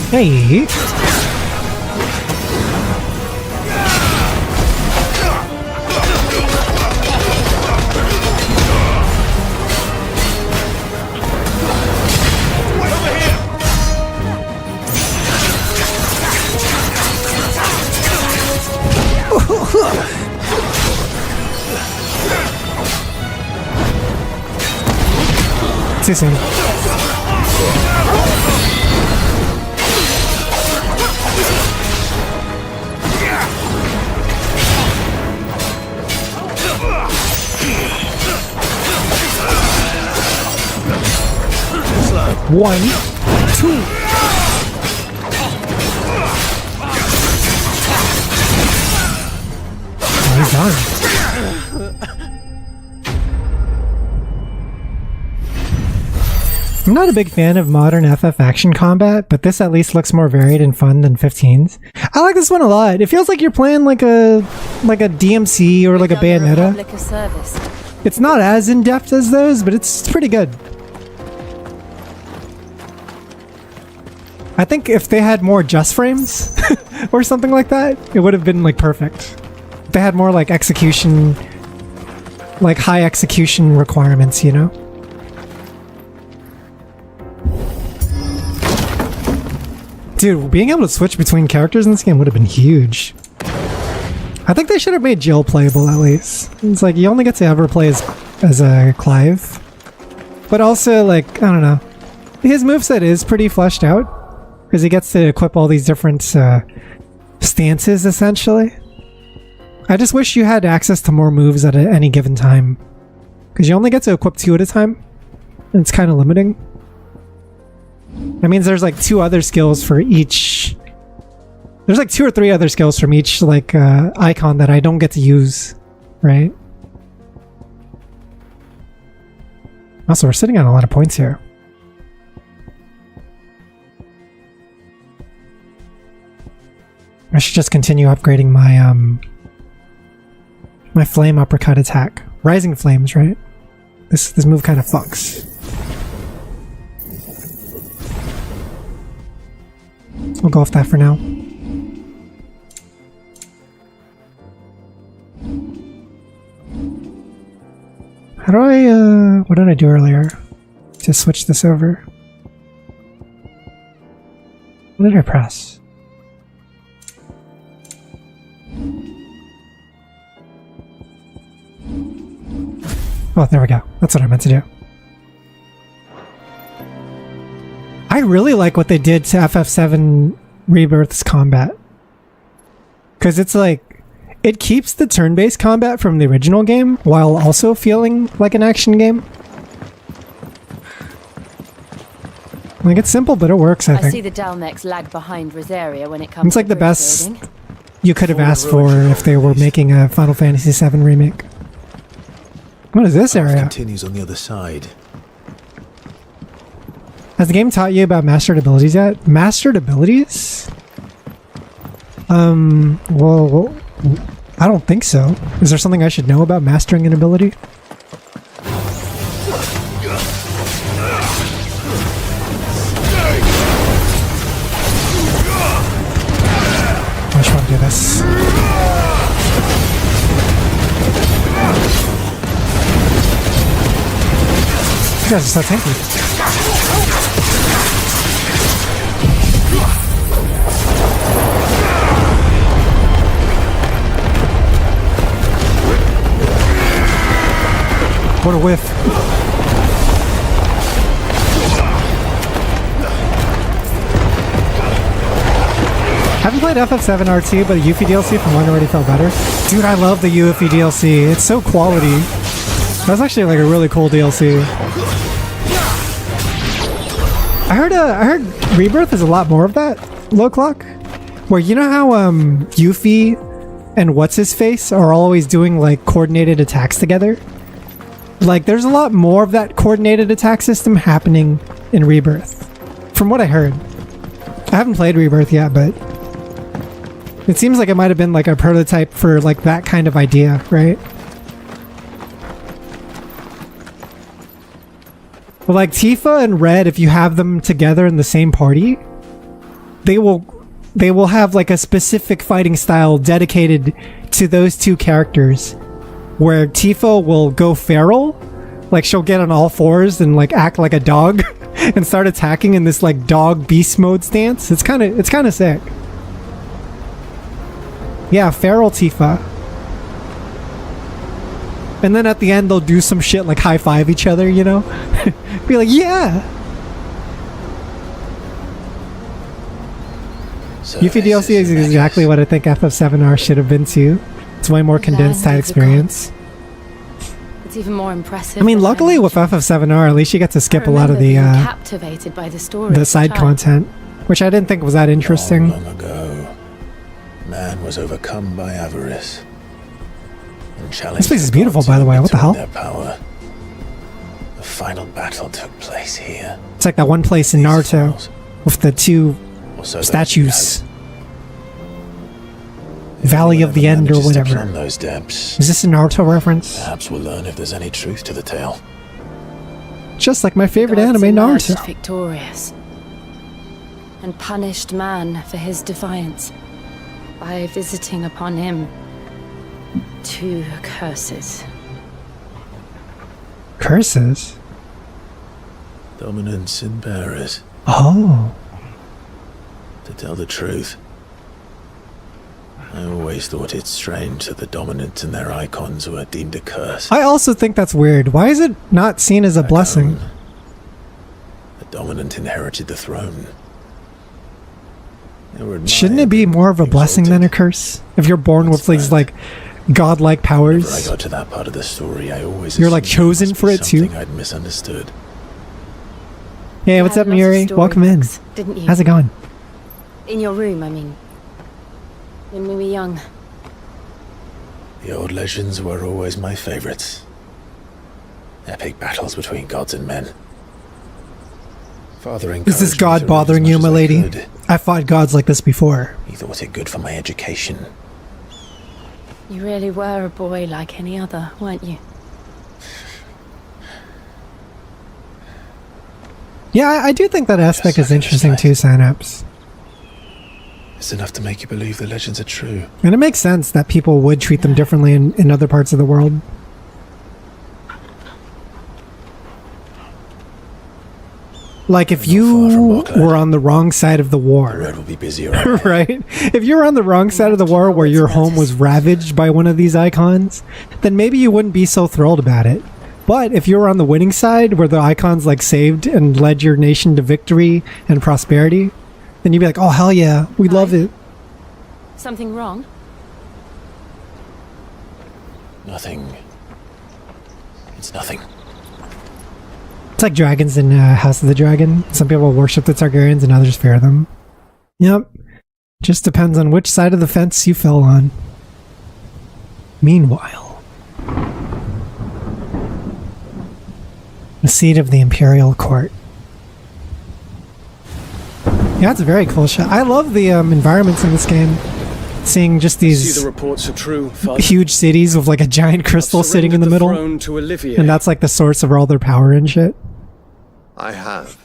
Hey! Too soon. One, two. Oh, he's done. I'm not a big fan of modern FF action combat, but this at least looks more varied and fun than 15's. I like this one a lot. It feels like you're playing like a DMC or like a Bayonetta. It's not as in-depth as those, but it's pretty good. I think if they had more just frames or something like that, it would have been like perfect. If they had more like execution, like high execution requirements, you know? Dude, being able to switch between characters in this game would have been huge. I think they should have made Jill playable at least. It's like you only get to ever play as a Clive. But also, like, I don't know. His moveset is pretty fleshed out. Because he gets to equip all these different stances, essentially. I just wish you had access to more moves at any given time. Because you only get to equip 2 at a time. And it's kind of limiting. That means there's like 2 other skills for each. There's like 2 or 3 other skills from each like icon that I don't get to use, right? Also, we're sitting on a lot of points here. I should just continue upgrading my my flame uppercut attack. Rising flames, right? This move kind of fucks. We'll go with that for now. How do I, what did I do earlier to switch this over? What did I press? Oh, there we go. That's what I meant to do. I really like what they did to FF7 Rebirth's combat. Because it's like, it keeps the turn-based combat from the original game while also feeling like an action game. Like, it's simple, but it works, I think. I see the Dalmex lag behind Rosaria when it comes It's like to the best building. you could have asked for if they were making a Final Fantasy VII remake. What is this area? Continues on the other side. Has the game taught you about mastered abilities yet? Mastered abilities? Well, I don't think so. Is there something I should know about mastering an ability? I just want to do this. You guys are so tanky. What a whiff. Haven't played FF7 RT, but the Yuffie DLC from 1 already felt better. Dude, I love the Yuffie DLC. It's so quality. That's actually like a really cool DLC. I heard Rebirth is a lot more of that, Low Clock. Where you know how Yuffie and What's-His-Face are always doing like coordinated attacks together? Like, there's a lot more of that coordinated attack system happening in Rebirth. From what I heard. I haven't played Rebirth yet, but it seems like it might have been like a prototype for like that kind of idea, right? But like Tifa and Red, if you have them together in the same party, they will have like a specific fighting style dedicated to those two characters. Where Tifa will go feral, like she'll get on all fours and like act like a dog and start attacking in this like dog beast mode stance. It's kind of sick. Yeah, feral Tifa. And then at the end they'll do some shit like high five each other, you know? Be like, yeah. So Yuffie DLC is exactly what I think FF7R should have been too. It's way more condensed tight experience. It's even more impressive. I mean, luckily with FF7R, at least you get to skip a lot of the captivated by the story. The side content, which I didn't think was that interesting. Long ago, man was overcome by avarice. This place is beautiful, by the way. What the hell? Their power. The final battle took place here. It's like that one place in Naruto with the two statues. Valley of the End or whatever. Those depths, is this a Naruto reference? Perhaps we'll learn if there's any truth to the tale. Just like my favorite anime, Naruto. Victorious and punished man for his defiance by visiting upon him 2 curses. Curses? Dominance and bearers. Oh. To tell the truth, I always thought it strange that the dominant and their icons were deemed a curse. I also think that's weird. Why is it not seen as a blessing? The dominant inherited the throne. Shouldn't it be more of a blessing than a curse? If you're born with these like godlike powers. Whenever I got to that part of the story, I always you're like chosen for it too. I'd misunderstood. Hey, what's up, Miri? Welcome in. Didn't you? How's it going? In your room, I mean. When we were young. The old legends were always my favorites. Epic battles between gods and men. Father Is this encouraged me God to read bothering as you, much my as I lady? could. I fought gods like this before. He thought it good for my education. You really were a boy like any other, weren't you? Yeah, I do think that aspect is interesting too, Synapse. It's enough to make you believe the legends are true. And it makes sense that people would treat them differently in other parts of the world. Like if you were on the wrong side of the war, The road will be busy around. right? If you were on the wrong side of the war where your home was ravaged by one of these icons, then maybe you wouldn't be so thrilled about it. But if you were on the winning side where the icons like saved and led your nation to victory and prosperity, then you'd be like, oh hell yeah, we love it. Something wrong? Nothing. It's nothing. It's like dragons in House of the Dragon. Some people worship the Targaryens and others fear them. Yep. Just depends on which side of the fence you fell on. Meanwhile, the seat of the Imperial Court. Yeah, it's a very cool shot. I love the environments in this game. Seeing just See these the reports are true, Father. huge cities with like a giant crystal sitting in the middle. Throne to Olivier. And that's like the source of all their power and shit. I have.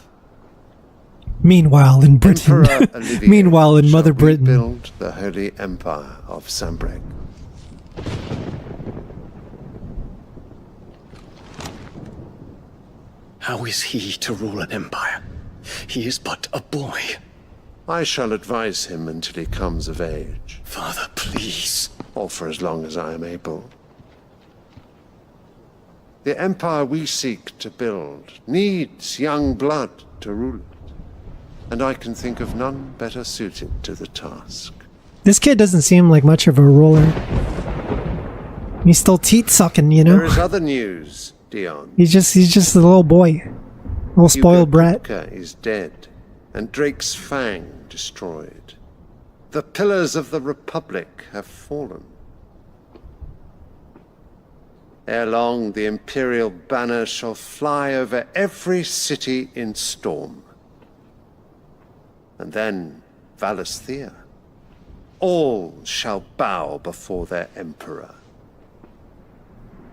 Meanwhile in Britain. Emperor Olivier Meanwhile in Mother Britain. Build the Holy Empire of Sambreg. How is he to rule an empire? He is but a boy. I shall advise him until he comes of age. Father, please. Or for as long as I am able. The empire we seek to build needs young blood to rule it. And I can think of none better suited to the task. This kid doesn't seem like much of a ruler. He's still teat sucking, you know? There is other news, Dion. He's just a little boy. Little spoiled brat. Kupka is dead, and Drake's Fang destroyed. The pillars of the Republic have fallen. Ere long, the Imperial banner shall fly over every city in Storm. And then, Valisthea. All shall bow before their Emperor.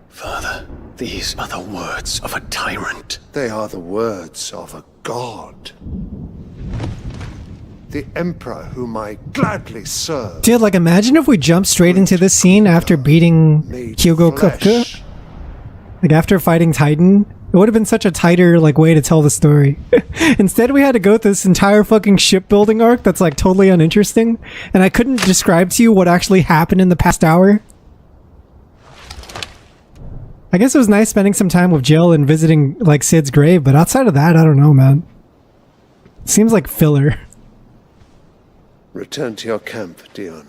Father, these are the words of a tyrant. They are the words of a god. The Emperor whom I gladly serve. Dude, like imagine if we jumped straight into this scene after beating Hugo Kupka. Like after fighting Titan. It would have been such a tighter like way to tell the story. Instead we had to go through this entire fucking shipbuilding arc that's like totally uninteresting. And I couldn't describe to you what actually happened in the past hour. I guess it was nice spending some time with Jill and visiting like Sid's grave, but outside of that, I don't know, man. Seems like filler. Return to your camp, Dion.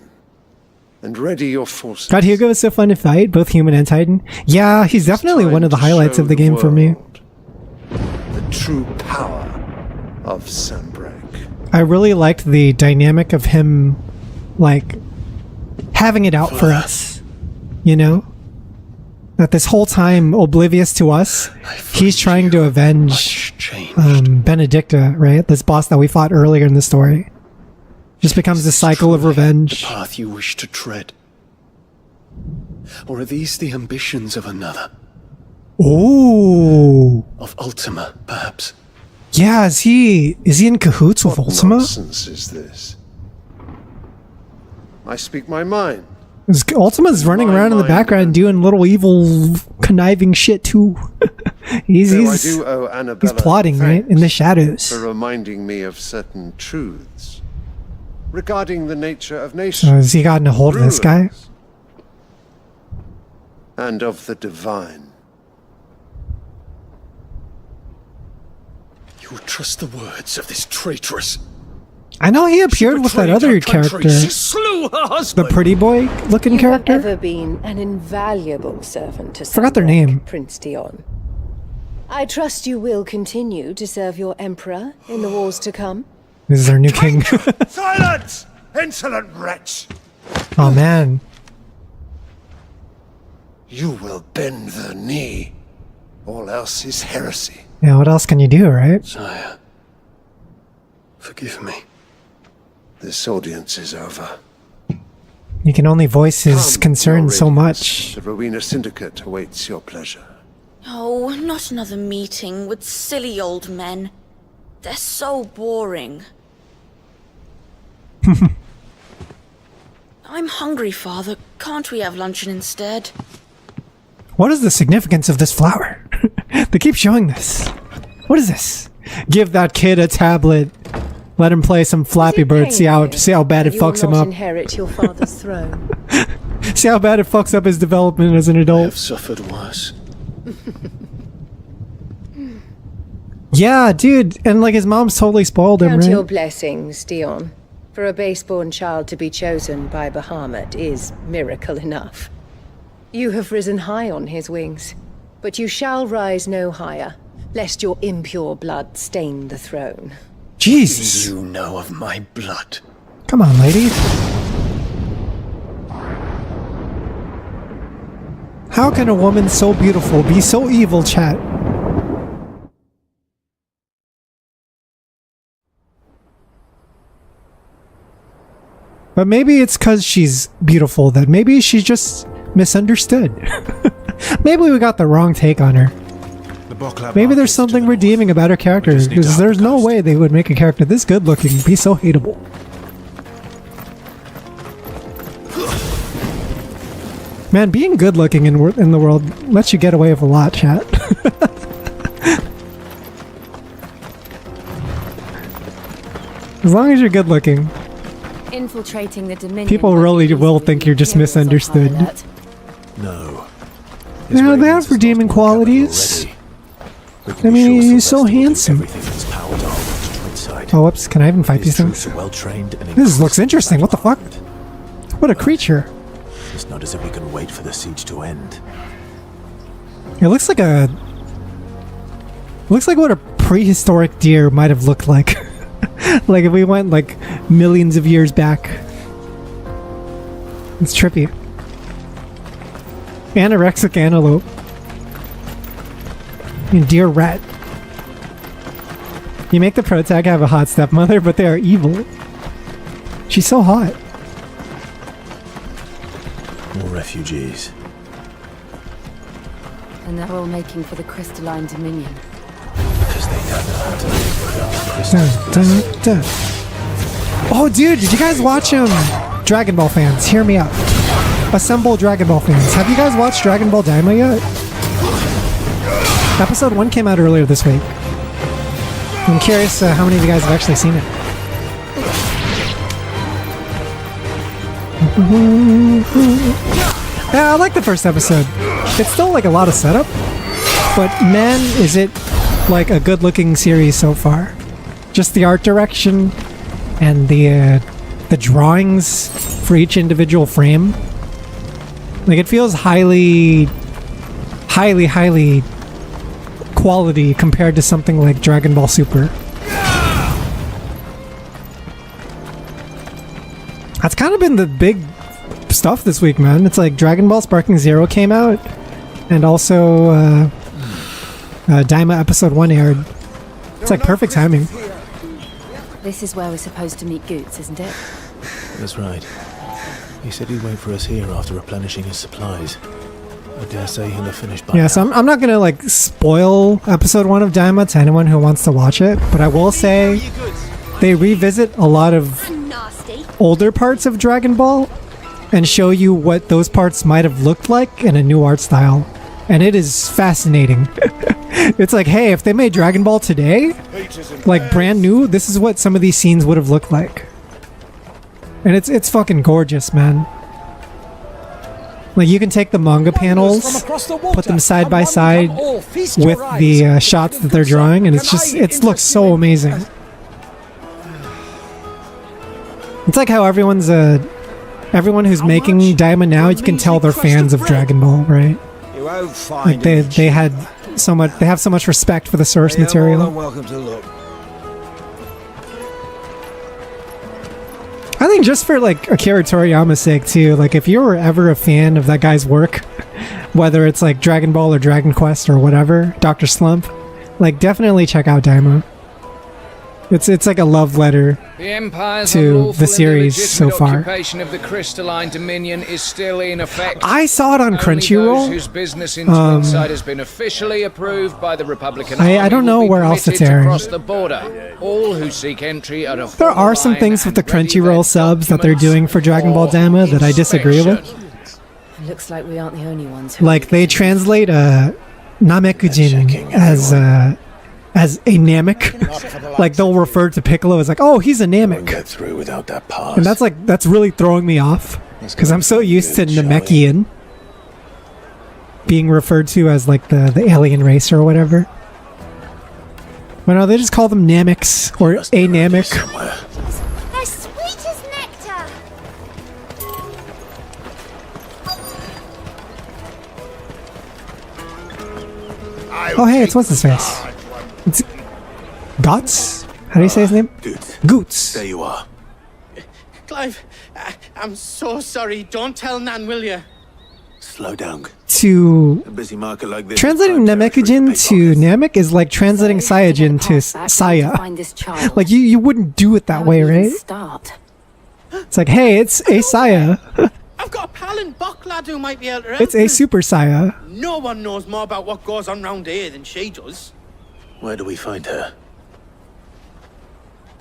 And ready your forces. God, Hugo is so fun to fight, both human and Titan. Yeah, he's definitely one of the highlights of the game for me. The true power of Sambreg. I really liked the dynamic of him, like, having it out for us. You know? That this whole time, oblivious to us, he's trying to avenge Benedicta, right? This boss that we fought earlier in the story. Just becomes a cycle of revenge. The path you wish to tread? Or are these the ambitions of another? Ooh. Of Ultima, perhaps? Yeah, is he in cahoots with Ultima? What nonsense is this? I speak my mind. Ultima's running around in the background doing little evil conniving shit too. he's plotting, right? In the shadows. For reminding me of certain truths regarding the nature of So nations. has he gotten a hold of this guy? And of the divine. You trust the words of this traitress? I know he appeared with that other character. She slew her husband. The pretty boy looking character. You have ever been an invaluable servant to Forgot their Sambreg, name. Prince Dion. I trust you will continue to serve your emperor in the wars to come. This is our new king. Silence! Insolent wretch! Oh man. You will bend the knee. All else is heresy. Yeah, what else can you do, right? Sire, forgive me. This audience is over. You can only voice his Come, concerns your so radiance. much. The Rowena Syndicate awaits your pleasure. Oh, not another meeting with silly old men. They're so boring. I'm hungry, Father. Can't we have luncheon instead? What is the significance of this flower? They keep showing this. What is this? Give that kid a tablet. Let him play some Flappy Bird. See how bad it fucks him up. Inherit your father's throne. See how bad it fucks up his development as an adult. I've suffered worse. Yeah, dude, and like his mom's totally spoiled him, Count right? your blessings, Dion. For a base-born child to be chosen by Bahamut is miracle enough. You have risen high on his wings, but you shall rise no higher, lest your impure blood stain the throne. Jesus. You know of my blood. Come on, lady. How can a woman so beautiful be so evil, chat? But maybe it's because she's beautiful that maybe she's just misunderstood. Maybe we got the wrong take on her. Maybe there's something redeeming about her character, because there's no way they would make a character this good looking be so hateable. Man, being good looking in the world lets you get away with a lot, chat. As long as you're good looking. Infiltrating the Dominion. People really will think you're just misunderstood. No. Yeah, they have redeeming qualities. I mean, he's so handsome. Oh, whoops, can I even fight these things? This looks interesting, what the fuck? What a creature. It's not as if we can wait for the siege to end. It looks like a... Looks like what a prehistoric deer might have looked like. Like if we went like millions of years back. It's trippy. Anorexic antelope. And deer rat. You make the protag have a hot stepmother, but they are evil. She's so hot. More refugees. And they're all making for the crystalline Dominion. Because they don't know how to live without the Dun, dun, dun. Oh, dude, did you guys watch Dragon Ball fans? Hear me out. Assemble Dragon Ball fans. Have you guys watched Dragon Ball Daima yet? Episode 1 came out earlier this week. I'm curious how many of you guys have actually seen it. Yeah, I like the first episode. It's still like a lot of setup, but man, is it like a good-looking series so far. Just the art direction and the drawings for each individual frame. Like it feels highly quality compared to something like Dragon Ball Super. That's kind of been the big stuff this week, man. It's like Dragon Ball Sparking Zero came out, and also Daima Episode 1 aired. It's like perfect timing. This is where we're supposed to meet Goots, isn't it? That's right. He said he'd wait for us here after replenishing his supplies. I dare say he'll have finished by Yeah, so I'm not gonna like spoil Episode 1 of Daima to anyone who wants to watch it, but I will say they revisit a lot of older parts of Dragon Ball and show you what those parts might have looked like in a new art style. And it is fascinating. It's like, hey, if they made Dragon Ball today, like brand new, this is what some of these scenes would have looked like. And it's fucking gorgeous, man. Like you can take the manga panels, put them side by side with the shots that they're drawing, and it looks so amazing. It's like how everyone who's making Daima now, you can tell they're fans of Dragon Ball, right? Like they have so much respect for the source material. Welcome to look. I think just for like Akira Toriyama's sake too, like if you were ever a fan of that guy's work whether it's like Dragon Ball or Dragon Quest or whatever, Dr. Slump, like definitely check out Daima. It's like a love letter The Empire's to unlawful the series and so illegitimate far. occupation of the crystalline dominion is still in effect. I saw it on Only Crunchyroll. those whose business in Twinside has been officially approved by the Republican I Army don't know will be where else it's permitted to airing. cross the border. All who seek entry are There are some things with the Crunchyroll subs that they're doing for Dragon Ball Daima that I disagree with. Looks like we aren't the only ones who. Like they translate Namekujin as a Namek. Like they'll refer to Piccolo as like, oh, he's a Namek. Get through without that pass. And that's really throwing me off because I'm so used to Namekian being referred to as like the alien race or whatever. But no, they just call them Nameks or a Namek. They're sweet as nectar. Oh hey, it's what's his face? It's Guts? How do you say his name? Goots. There you are. Clive, I'm so sorry. Don't tell Nan, will you? Slow down. To A busy market like this. translating Namekujin to Namek is like translating Saiyajin to Saya. Like you wouldn't do it that way, right? Start. It's like, hey, it's a Saya. I've got a pal in Bucklad who might be able to help It's a us. Super Saya. No one knows more about what goes on round here than she does. Where do we find her?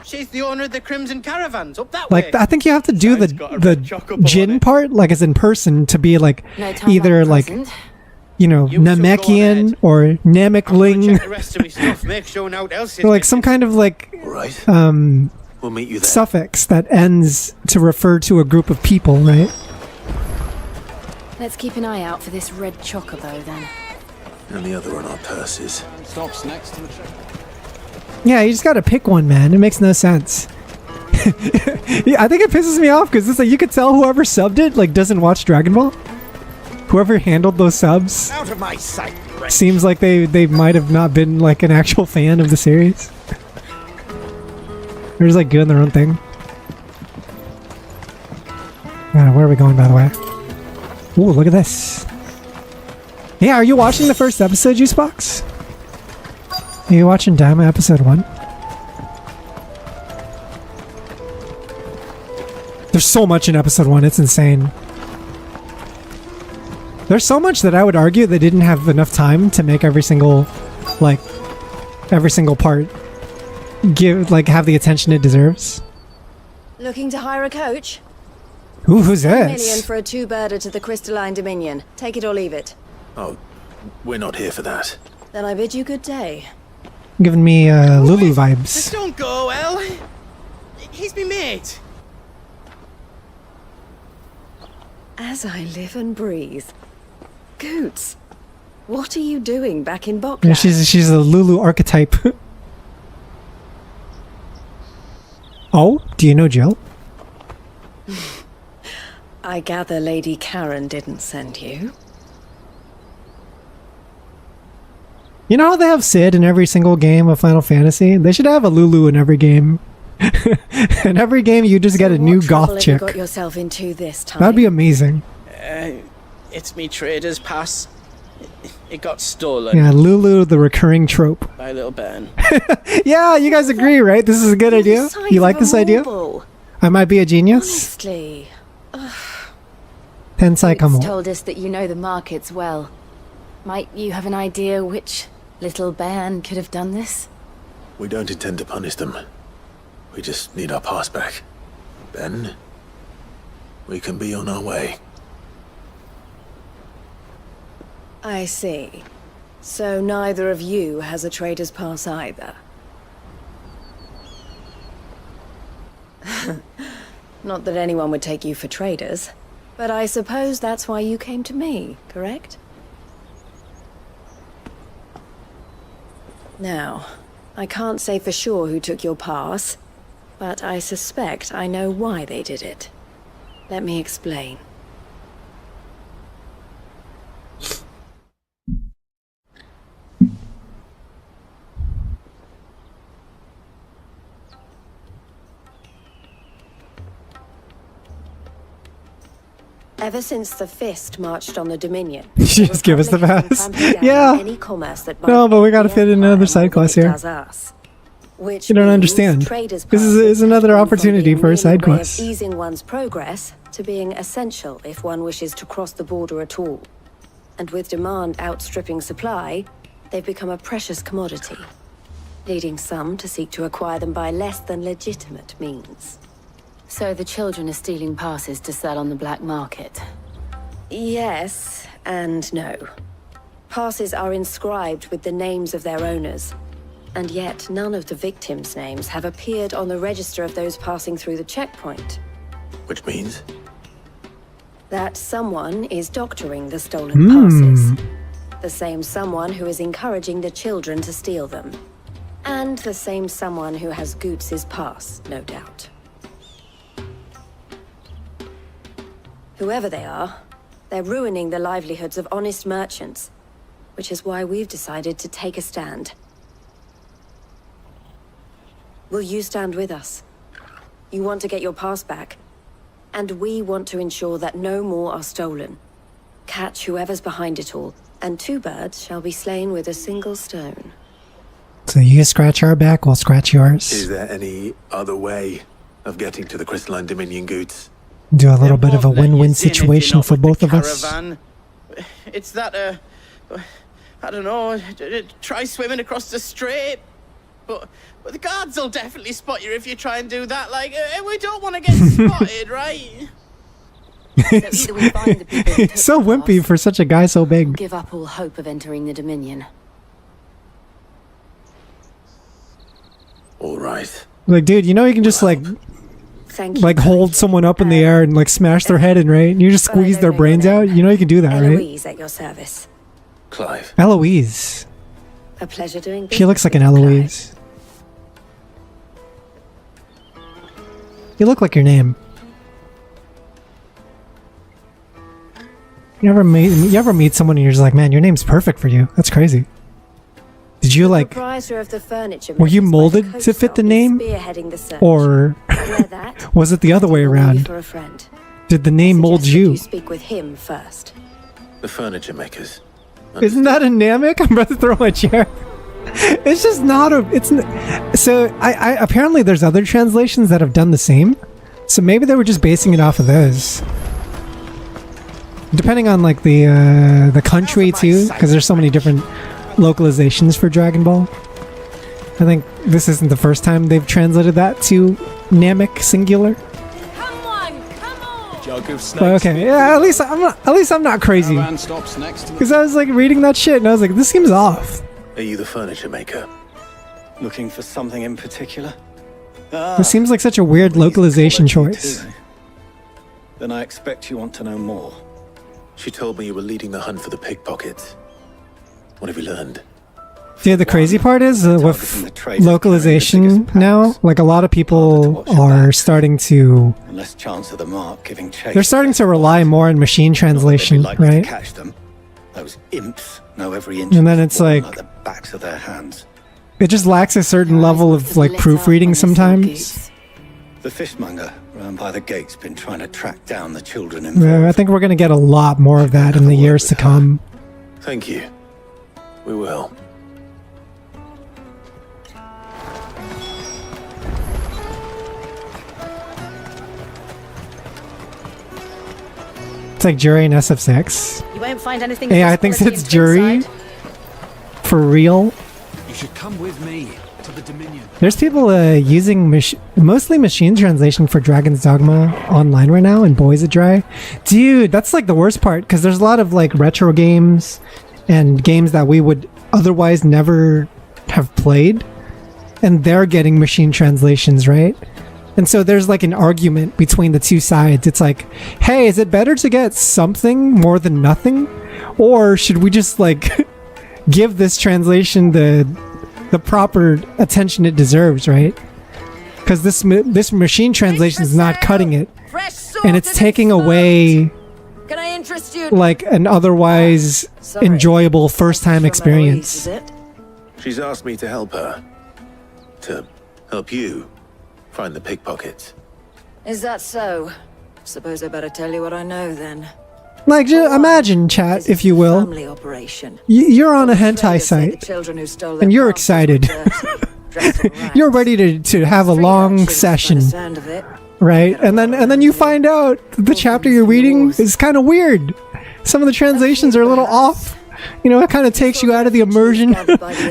She's the owner of the Crimson Caravans up that way. Like I think you have to do the Jin part, like as in person, to be like No time either like like Namekian or Namekling, The rest of me stuff, make sure no one else is or like some kind of like We'll meet you there. suffix that ends to refer to a group of people, right? Let's keep an eye out for this red chocobo then. And the other on our purses. Stops next to the train. Yeah, you just gotta pick one, man. It makes no sense. Yeah, I think it pisses me off because it's like you could tell whoever subbed it like doesn't watch Dragon Ball. Whoever handled those subs Out of my sight. seems like they might have not been like an actual fan of the series. They're just like doing their own thing. Where are we going, by the way? Ooh, look at this. Yeah, are you watching the first episode, Juicebox? Are you watching Daima episode 1? There's so much in episode 1, it's insane. There's so much that I would argue they didn't have enough time to make every single part have the attention it deserves. Looking to hire a coach? Ooh, who's 10 million this? for a two-birder to the Crystalline Dominion. Take it or leave it. Oh, we're not here for that. Then I bid you good day. Giving me Lulu This vibes. don't go well. He's my mate. As I live and breathe. Goots, what are you doing back in Bokla? Yeah, she's a Lulu archetype. Oh, do you know Jill? I gather Lady Karen didn't send you. You know how they have Sid in every single game of Final Fantasy? They should have a Lulu in every game. In every game, you just get a new Trouble goth have chick. you got yourself into this time? That'd be amazing. It's me trader's pass. It got stolen. Yeah, Lulu, the recurring trope. By little Ben. Yeah, you guys agree, right? This is a good idea? You like this idea? I might be a genius? Honestly. Tensai It's Kamo. told us that you know the markets well. Might you have an idea which little bairn could have done this? We don't intend to punish them. We just need our pass back. Then, we can be on our way. I see. So neither of you has a trader's pass either. Not that anyone would take you for traders, but I suppose that's why you came to me, correct? Now, I can't say for sure who took your pass, but I suspect I know why they did it. Let me explain. Ever since the Fist marched on the Dominion, Just give us the pass. Yeah. any commerce that No, but we gotta fit in another side quest here. does us. Which You don't means understand. traders' This is another opportunity for a side quest. easing one's progress to being essential if one wishes to cross the border at all. And with demand outstripping supply, they've become a precious commodity, leading some to seek to acquire them by less than legitimate means. So the children are stealing passes to sell on the black market. Yes and no. Passes are inscribed with the names of their owners, and yet none of the victims' names have appeared on the register of those passing through the checkpoint. Which means? That someone is doctoring the stolen passes. The same someone who is encouraging the children to steal them. And the same someone who has Goots's pass, no doubt. Whoever they are, they're ruining the livelihoods of honest merchants, which is why we've decided to take a stand. Will you stand with us? You want to get your pass back, and we want to ensure that no more are stolen. Catch whoever's behind it all, and 2 birds shall be slain with a single stone. So you scratch our back, we'll scratch yours. Is there any other way of getting to the Crystalline Dominion Goots? Do a little bit of a win-win situation for both of us. Caravan. It's that, I don't know, try swimming across the strait. But the guards will definitely spot you if you try and do that. Like, we don't want to get spotted, right? So wimpy for such a guy so big. Give up all hope of entering the Dominion. All right. Like, dude, you know you can just like hold someone up in the air and like smash their head in, right? And you just squeeze their brains out. You know you can do that, right? Eloise at your service. Clive. Eloise. A pleasure doing business. She looks like an Eloise. You look like your name. You ever meet someone and you're just like, man, your name's perfect for you. That's crazy. Did you like? Proprietor of the furniture Were you molded to fit the name, spearheading the search. or was it the other way around? For a friend. Did the name mold you? You speak with him first. The furniture makers. Isn't that a Namek? I'm about to throw my chair. It's just not a. It's so. I apparently there's other translations that have done the same. So maybe they were just basing it off of those. Depending on like the country too, because there's so many different localizations for Dragon Ball. I think this isn't the first time they've translated that to Namek singular. But okay, yeah, at least I'm not crazy. Because I was like reading that shit and I was like, this seems off. Are you the furniture maker? Looking for something in particular? This seems like such a weird localization choice. Then I expect you want to know more. She told me you were leading the hunt for the pickpockets. What have you learned? Yeah, the crazy part is with localization now, like a lot of people are starting to. Less chance of the mark giving chase. They're starting to rely more on machine translation, right? To catch them. Those imps know every inch. And then it's like the backs of their hands. It just lacks a certain level of like proofreading sometimes. The fishmonger around by the gate's been trying to track down the children involved. I think we're gonna get a lot more of that in the years to come. Thank you. We will. It's like Jury in SF6. You won't find anything. Yeah, I think it's Jury. For real. You should come with me to the Dominion. There's people using mostly machine translation for Dragon's Dogma online right now, and Boys It Dry. Dude, that's like the worst part, because there's a lot of like retro games and games that we would otherwise never have played, and they're getting machine translations, right? And so there's like an argument between the two sides. It's like, hey, is it better to get something more than nothing? Or should we just like give this translation the proper attention it deserves, right? Because this machine translation is not cutting it. And it's taking away Can I interest you? like an otherwise enjoyable first-time experience. She's asked me to help her. To help you find the pickpockets. Is that so? Suppose I better tell you what I know then. Like, imagine, chat, if you will. Family operation. You're on a hentai site, Children who stole and you're excited. You're ready to have a long session, right? And then you find out the chapter you're reading is kind of weird. Some of the translations are a little off. You know, it kind of takes you out of the immersion.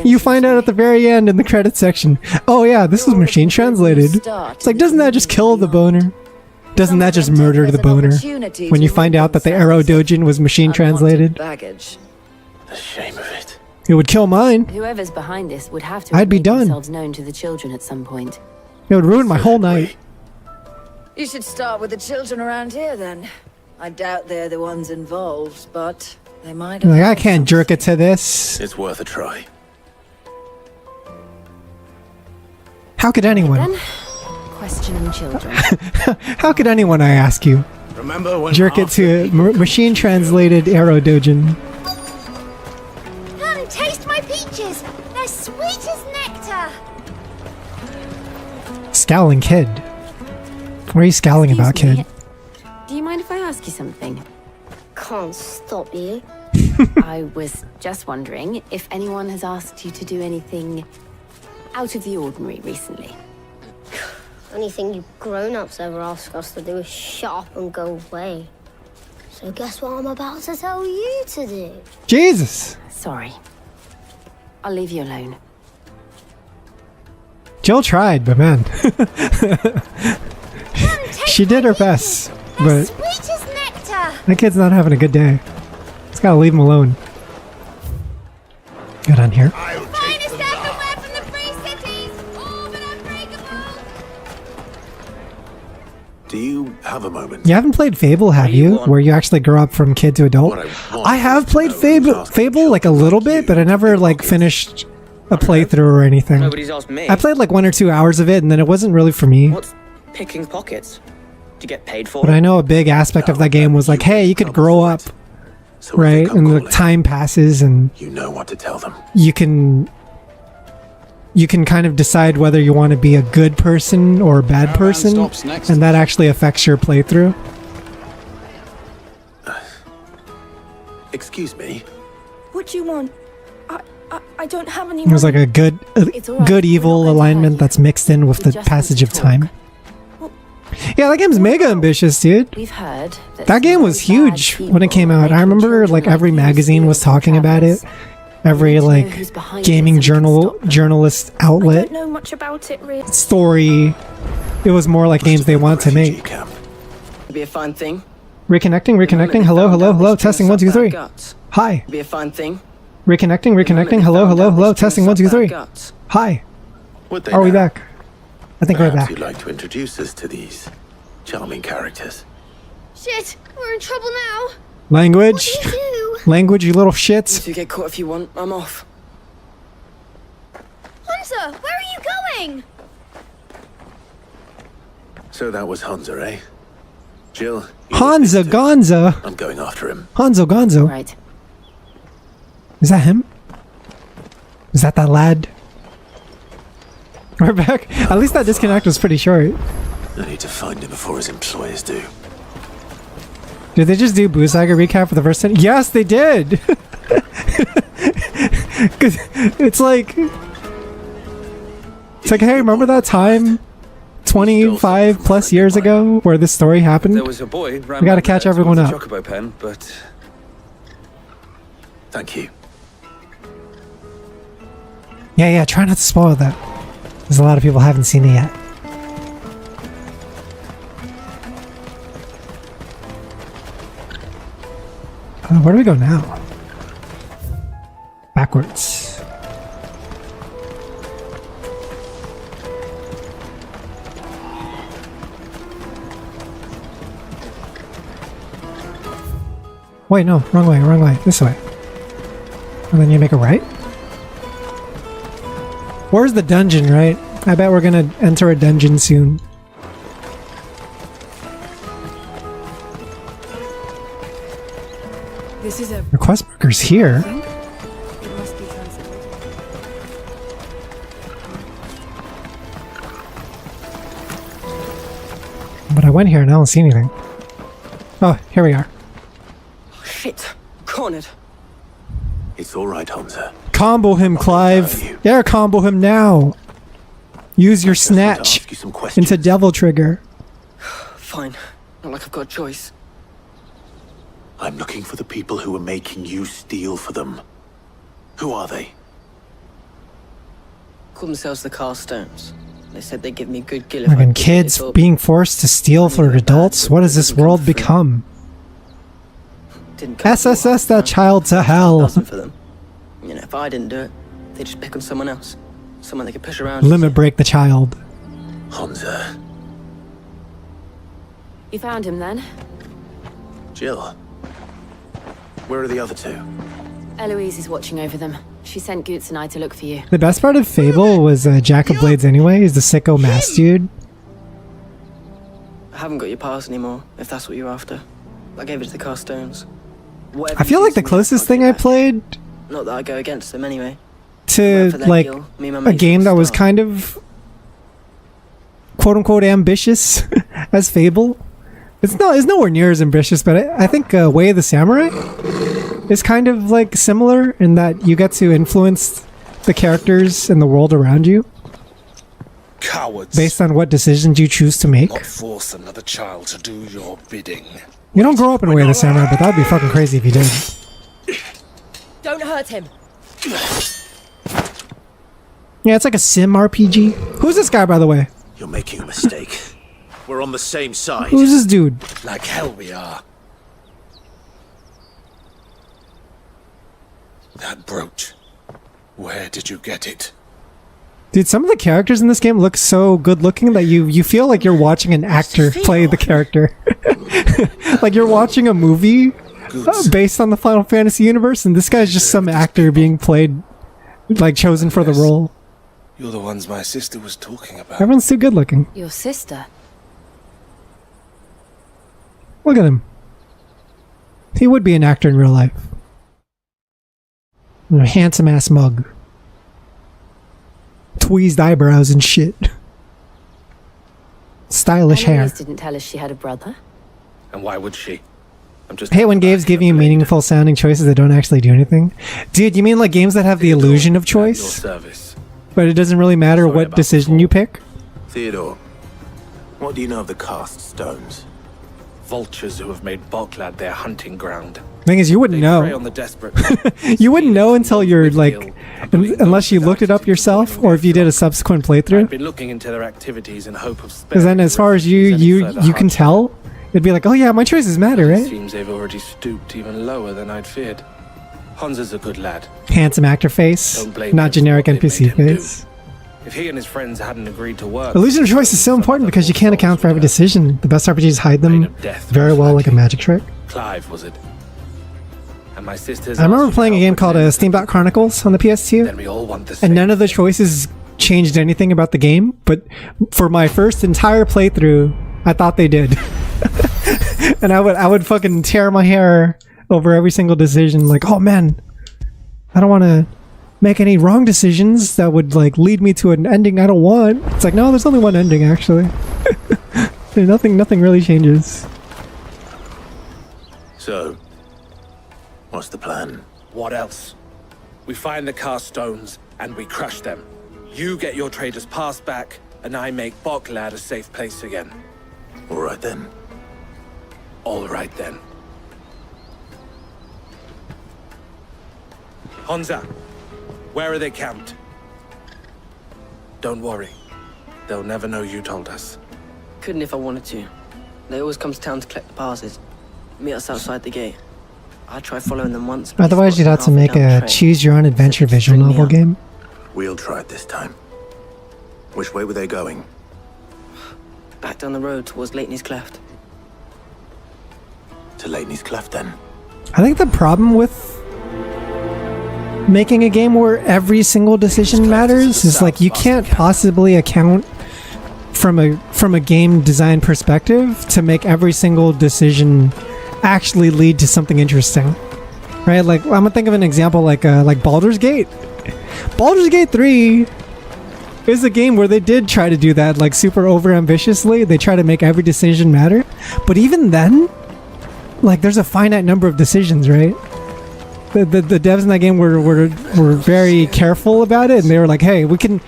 You find out at the very end in the credit section, oh yeah, this was machine translated. It's like, doesn't that just kill the boner? Doesn't that just murder the boner? When you find out that the arrow dojin was machine translated? Baggage. The shame of it. It would kill mine. Whoever's behind this would have to I'd be make done. themselves known to the children at some point. It would ruin my whole night. You should start with the children around here then. I doubt they're the ones involved, but they might have. Like, I can't jerk it to this. It's worth a try. How could anyone? Then, questioning children. How could anyone, I ask you, Remember when jerk it to machine translated arrow dojin? Come, taste my peaches. They're sweet as nectar. Scowling kid. What are you scowling about, kid? Do you mind if I ask you something? Can't stop you. I was just wondering if anyone has asked you to do anything out of the ordinary recently. Anything you grown-ups ever ask us to do is shut up and go away. So guess what I'm about to tell you to do? Jesus! Sorry. I'll leave you alone. Jill tried, but man. She did her best, but Sweet as nectar. that kid's not having a good day. Just gotta leave him alone. Good on here. Finest everywhere from the free cities. All but unbreakable. Do you have a moment? You haven't played Fable, have you? Where you actually grow up from kid to adult? I have played Fable like a little bit, but I never like finished a playthrough or anything. Nobody's asked me. I played like 1 or 2 hours of it, and then it wasn't really for me. What's picking pockets? Do you get paid for But it? I know a big aspect of that game was like, hey, you could grow up, right? And the time passes, and You know what to tell them. you can kind of decide whether you want to be a good person or a bad person, and that actually affects your playthrough. Excuse me. What do you want? I don't have any. It was like a good, good evil alignment that's mixed in with the passage of time. Yeah, that game's mega ambitious, dude. We've heard That game was huge when it came out. I remember like every magazine was talking about it. Every like gaming journalist outlet Know much about it, really. story. It was more like games they want to make. It'd be a fine thing. Reconnecting. Hello. Testing 1 2 3. Hi. It'd be a fine thing. Reconnecting. Hello. Testing 1 2 3. Hi. Would they Are we now? back? I think we're Perhaps back. you'd like to introduce us to these charming characters. Shit, we're in trouble now. Language. What do you Language, you little shits. If you get caught if you want, I'm off. do? Hansa, where are you going? So that was Hansa, eh? Jill? Hansa Gonza. I'm going after him. Hanzo Gonzo. Right. Is that him? Is that lad? We're back. At least that disconnect was pretty short. I need to find him before his employers do. Did they just do Busaga recap for the first time? Yes, they did! 'Cause it's like, hey, remember that time 25 plus years ago where this story happened? There was a boy. We gotta catch everyone up. Chocobo pen, but Thank you. Yeah, try not to spoil that. There's a lot of people who haven't seen it yet. Where do we go now? Backwards. Wait, no, wrong way. This way. And then you make a right? Where's the dungeon, right? I bet we're gonna enter a dungeon soon. This is a Request marker's here. It must be translated. But I went here and I don't see anything. Oh, here we are. Shit. Cornered. It's all right, Hansa. Combo him, Clive. Yeah, combo him now. Use your snatch into Devil Trigger. Fine. Not like I've got a choice. I'm looking for the people who are making you steal for them. Who are they? Call themselves the Carstones. They said they'd give me good gill if Fucking I kids being forced to steal for adults. What has this world become? SSS that child to hell. for them. You know, if I didn't do it, they'd just pick on someone else. Someone they could push around. Limit break the child. Hansa. You found him then? Jill. Where are the other two? Eloise is watching over them. She sent Goots and I to look for you. The best part of Fable was Jack of Blades anyway. He's the sicko mask dude. I haven't got your pass anymore, if that's what you're after. I gave it to the Carstones. I feel like the closest thing I played Not that I go against them anyway. to like a game that was kind of quote unquote ambitious as Fable. It's nowhere near as ambitious, but I think Way of the Samurai is kind of like similar in that you get to influence the characters and the world around you. Cowards. Based on what decisions you choose to make. Not force another child to do your bidding. You don't grow up in Way of the Samurai, but that'd be fucking crazy if you did. Don't hurt him. Yeah, it's like a sim RPG. Who's this guy, by the way? You're making a mistake. We're on the same side. Who's this dude? Like hell we are. That brooch. Where did you get it? Dude, some of the characters in this game look so good looking that you feel like you're watching an actor play the character. Like you're watching a movie based on the Final Fantasy universe, and this guy's just some actor being played, like chosen for the role. You're the ones my sister was talking about. Everyone's too good looking. Your sister? Look at him. He would be an actor in real life. A handsome ass mug. Tweezed eyebrows and shit. Stylish hair. Eloise didn't tell us she had a brother. And why would she? I'm just Hey, when games give you meaningful sounding choices that don't actually do anything. Dude, you mean like games that have the illusion of choice? But it doesn't really matter what decision you pick? Theodore, what do you know of the cast stones? Vultures who have made Boklad their hunting ground. Thing is, you wouldn't Prey know. on the desperate. You wouldn't know until you're like, unless you looked it up yourself, or if you did a subsequent I've playthrough. been looking into their activities in hope of Because then, as far as you can tell, it'd be like, oh yeah, my choices matter, It right? seems they've already stooped even lower than I'd feared. Hansa's a good lad. Handsome actor face, Don't blame not him generic for what they NPC made him face. If he and his friends hadn't agreed to work, Illusion of choice is so important because you can't account for every decision. The best RPGs hide them very well, like a magic trick. Clive was it? And my sister's. I remember playing a game called Steamboat Chronicles on the PS2, Then we all want the same. and none of the choices changed anything about the game, but for my first entire playthrough, I thought they did. And I would fucking tear my hair over every single decision, like, oh man, I don't want to make any wrong decisions that would like lead me to an ending I don't want. It's like, no, there's only one ending actually. nothing really changes. So, what's the plan? What else? We find the cast stones and we crush them. You get your trader's pass back, and I make Boklad a safe place again. All right then. All right then. Hansa, where are they camped? Don't worry. They'll never know you told us. Couldn't if I wanted to. They always come to town to collect the passes. Meet us outside the gate. I tried following them once. but Otherwise, you'd have to make a choose-your-own-adventure visual novel game. We'll try it this time. Which way were they going? back down the road towards Lateney's Cleft. To Lateney's Cleft, then? I think the problem with making a game where every single decision matters is like you can't possibly account from a game design perspective to make every single decision actually lead to something interesting, right? Like I'm gonna think of an example like Baldur's Gate. Baldur's Gate 3 is a game where they did try to do that like super over ambitiously. They try to make every decision matter, but even then like there's a finite number of decisions, right? The devs in that game were very careful about it, and they were like, hey, we can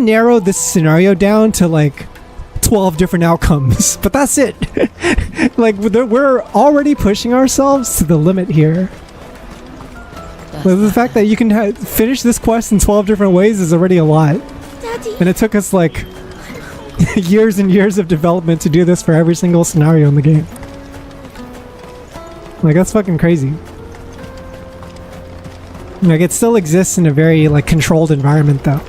narrow this scenario down to like 12 different outcomes, but that's it. Like we're already pushing ourselves to the limit here. Like, the fact that you can finish this quest in 12 different ways is already a lot. Daddy. And it took us like years and years of development to do this for every single scenario in the game. Like, that's fucking crazy. Like, it still exists in a very like controlled environment though.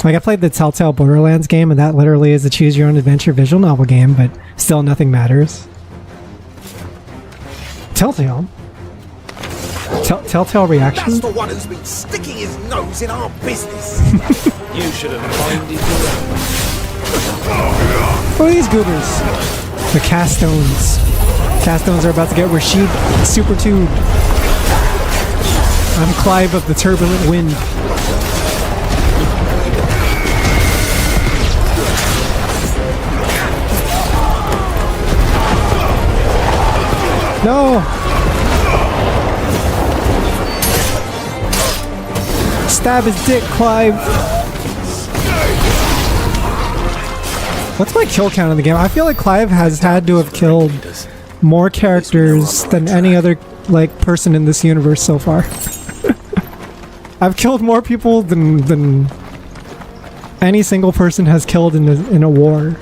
Like, I played the Telltale Borderlands game, and that literally is a choose-your-own-adventure visual novel game, but still nothing matters. Telltale? Telltale reaction? That's the one who's been sticking his nose in our business. You should have minded your own. What are these goobers? The Castones. Castones are about to get Rashid super tubed. I'm Clive of the Turbulent Wind. No! Stab his dick, Clive! What's my kill count in the game? I feel like Clive has had to have killed more characters than any other like person in this universe so far. I've killed more people than any single person has killed in a war.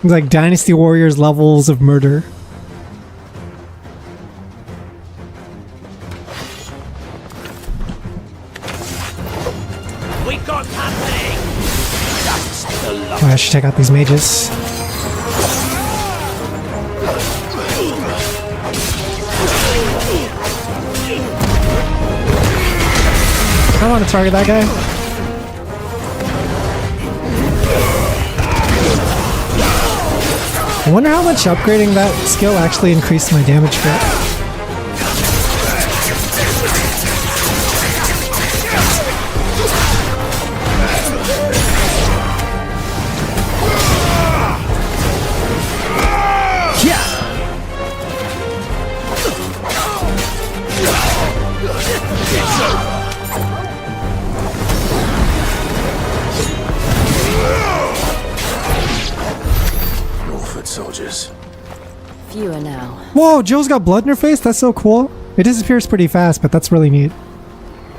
Like Dynasty Warriors levels of murder. We got company. That's the Oh, I should check out these mages. I don't want to target that guy. I wonder how much upgrading that skill actually increased my damage crit. Soldiers. Fewer now. Whoa, Jill's got blood in her face? That's so cool. It disappears pretty fast, but that's really neat.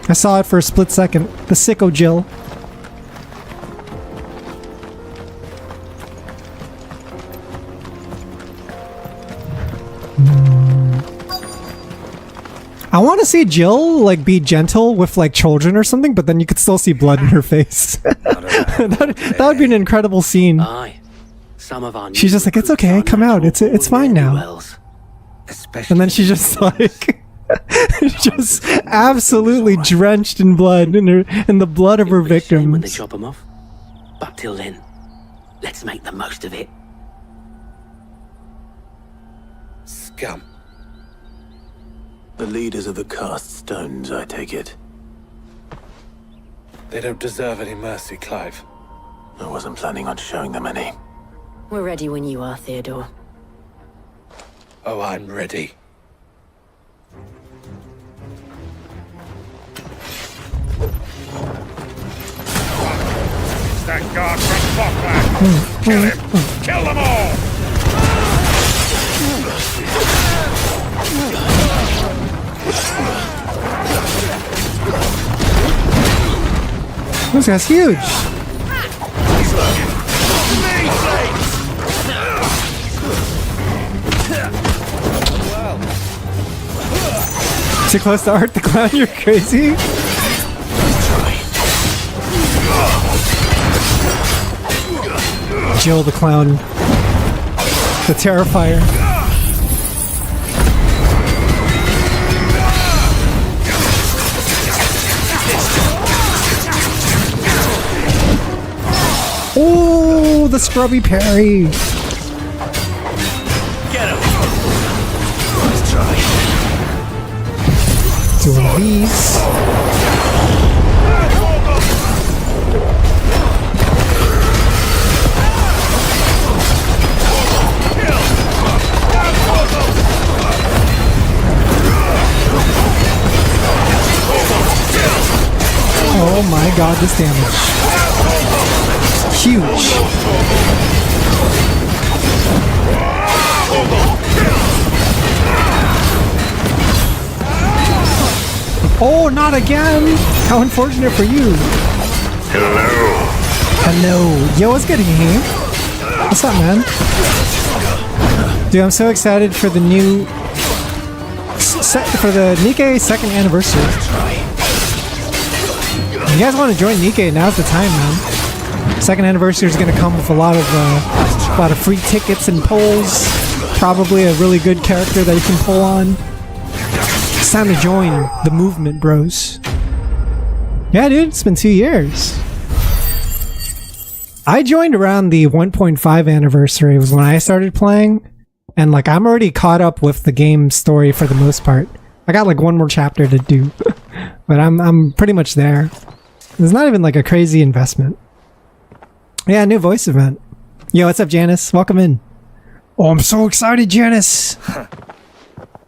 I saw it for a split second. The sicko Jill. I want to see Jill like be gentle with like children or something, but then you could still see blood in her face. that would be an incredible scene. Some of our She's just like, it's okay, come out, it's fine now. And then she's just like, just absolutely drenched in blood, in the blood of her when they victims. chop them off. But till then, let's make the most of it. Scum. The leaders of the cast stones, I take it. They don't deserve any mercy, Clive. I wasn't planning on showing them any. We're ready when you are, Theodore. Oh, I'm ready. That guard from Falkland. Kill him. Kill them all. This guy's huge. Too close to Art the Clown, you're crazy. Jill the Clown. The Terrifier. Oh, the scrubby parry. Get him. Let's try. Do one of these. Oh my god, this damage. Huge. Oh, not again! How unfortunate for you. Hello. Hello. Yo, what's good, Hehe? What's up, man? Dude, I'm so excited for the new... for the Nikkei 2nd anniversary. You guys want to join Nikkei? Now's the time, man. 2nd anniversary is going to come with a lot of free tickets and polls. Probably a really good character that you can pull on. It's time to join the movement, bros. Yeah, dude, it's been 2 years. I joined around the 1.5 anniversary was when I started playing. And like, I'm already caught up with the game story for the most part. I got like one more chapter to do. But I'm pretty much there. It's not even like a crazy investment. Yeah, new voice event. Yo, what's up, Janice? Welcome in. Oh, I'm so excited, Janice.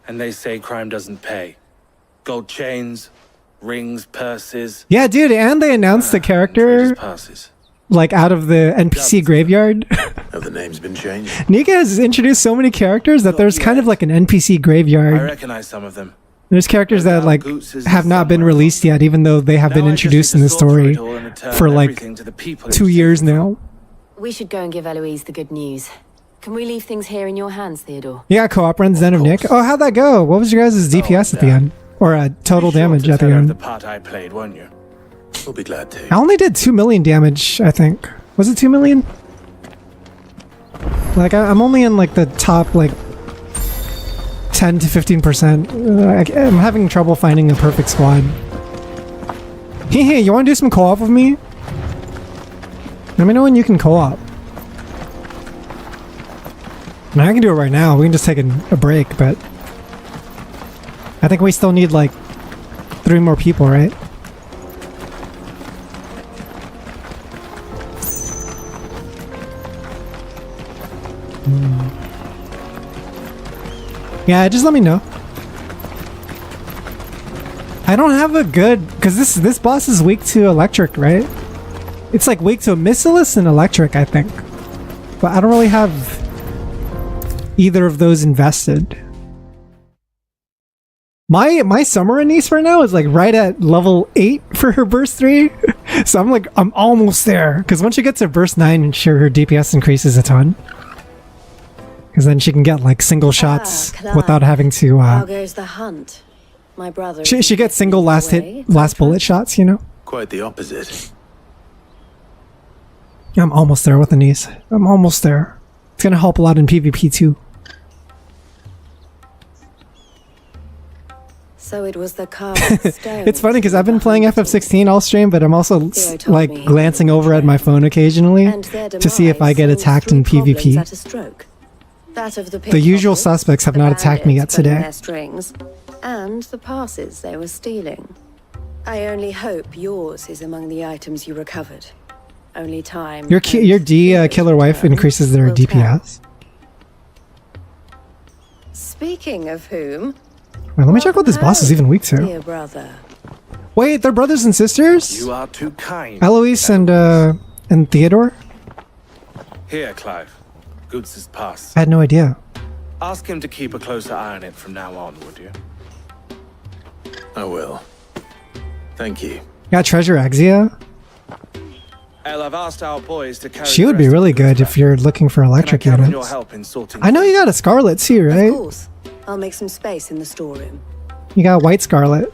And they say crime doesn't pay. Gold chains, rings, purses. Yeah, dude, and they announced the character like out of the NPC graveyard. Have the names been changed? Nika has introduced so many characters that there's kind of like an NPC graveyard. I recognize some of them. There's characters that like have not been released yet, even though they have been introduced in the story for like 2 years now. We should go and give Eloise the good news. Can we leave things here in your hands, Theodore? Yeah, co-op runs Zen of Nick. Oh, how'd that go? What was your guys' DPS at the end? Or total damage at the end? The part I played, won't you? We'll be glad to. I only did 2 million damage, I think. Was it 2 million? Like, I'm only in like the top like 10 to 15%. I'm having trouble finding a perfect squad. Hey, you want to do some co-op with me? Let me know when you can co-op. I mean, I can do it right now. We can just take a break, but I think we still need like 3 more people, right? Yeah, just let me know. I don't have a good... Because this boss is weak to electric, right? It's like weak to Missilus and electric, I think. But I don't really have either of those invested. My Summer Anise right now is like right at level 8 for her burst 3. So I'm almost there. Because once she gets to burst 9, sure, her DPS increases a ton. Because then she can get like single shots without having to How goes the hunt? My brother. She gets single last bullet shots, you know? Quite the opposite. I'm almost there with Anise. I'm almost there. It's gonna help a lot in PvP too. So it was the carved stone. It's funny because I've been playing FF16 all stream, but I'm also like glancing over at my phone occasionally to see if I get attacked in PvP. The usual suspects have not attacked me yet today. Their strings, and the passes they were stealing. I only hope yours is among the items you recovered. Only time. Your D killer wife increases their DPS. Speaking of whom, Wait, let me check what this boss is even weak to. dear brother. Wait, they're brothers and sisters? You are too kind. Eloise and Theodore? Here, Clive. Goots' pass. I had no idea. Ask him to keep a closer eye on it from now on, would you? I will. Thank you. Got Treasure Exia? El, I've asked our boys to carry She would be really good if you're looking for electric Can I count on units. your help in sorting I know you got a Scarlet too, right? Of course. I'll make some space in the storeroom. You got White Scarlet.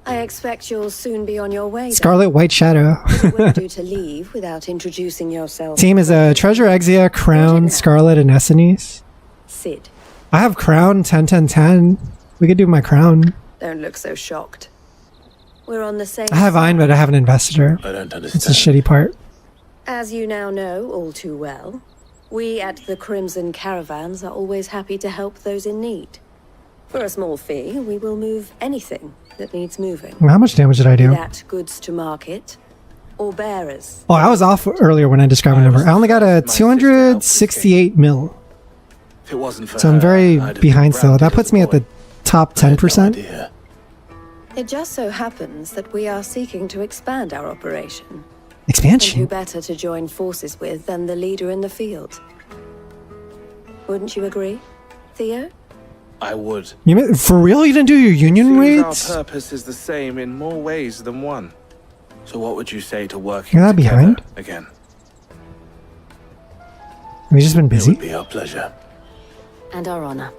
I expect you'll soon be on your way. then. Scarlet White Shadow. It wouldn't do to leave without introducing yourself. Team is a Treasure Exia, Crown, Scarlet, and Essenes. Sid, I have Crown 10-10-10. We could do my Crown. don't look so shocked. We're on the same. I have Ein, but I haven't invested her. I don't understand. It's a shitty part. As you now know all too well, we at the Crimson Caravans are always happy to help those in need. For a small fee, we will move anything that needs moving. How much damage did I do? Be that goods to market or bearers. Oh, I was off earlier when I described my number. I only got a 268 mil. If it wasn't for So I'm very behind still. That puts me at the top 10%. It just so happens that we are seeking to expand our operation. Expansion? And who better to join forces with than the leader in the field? Wouldn't you agree, Theo? I would. For real? You didn't do your union Seems raids? our purpose is the same in more ways than one. So what would you say to working You're not together behind? again? We've just been busy. It would be our pleasure. And our honor.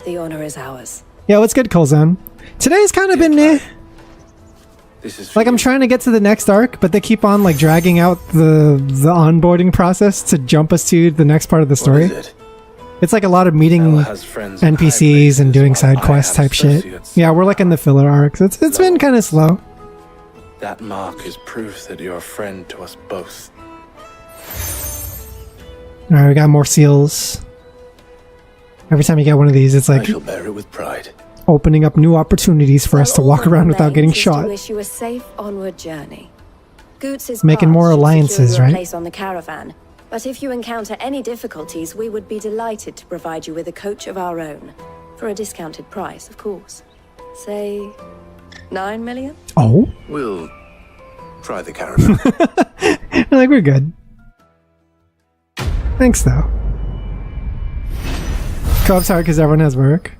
The honor is ours. Yeah, what's good, Colzone? Today's kind of been This is like I'm trying to get to the next arc, but they keep on like dragging out the onboarding process to jump us to the next part of the story. What is it? It's like a lot of meeting NPCs and doing side quest type shit. Yeah, we're like in the filler arcs. It's been kind of slow. That mark is proof that you're a friend to us both. All right, we got more seals. Every time you get one of these, it's I like shall bear it with pride. opening up new opportunities for us to walk around without getting Remains is shot. To wish you a safe onward journey. Goots' Making path more should alliances, secure you a right? place on the caravan. But if you encounter any difficulties, we would be delighted to provide you with a coach of our own. For a discounted price, of course. Say 9 million? Oh? We'll try the caravan. Like, we're good. Thanks, though. Co-op's hard because everyone has work.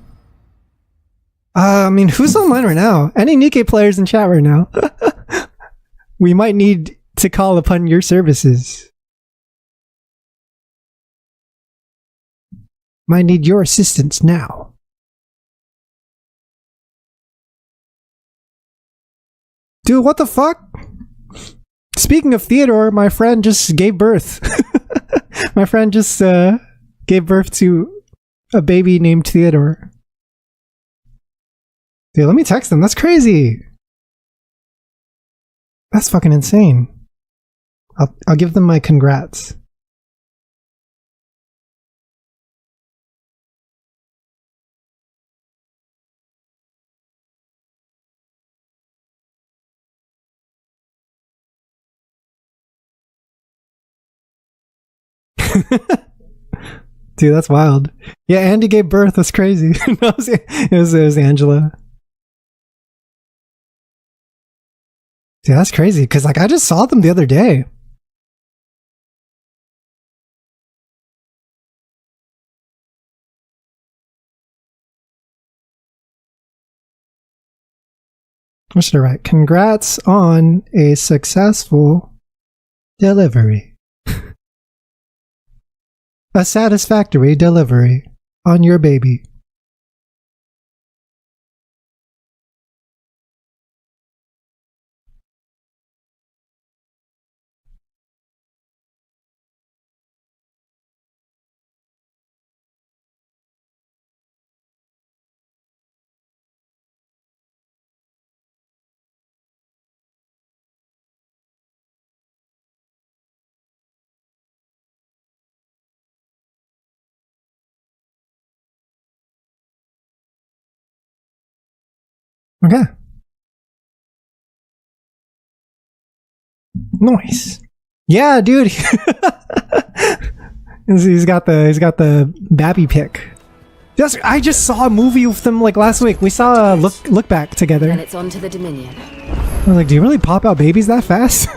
I mean, who's online right now? Any Nikkei players in chat right now? We might need to call upon your services. Might need your assistance now. Dude, what the fuck? Speaking of Theodore, my friend just gave birth. My friend just gave birth to a baby named Theodore. Dude, let me text them. That's crazy. That's fucking insane. I'll give them my congrats. Dude, that's wild. Yeah, Andy gave birth. That's crazy. No, it was Angela. Dude, that's crazy. Because like I just saw them the other day. What should I write? Congrats on a successful delivery. A satisfactory delivery on your baby. Okay. Nice. Yeah, dude. he's got the Babby pick. I just saw a movie with them like last week. We saw Look Back together. Then it's on to the Dominion. I was like, do you really pop out babies that fast?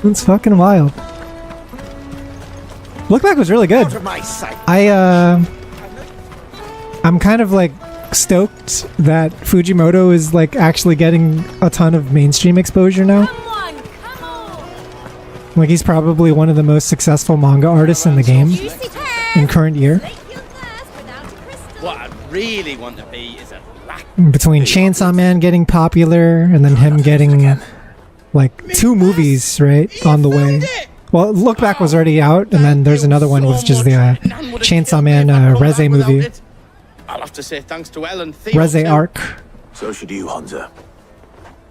It's fucking wild. Look Back was really good. I'm kind of like stoked that Fujimoto is like actually getting a ton of mainstream exposure now. Like he's probably one of the most successful manga artists in the game in current year. What I really want to be is a black. Between Chainsaw Man getting popular and then him getting like 2 movies right on the way. Well, Look Back was already out, and then there's another one which is the Chainsaw Man Reze movie. I'll have to say thanks to Ellen. Reze arc. So should you, Hansa.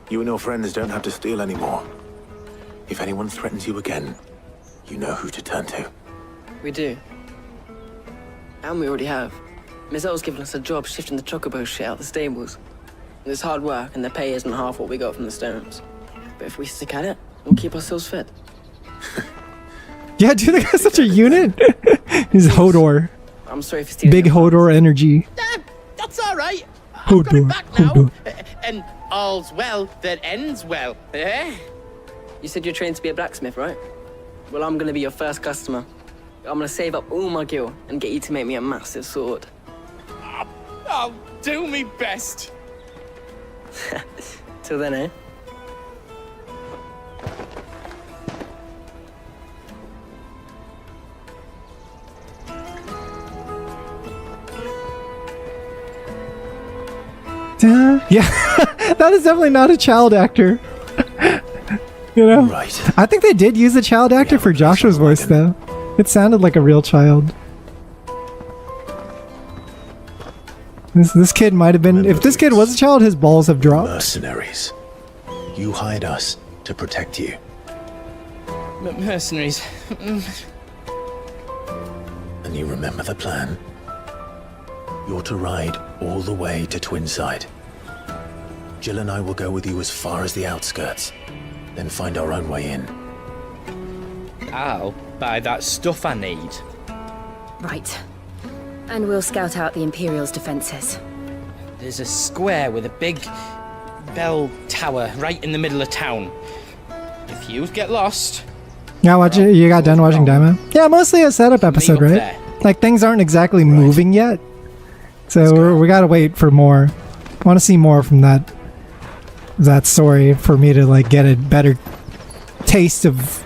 You and your friends don't have to steal anymore. If anyone threatens you again, you know who to turn to. We do. And we already have. Miss L's given us a job shifting the chocobo shit out the stables. It's hard work, and the pay isn't half what we got from the stones. But if we stick at it, we'll keep ourselves fed. Yeah, dude, the guy's such a unit. He's Hodor. I'm sorry for stealing. Big Hodor energy. That's all right. Hodor. Hodor. And all's well that ends well, eh? You said you're trained to be a blacksmith, right? Well, I'm gonna be your first customer. I'm gonna save up all my gil and get you to make me a massive sword. I'll do me best. Till then, eh? Yeah, that is definitely not a child actor. You know? Right. I think they did use a child actor for Joshua's voice, though. It sounded like a real child. This kid might have been... If this kid was a child, his balls have dropped. Mercenaries. You hired us to protect you. Mercenaries. And you remember the plan? You're to ride all the way to Twinside. Jill and I will go with you as far as the outskirts, then find our own way in. I'll buy that stuff I need. Right. And we'll scout out the Imperial's defenses. There's a square with a big bell tower right in the middle of town. If you get lost... Yeah, you got done watching Demo? Yeah, mostly a setup episode, right? there. Like, things aren't exactly moving yet. So we gotta wait for more. I want to see more from that story for me to, like, get a better taste of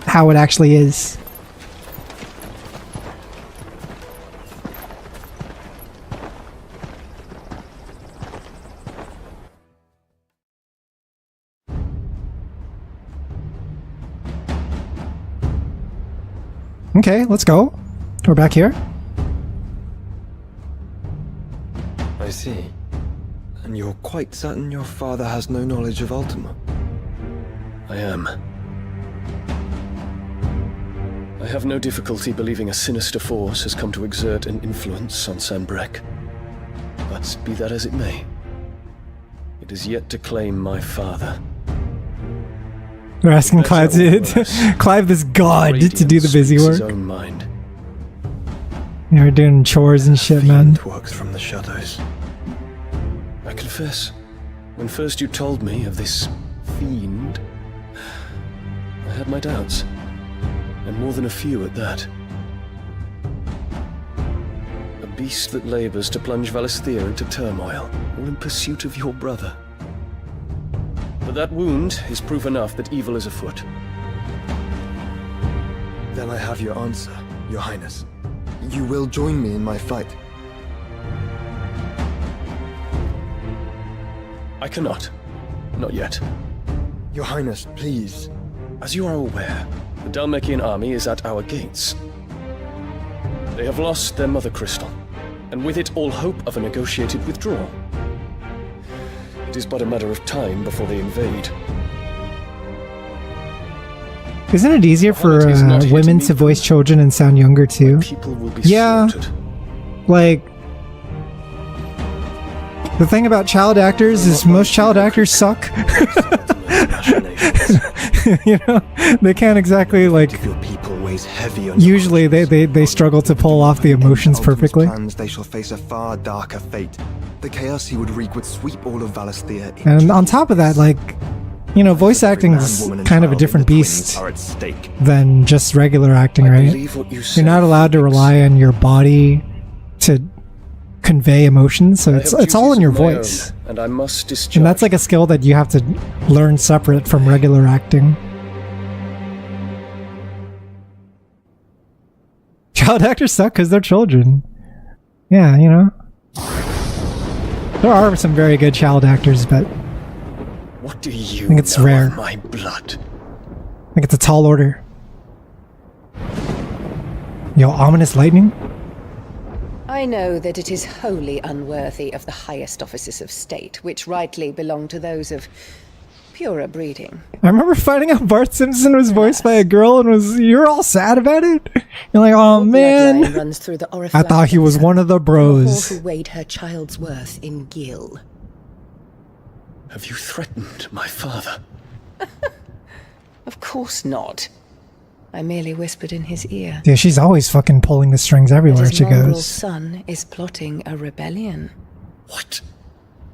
how it actually is. Okay, let's go. We're back here. I see. And you're quite certain your father has no knowledge of Ultima? I am. I have no difficulty believing a sinister force has come to exert an influence on Sanbreque. But be that as it may, it is yet to claim my father. They're asking Clive Clive, this god, to do the busy work. His own mind. Yeah, we're doing chores and shit, man. Works from the shadows. I confess, when first you told me of this fiend, I had my doubts, and more than a few at that. A beast that labors to plunge Valisthea into turmoil, all in pursuit of your brother. But that wound is proof enough that evil is afoot. Then I have your answer, Your Highness. You will join me in my fight. I cannot. Not yet. Your Highness, please. As you are aware, the Dhalmekian army is at our gates. They have lost their mother crystal, and with it all hope of a negotiated withdrawal. It is but a matter of time before they invade. Isn't it easier for women to voice children and sound younger too? Yeah, like the thing about child actors is most child actors suck. You know, they can't exactly like. Usually, they struggle to pull off the emotions perfectly. They shall face a far darker fate. The chaos he would wreak would sweep all of Valisthea. And on top of that, like, you know, voice acting is kind of a different beast than just regular acting, right? You're not allowed to rely on your body to convey emotions, so it's all in your voice. And I must discharge. And that's like a skill that you have to learn separate from regular acting. Child actors suck because they're children. Yeah, you know. There are some very good child actors, but what do you I think it's know rare. of my blood? I think it's a tall order. Yo, ominous lightning? I know that it is wholly unworthy of the highest offices of state, which rightly belong to those of Purer breeding. I remember finding out Bart Simpson was voiced by a girl and you're all sad about it? You're like, oh man, Runs through the I thought he was one of the bros. Who weighed her child's worth in gill. Have you threatened my father? Of course not. I merely whispered in his ear. Yeah, she's always fucking pulling the strings everywhere His she mongrel goes. son is plotting a rebellion. What?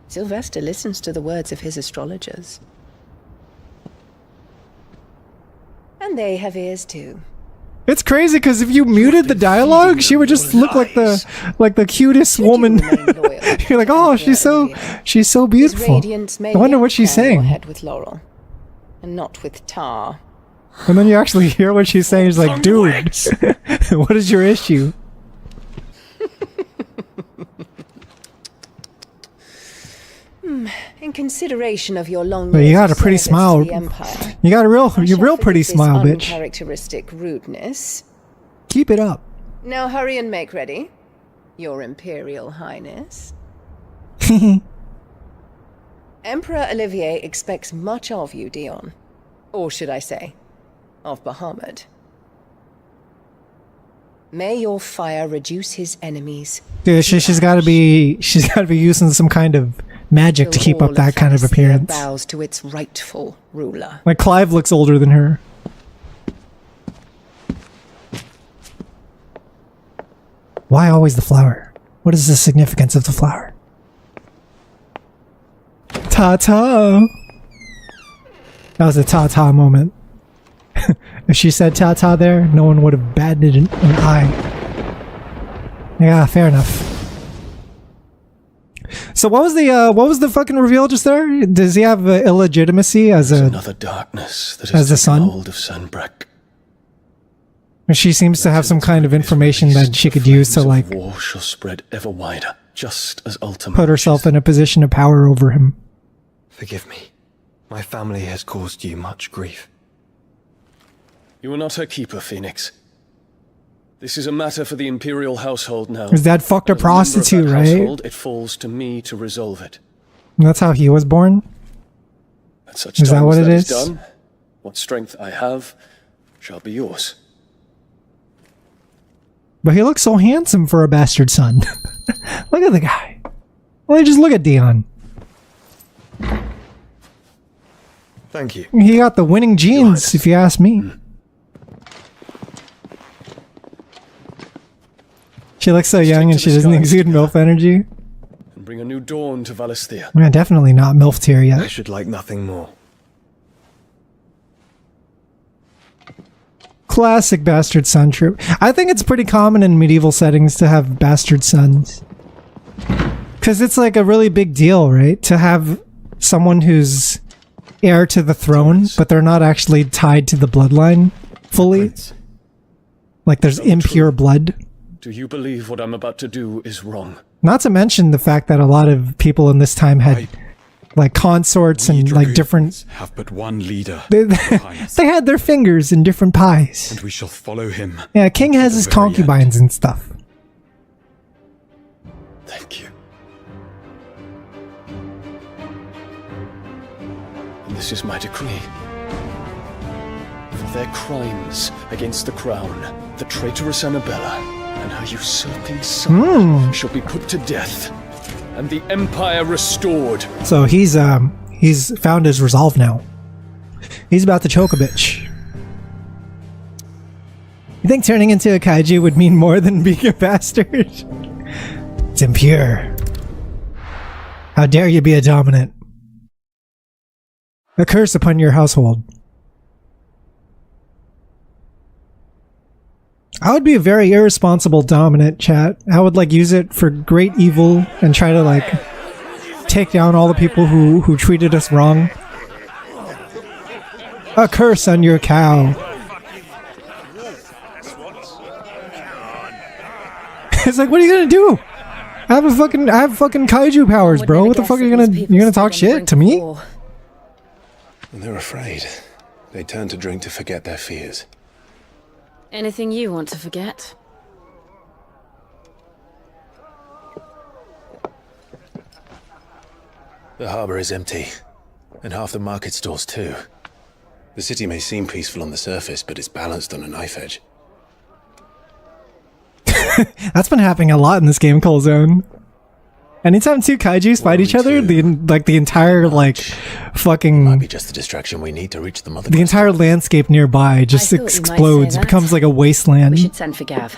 Sylvester listens to the words of his astrologers. And they have ears too. It's crazy because if you muted the dialogue, she would just look like the cutest woman. You're like, oh, she's so beautiful. I wonder what she's saying. Head with laurel, and not with tar. And then you actually hear what she's saying. She's like, dude, what is your issue? In consideration of your long But you years got a of pretty service smile. to the Empire, You got I you're shall real pretty forgive this smile, bitch. Uncharacteristic rudeness. Keep it up. Now hurry and make ready, Your Imperial Highness. Emperor Olivier expects much of you, Dion. Or should I say, of Bahamut. May your fire reduce his enemies. Dude, she's got to be using some kind of magic to keep up that kind of appearance. Bows to its rightful ruler. Like Clive looks older than her. Why always the flower? What is the significance of the flower? Ta-ta! That was a ta-ta moment. If she said ta-ta there, no one would have batted an eye. Yeah, fair enough. So what was the fucking reveal just there? Does he have illegitimacy as another darkness that as has a taken son? hold of Sanbreck? She seems to have some kind of information that she could use to like War shall spread ever wider, just as Ultima put herself in a position of power over him. Forgive me. My family has caused you much grief. You are not her keeper, Phoenix. This is a matter for the Imperial household now. His dad fucked a As member of prostitute, that right? household, it falls to me to resolve it. And that's how he was born? At such Is that times what it is? done, what strength I have shall be yours. But he looks so handsome for a bastard son. Look at the guy. Well, just look at Dion. Thank you. He got the winning genes, if you ask me. She looks so young and she doesn't exude MILF energy. And bring a new dawn to Valisthea. Man, definitely not MILF tier I yet. should like nothing more. Classic bastard son trope. I think it's pretty common in medieval settings to have bastard sons. Because it's like a really big deal, right? To have someone who's heir to the throne, but they're not actually tied to the bloodline fully. Like there's impure blood. Do you believe what I'm about to do is wrong? Not to mention the fact that a lot of people in this time had like consorts and like different... Have but one leader. They had their fingers in different pies. And we shall follow him. Yeah, king has his concubines and stuff. Thank you. And this is my decree. For their crimes against the crown, the traitorous Annabella and her usurping son shall be put to death, and the Empire restored. So he's found his resolve now. He's about to choke a bitch. You think turning into a kaiju would mean more than being a bastard? It's impure. How dare you be a dominant? A curse upon your household. I would be a very irresponsible dominant, chat. I would like use it for great evil and try to like take down all the people who treated us wrong. A curse on your cow. It's like, what are you gonna do? I have fucking kaiju powers, bro. What the fuck are you gonna talk shit to me? They're afraid. They turn to drink to forget their fears. Anything you want to forget? The harbor is empty, And half the market stalls too. The city may seem peaceful on the surface, but it's balanced on a knife edge. That's been happening a lot in this game, Cold Zone. Anytime two kaijus fight each other, the entire fucking Might be just the distraction we need to reach the mother. the entire landscape nearby just explodes. It becomes like a wasteland. We should send for Gav.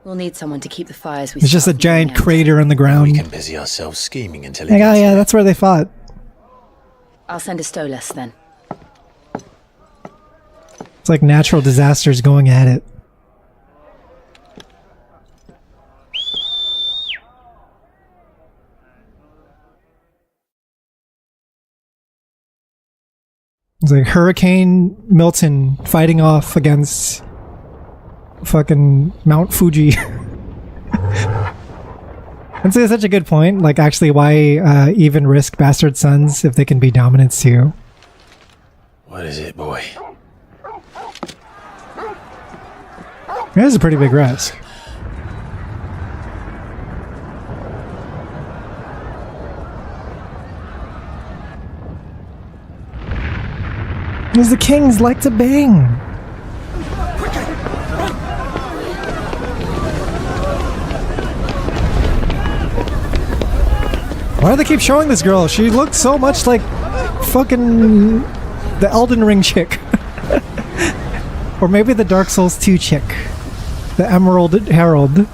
We'll need someone to keep the fires we It's just a giant crater in the ground. We can busy ourselves scheming until it Like, oh gets yeah, that's where they fought. I'll send a Stolas then. It's like natural disasters going at it. It's like Hurricane Milton fighting off against fucking Mount Fuji. That's such a good point. Like, actually, why even risk bastard sons if they can be dominants too? What is it, boy? That is a pretty big risk. Because the kings like to bang. Why do they keep showing this girl? She looked so much like fucking the Elden Ring chick. Or maybe the Dark Souls 2 chick. The Emerald Herald.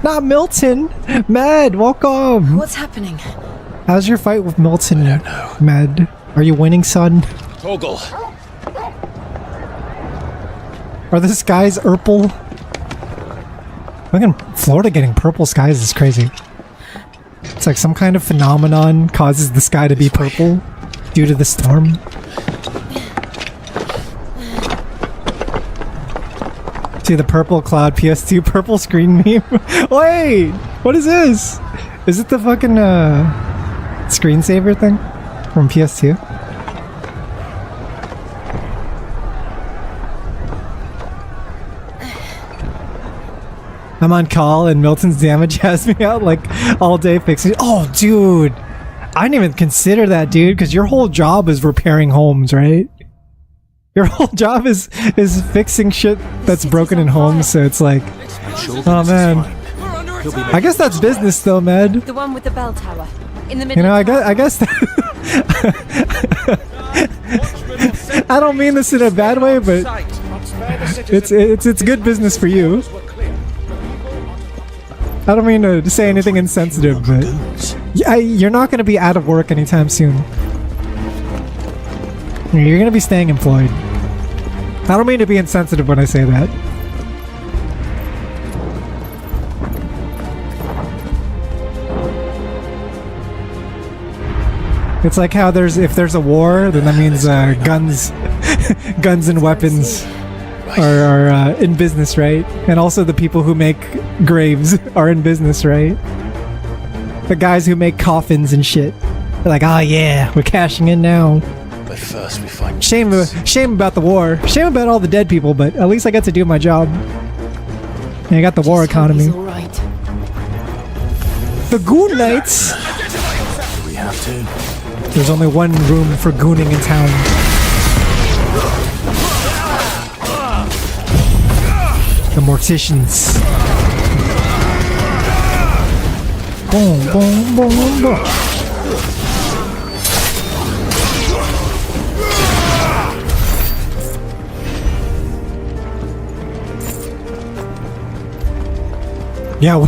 Not Milton! Mad, welcome! What's happening? How's your fight with Milton, Mad? Are you winning, son? Torgal. Are the skies purple? Fucking Florida getting purple skies is crazy. It's like some kind of phenomenon causes the sky to be purple due to the storm. See the purple cloud PS2 purple screen meme? Wait! What is this? Is it the fucking screensaver thing from PS2? I'm on call and Milton's damage has me out like all day fixing. Oh, dude. I didn't even consider that, dude, because your whole job is repairing homes, right? Your whole job is fixing shit that's broken in homes, so it's like, oh man. I guess that's business though, Med. The one with the bell tower. In the middle. You know, I guess I don't mean this in a bad way, but it's good business for you. I don't mean to say anything insensitive, but you're not going to be out of work anytime soon. You're going to be staying employed. I don't mean to be insensitive when I say that. It's like how if there's a war, then that means guns and weapons are in business, right? And also the people who make graves are in business, right? The guys who make coffins and shit. They're like, oh yeah, we're cashing in now. But first we find shame about the war. Shame about all the dead people, but at least I got to do my job. And I got the war economy. Right. The Goon Knights! We have to. There's only one room for gooning in town. The Morticians. Boom, boom, boom, boom. Yeah,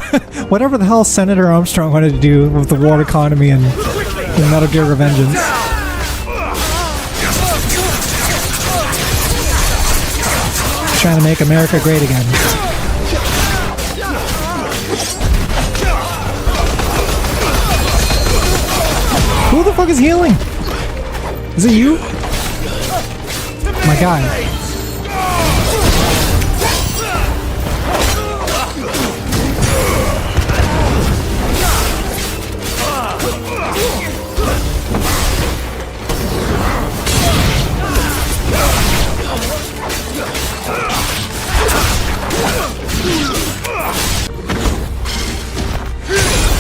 whatever the hell Senator Armstrong wanted to do with the war economy and Metal Gear Revengeance. Trying to make America great again. Who the fuck is healing? Is it you? My guy.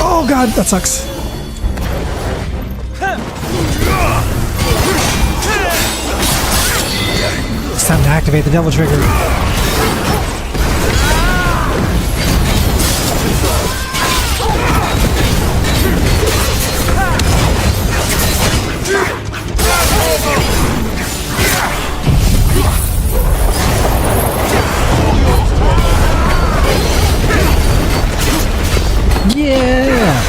Oh god, that sucks. activate the devil trigger. Yeah!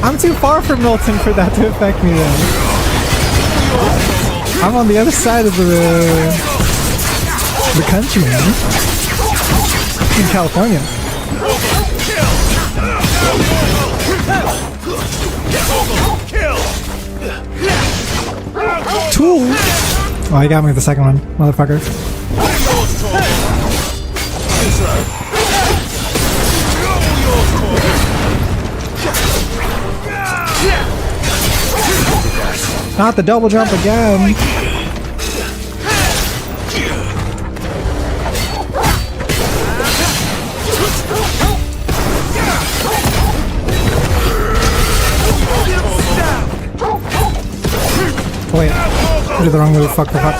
I'm too far from Milton for that to affect me then. I'm on the other side of the country, man. In California. Tool? Oh, you got me with the second one, motherfucker. Not the double jump again. Wait, I did the wrong move. Fuck the fuck.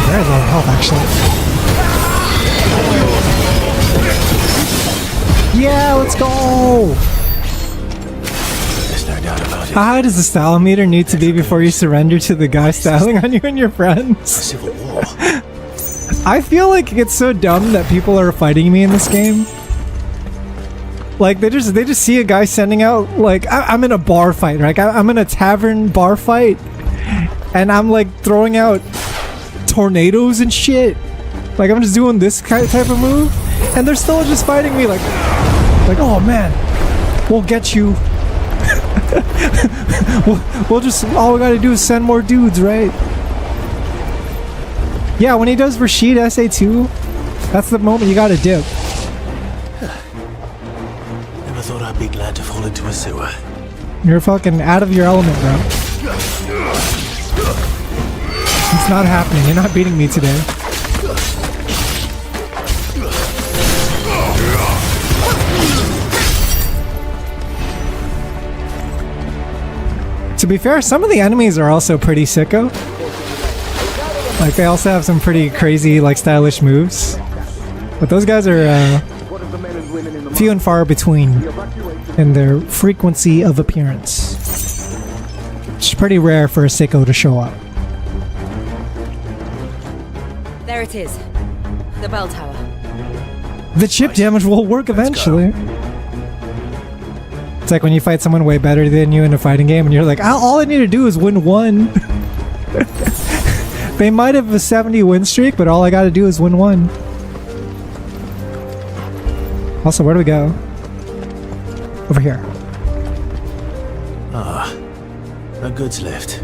Very low health, actually. Yeah, let's go! There's no doubt about it. How high does the style meter need to be before you surrender to the guy styling on you and your friends? Civil War. I feel like it's so dumb that people are fighting me in this game. Like, they just see a guy sending out, like, I'm in a bar fight, right? I'm in a tavern bar fight, and I'm, like, throwing out tornadoes and shit. Like, I'm just doing this type of move, and they're still just fighting me, like, oh, man, we'll get you. we'll just, all we gotta do is send more dudes, right? Yeah, when he does Rashid SA2, that's the moment you gotta dip. Thought I'd be glad to fall into a sewer. You're fucking out of your element, bro. It's not happening. You're not beating me today. To be fair, some of the enemies are also pretty sicko. Like, they also have some pretty crazy, like, stylish moves. But those guys are, few and far between in their frequency of appearance. It's pretty rare for a sicko to show up. There it is. The bell tower. The chip damage will work eventually. It's like when you fight someone way better than you in a fighting game and you're like, all I need to do is win one. They might have a 70 win streak, but all I gotta do is win one. Also, where do we go? Over here. Ah, a goods lift.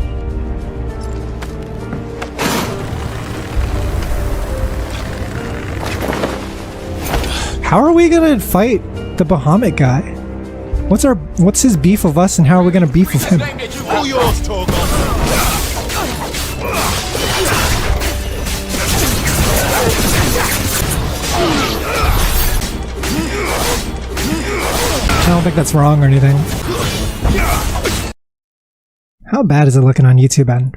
How are we gonna fight the Bahamut guy? What's his beef of us and how are we gonna beef with him? All yours, Torgon. I don't think that's wrong or anything. How bad is it looking on YouTube end?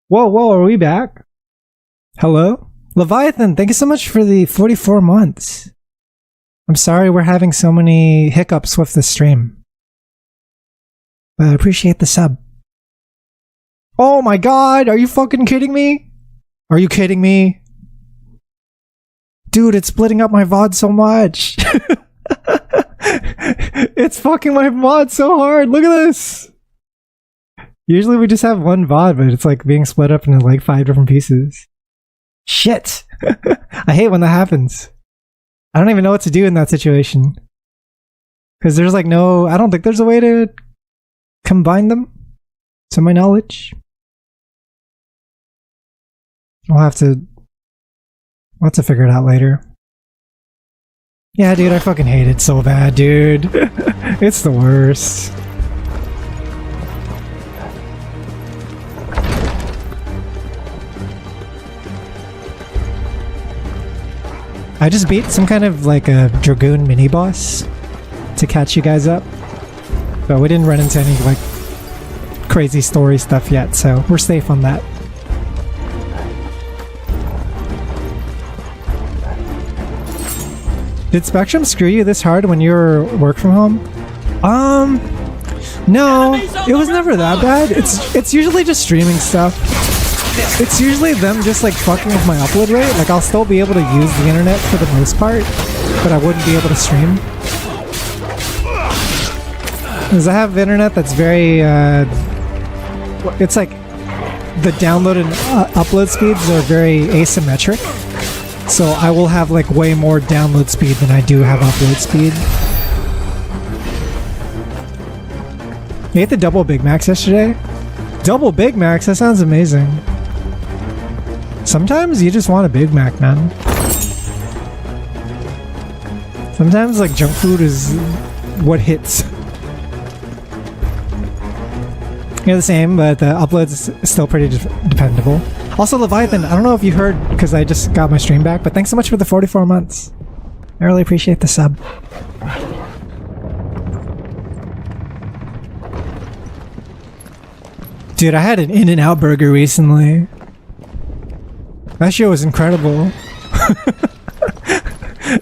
Whoa, are we back? Hello? Leviathan, thank you so much for the 44 months. I'm sorry we're having so many hiccups with the stream. But I appreciate the sub. Oh my god, are you fucking kidding me? Are you kidding me? Dude, it's splitting up my VOD so much. It's fucking my VOD so hard. Look at this. Usually we just have one VOD, but it's like being split up into like 5 different pieces. Shit. I hate when that happens. I don't even know what to do in that situation. Because there's like no... I don't think there's a way to combine them, to my knowledge. We'll have to figure it out later. Yeah, dude, I fucking hate it so bad, dude. It's the worst. I just beat some kind of like a Dragoon mini boss to catch you guys up, but we didn't run into any like crazy story stuff yet, so we're safe on that. Did Spectrum screw you this hard when you were work from home? No, it was never that bad. It's usually just streaming stuff. It's usually them just like fucking with my upload rate. Like I'll still be able to use the internet for the most part, but I wouldn't be able to stream. Because I have internet that's very, it's like the download and upload speeds are very asymmetric. So I will have like way more download speed than I do have upload speed. You ate the double Big Macs yesterday? Double Big Macs? That sounds amazing. Sometimes you just want a Big Mac, man. Sometimes like junk food is what hits. You're the same, but the upload's still pretty dependable. Also, Leviathan, I don't know if you heard, because I just got my stream back, but thanks so much for the 44 months. I really appreciate the sub. Dude, I had an In-N-Out burger recently. That shit was incredible.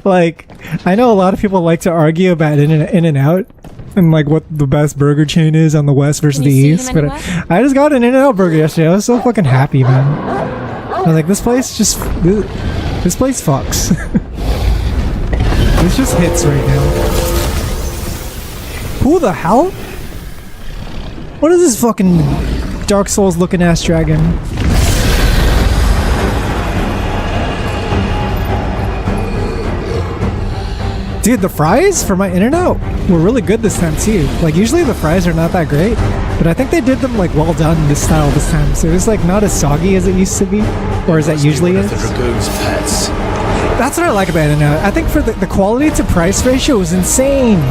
Like, I know a lot of people like to argue about In-N-Out and like what the best burger chain is on the west versus the east, but I just got an In-N-Out burger yesterday. I was so fucking happy, man. I was like, this place fucks. This just hits right now. Who the hell? What is this fucking Dark Souls looking ass dragon? Dude, the fries for my In-N-Out were really good this time too. Like usually the fries are not that great, but I think they did them like well done this style this time. So it was like not as soggy as it used to be, or as that usually is. The Dragoon's pets. That's what I like about In-N-Out. I think for the quality to price ratio is insane.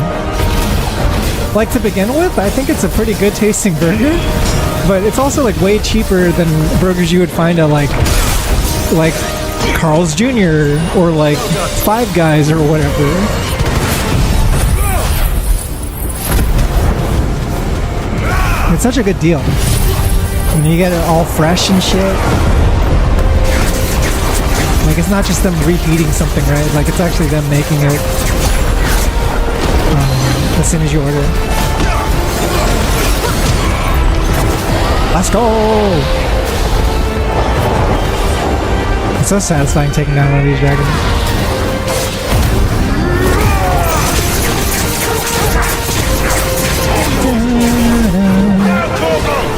Like to begin with, I think it's a pretty good tasting burger, but it's also like way cheaper than burgers you would find at like Carl's Jr. or like Five Guys or whatever. It's such a good deal. And you get it all fresh and shit. Like it's not just them reheating something, right? Like it's actually them making it as soon as you order it. Let's go! It's so satisfying taking down one of these dragons.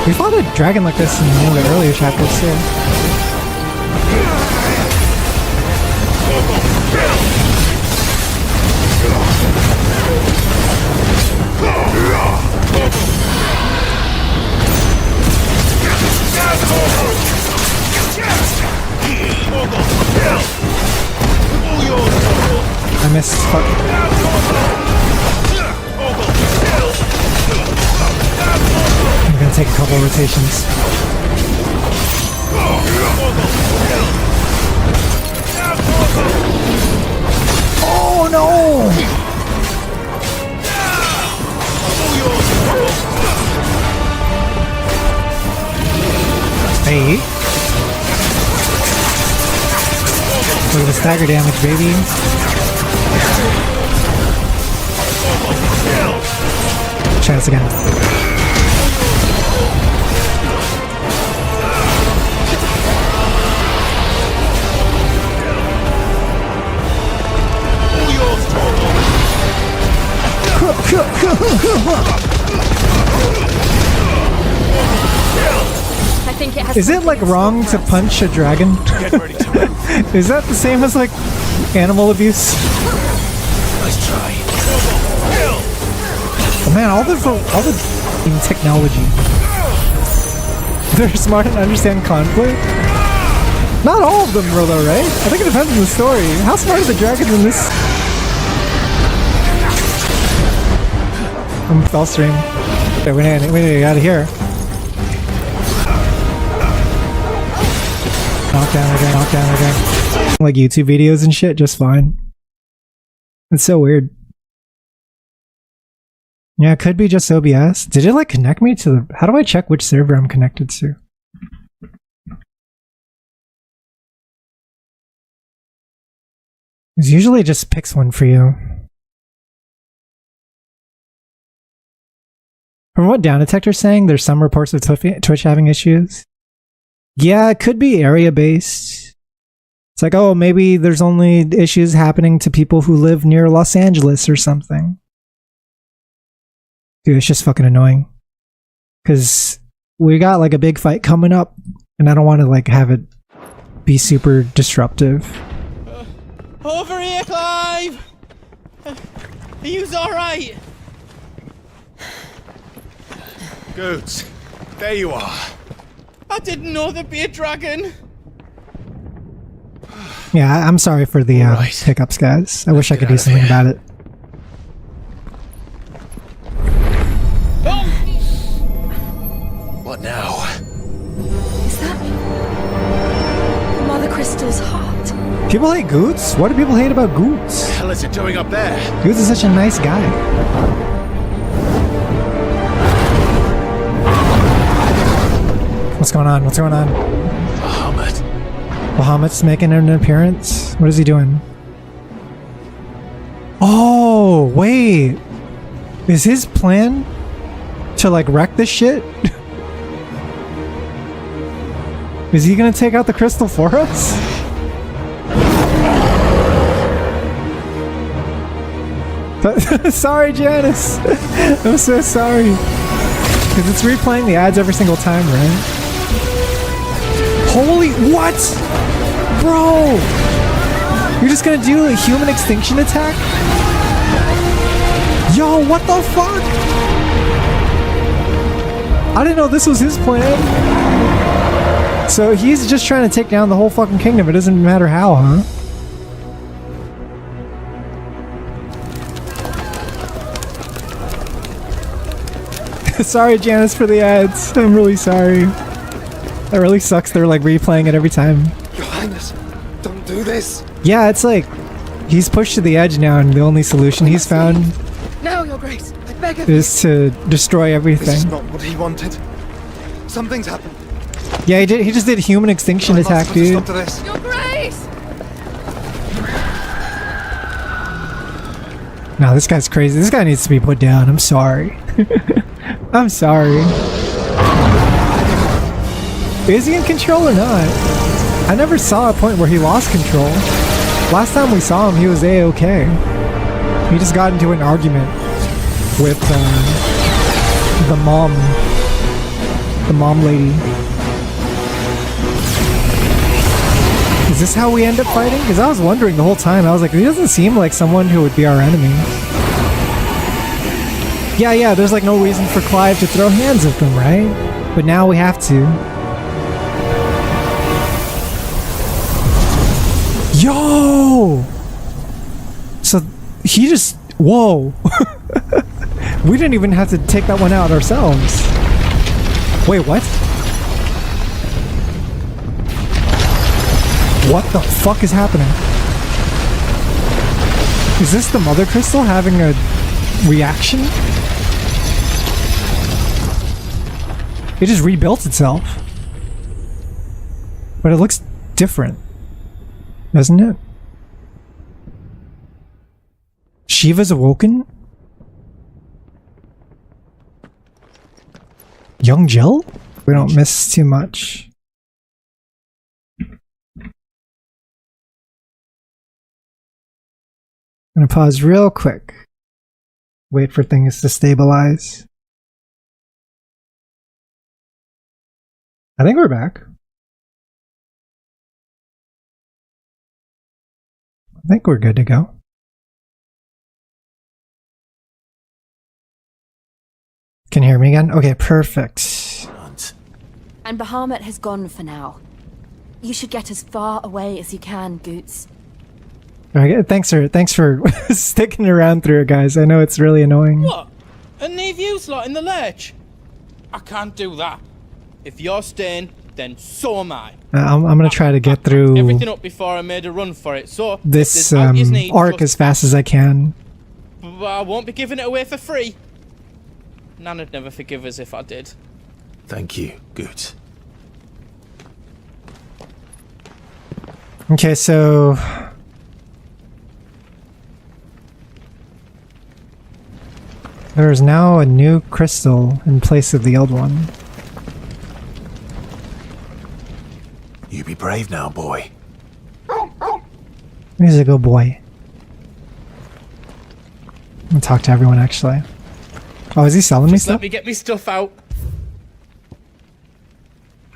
We fought a dragon like this in one of the earlier chapters too. I missed. Fuck. I'm gonna take a couple of rotations. Oh no! Hey. Look at the stagger damage, baby. Try this again. I think it has. Is it like wrong to punch a dragon? Is that the same as like animal abuse? Nice try. Oh man, all the technology. They're smart and understand conflict. Not all of them were though, right? I think it depends on the story. How smart are the dragons in this? I'm fell stream. Okay, we need to get out of here. Knock down again, knock down again. like YouTube videos and shit just fine. It's so weird. Yeah, it could be just OBS. Did it like connect me to the... How do I check which server I'm connected to? It usually just picks one for you. From what Down Detector's saying, there's some reports of Twitch having issues. Yeah, it could be area-based. It's like, oh, maybe there's only issues happening to people who live near Los Angeles or something. Dude, it's just fucking annoying. Because we got like a big fight coming up, and I don't want to like have it be super disruptive. Over here, Clive! Are you alright? Goods, there you are. I didn't know there'd be a dragon. Yeah, I'm sorry for the hiccups, guys. I wish I could do something about it. What now? Is that Mother Crystal's heart? People hate Goots? What do people hate about Goots? What the hell is it doing up there? Goots is such a nice guy. What's going on? What's going on? Bahamut. Bahamut's making an appearance? What is he doing? Oh, wait. Is his plan to like wreck this shit? Is he gonna take out the crystal for us? Sorry, Janice. I'm so sorry. Because it's replaying the ads every single time, right? Holy... What? Bro! You're just gonna do a human extinction attack? Yo, what the fuck? I didn't know this was his plan. So he's just trying to take down the whole fucking kingdom. It doesn't matter how, huh? Sorry, Janice, for the ads. I'm really sorry. That really sucks. They're like replaying it every time. Your Highness, don't do this. Yeah, it's like he's pushed to the edge now, and the only solution he's found No, Your Grace, I beg of you. is to destroy everything. This is not what he wanted. Something's happened. Yeah, he just did human extinction attack, dude. Stop to this. Your Grace! No, this guy's crazy. This guy needs to be put down. I'm sorry. I'm sorry. Is he in control or not? I never saw a point where he lost control. Last time we saw him, he was A-okay. He just got into an argument with the mom lady. Is this how we end up fighting? Because I was wondering the whole time. I was like, he doesn't seem like someone who would be our enemy. Yeah, there's like no reason for Clive to throw hands at them, right? But now we have to. Yo! So he just... Whoa! We didn't even have to take that one out ourselves. Wait, what? What the fuck is happening? Is this the Mother Crystal having a reaction? It just rebuilt itself. But it looks different, doesn't it? Shiva's awoken? Young Jill? We don't miss too much. I'm gonna pause real quick. Wait for things to stabilize. I think we're back. I think we're good to go. Can you hear me again? Okay, perfect. And Bahamut has gone for now. You should get as far away as you can, Goots. Alright, thanks for sticking around through it, guys. I know it's really annoying. What? And leave you slot in the lurch? I can't do that. If you're staying, then so am I. I'm gonna try to get through Everything up before I made a run for it, so... this arc as fast as I can. But I won't be giving it away for free. Nana'd never forgive us if I did. Thank you, Goots. Okay, so... there is now a new crystal in place of the old one. You be brave now, boy. He's a good boy. I'm gonna talk to everyone, actually. Oh, is he selling me Just stuff? let me get me stuff out.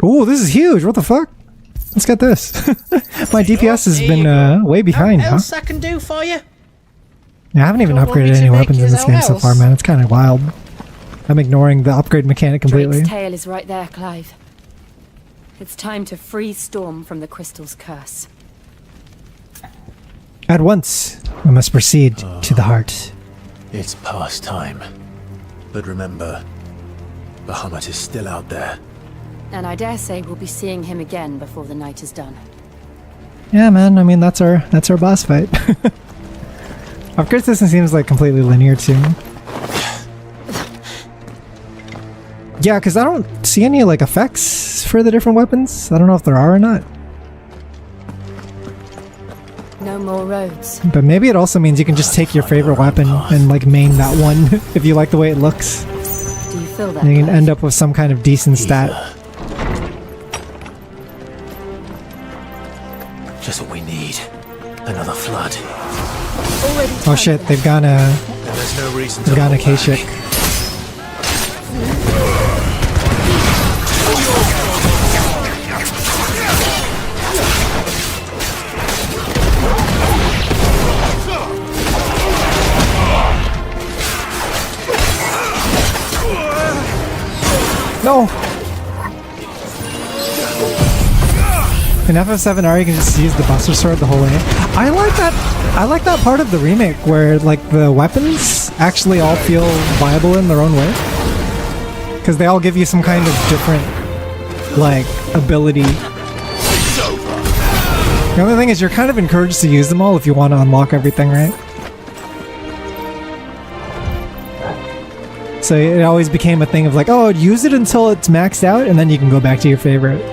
Ooh, this is huge. What the fuck? Let's get this. My DPS has been way behind, huh? else I can do for you? Yeah, I haven't even upgraded any weapons in this game so far, man. It's kind of wild. I'm ignoring the upgrade mechanic completely. Drake's tail is right there, Clive. It's time to free Storm from the crystal's curse. At once, we must proceed to the heart. It's past time. But remember, Bahamut is still out there. And I dare say we'll be seeing him again before the night is done. Yeah, man. I mean, that's our boss fight. Upgrade system seems like completely linear too. Yeah, because I don't see any like effects for the different weapons. I don't know if there are or not. No more roads. But maybe it also means you can just take your favorite weapon and like main that one if you like the way it looks. Do you feel that? And you can end up with some kind of decent stat. Just what we need. Another flood. Oh shit, they've gone There's no reason to they've gone Akashic. No! In FF7R you can just use the Buster Sword the whole way. I like that part of the remake where like the weapons actually all feel viable in their own way. Because they all give you some kind of different like ability. The only thing is you're kind of encouraged to use them all if you want to unlock everything, right? So it always became a thing of like, oh, use it until it's maxed out and then you can go back to your favorite.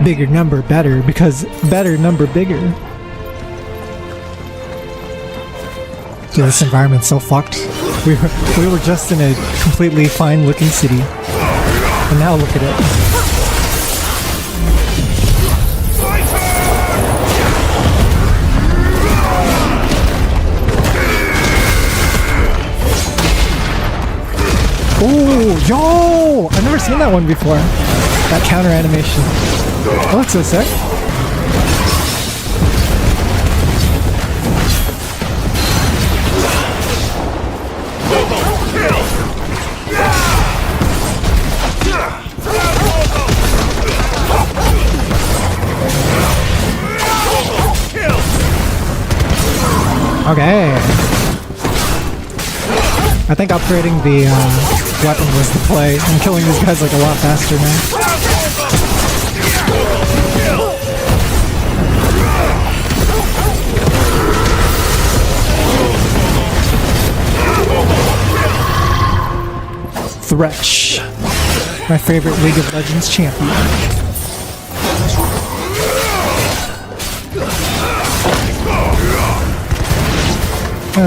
Bigger number better, because better number bigger. Dude, this environment's so fucked. We were just in a completely fine looking city. And now look at it. Oh, yo! I've never seen that one before. That counter animation. Oh, that's so sick. Okay. I think upgrading the weapon was the play. I'm killing these guys like a lot faster now. Thresh, my favorite League of Legends champion.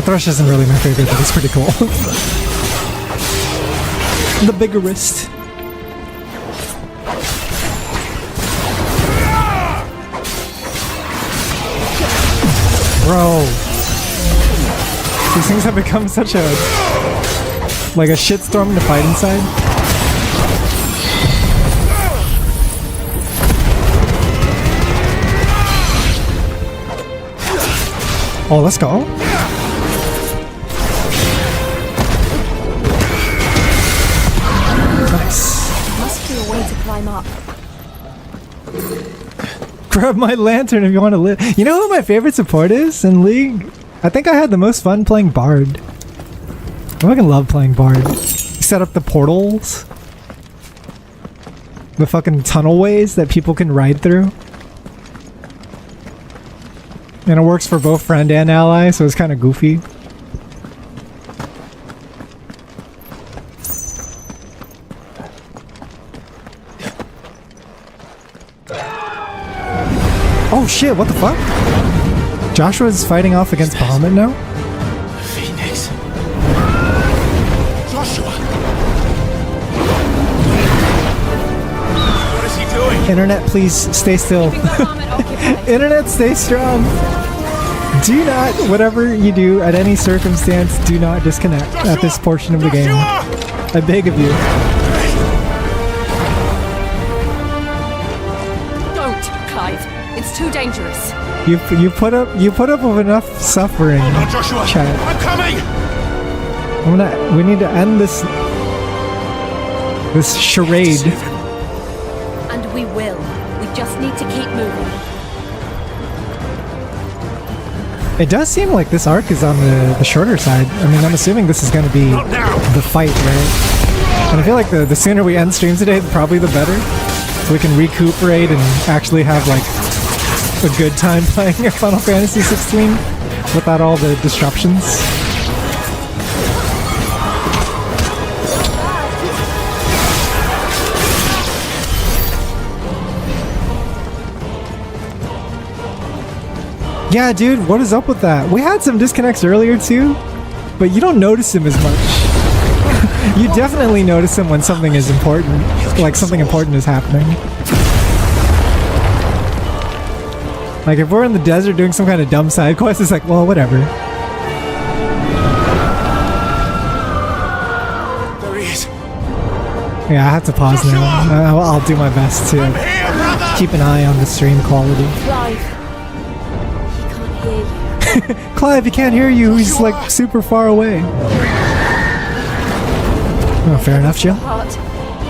Thresh isn't really my favorite, but it's pretty cool. The biggerist. Bro. These things have become such a... like a shitstorm to fight inside. Oh, let's go. Must be a way to climb up. Grab my lantern if you want to live. You know who my favorite support is in League? I think I had the most fun playing Bard. I fucking love playing Bard. set up the portals, the fucking tunnel ways that people can ride through. And it works for both friend and ally, so it's kind of goofy. Oh shit, what the fuck? Joshua's fighting off against Bahamut now? Phoenix. Joshua! What is he doing? Internet, please stay still. Internet, stay strong. Do not, whatever you do at any circumstance, do not disconnect at this portion of the game. I beg of you. Don't, Clive. It's too dangerous. You put up with enough suffering. Hold on, Joshua. Chat. I'm coming. We need to end this charade. And we will. We just need to keep moving. It does seem like this arc is on the shorter side. I mean, I'm assuming this is going to be the fight, right? And I feel like the sooner we end stream today, probably the better. So we can recuperate and actually have like a good time playing Final Fantasy XVI without all the disruptions. Yeah, dude, what is up with that? We had some disconnects earlier too, but you don't notice him as much. You definitely notice him when something is important, like something important is happening. Like if we're in the desert doing some kind of dumb side quest, it's like, well, whatever. There he is. Yeah, I have to pause now. I'll do my best to keep an eye on the stream quality. Clive, he can't hear you. He's like super far away. Oh, fair enough, Jill.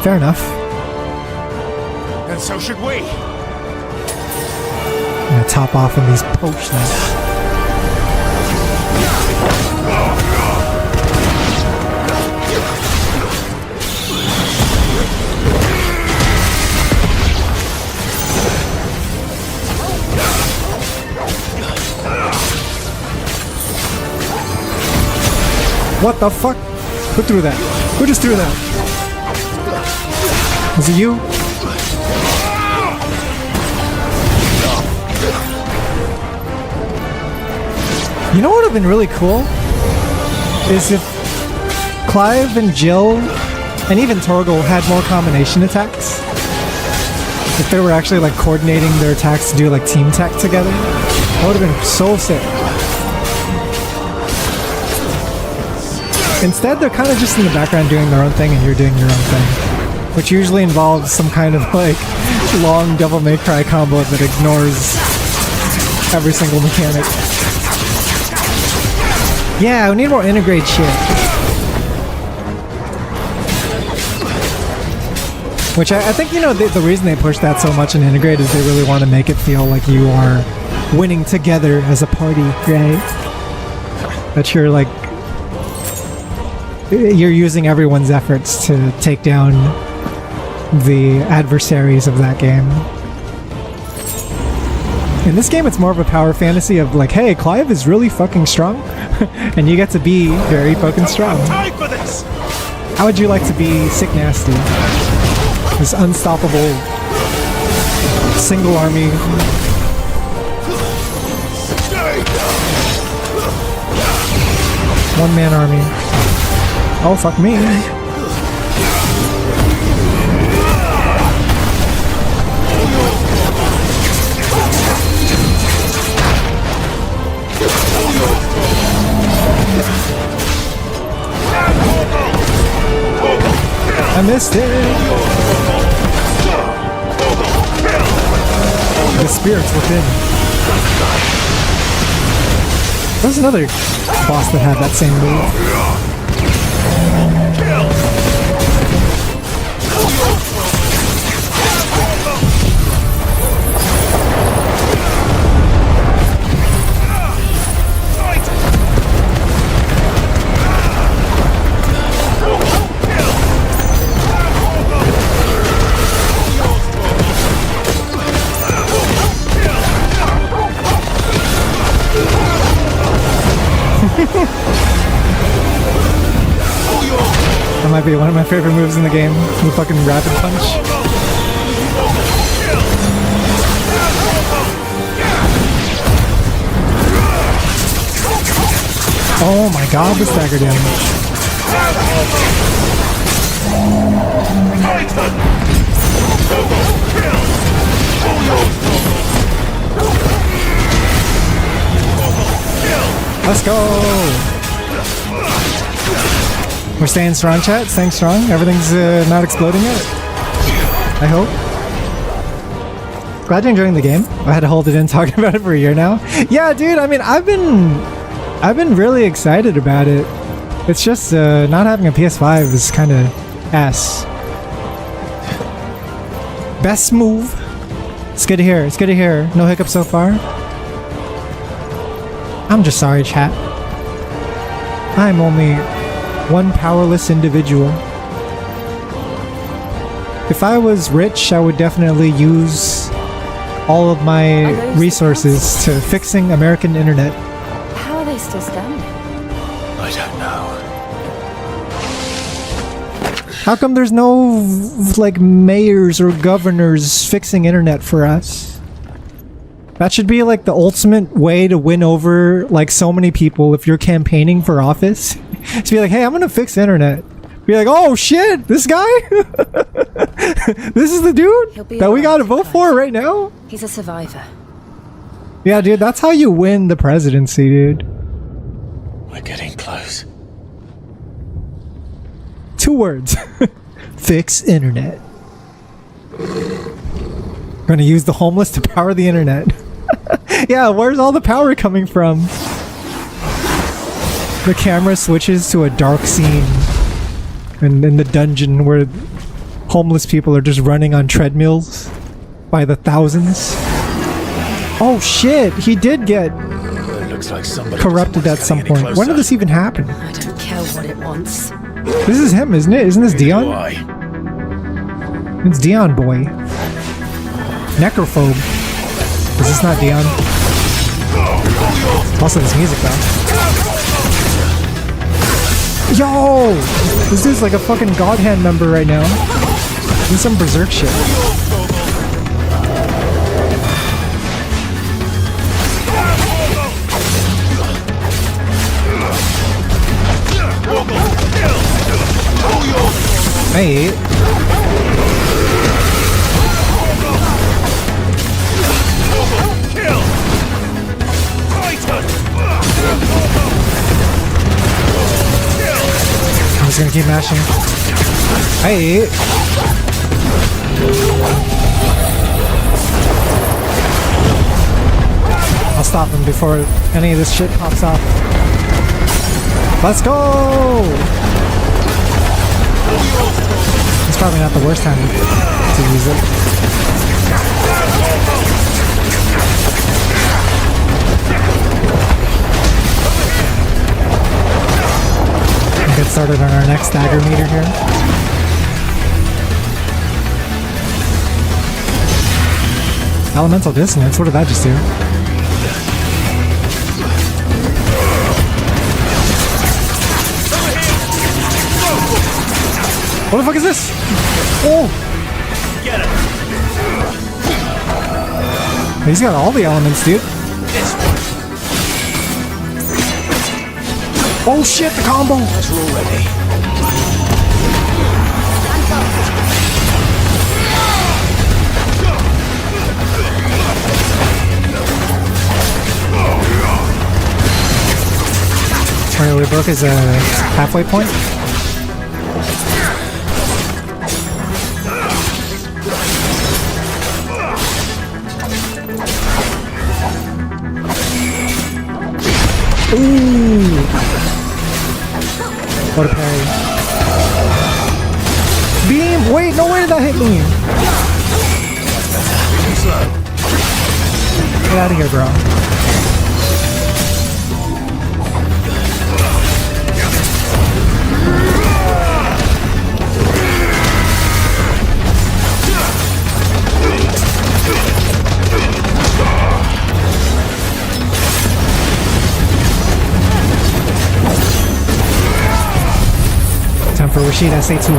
Fair enough. And so should we. I'm gonna top off on these potions. What the fuck? Who threw that? Who just threw that? Was it you? You know what would have been really cool? Is if Clive and Jill and even Torgal had more combination attacks. If they were actually like coordinating their attacks to do like team tech together. That would have been so sick. Instead, they're kind of just in the background doing their own thing and you're doing your own thing. Which usually involves some kind of like long Devil May Cry combo that ignores every single mechanic. Yeah, we need more integrate shit. Which I think, you know, the reason they push that so much in integrate is they really want to make it feel like you are winning together as a party, right? That you're like... You're using everyone's efforts to take down the adversaries of that game. In this game, it's more of a power fantasy of like, hey, Clive is really fucking strong, and you get to be very fucking strong. How would you like to be sick nasty? This unstoppable single army. One-man army. Oh, fuck me. I missed it. The spirits within. There's another boss that had that same move. That might be one of my favorite moves in the game. The fucking rapid punch. Oh my god, the stagger damage. Let's go! We're staying strong, chat. Staying strong. Everything's not exploding yet. I hope. Glad you're enjoying the game. I had to hold it in talking about it for a year now. Yeah, dude. I mean, I've been really excited about it. It's just not having a PS5 is kind of ass. Best move. It's good to hear. It's good to hear. No hiccups so far. I'm just sorry, chat. I'm only one powerless individual. If I was rich, I would definitely use all of my resources to fixing American internet. How are they still standing? I don't know. How come there's no, like, mayors or governors fixing internet for us? That should be, like, the ultimate way to win over, like, so many people if you're campaigning for office. To be like, hey, I'm gonna fix internet. Be like, oh shit, this guy? This is the dude that we gotta vote for right now? He's a survivor. Yeah, dude, that's how you win the presidency, dude. We're getting close. 2 words. Fix internet. Gonna use the homeless to power the internet. Yeah, where's all the power coming from? The camera switches to a dark scene in the dungeon where homeless people are just running on treadmills by the thousands. Oh shit, he did get Looks like somebody corrupted at some point. When did this even happen? I don't care what it wants. This is him, isn't it? Isn't this Dion? It's Dion boy. Necrophobe. Is this not Dion? Also this music though. Yo! This dude's like a fucking God Hand member right now. Doing some berserk shit. Hey. I'm just gonna keep mashing. Hey! I'll stop him before any of this shit pops off. Let's go! It's probably not the worst time to use it. Get started on our next stagger meter here. Elemental dissonance, what did that just do? What the fuck is this? Oh! Get it. He's got all the elements, dude. Oh shit, the combo! We're ready. Alright, we broke his halfway point. Ooh! What a parry. Beam! Wait, no way did that hit me! Get out of here, bro. Rashid SA2.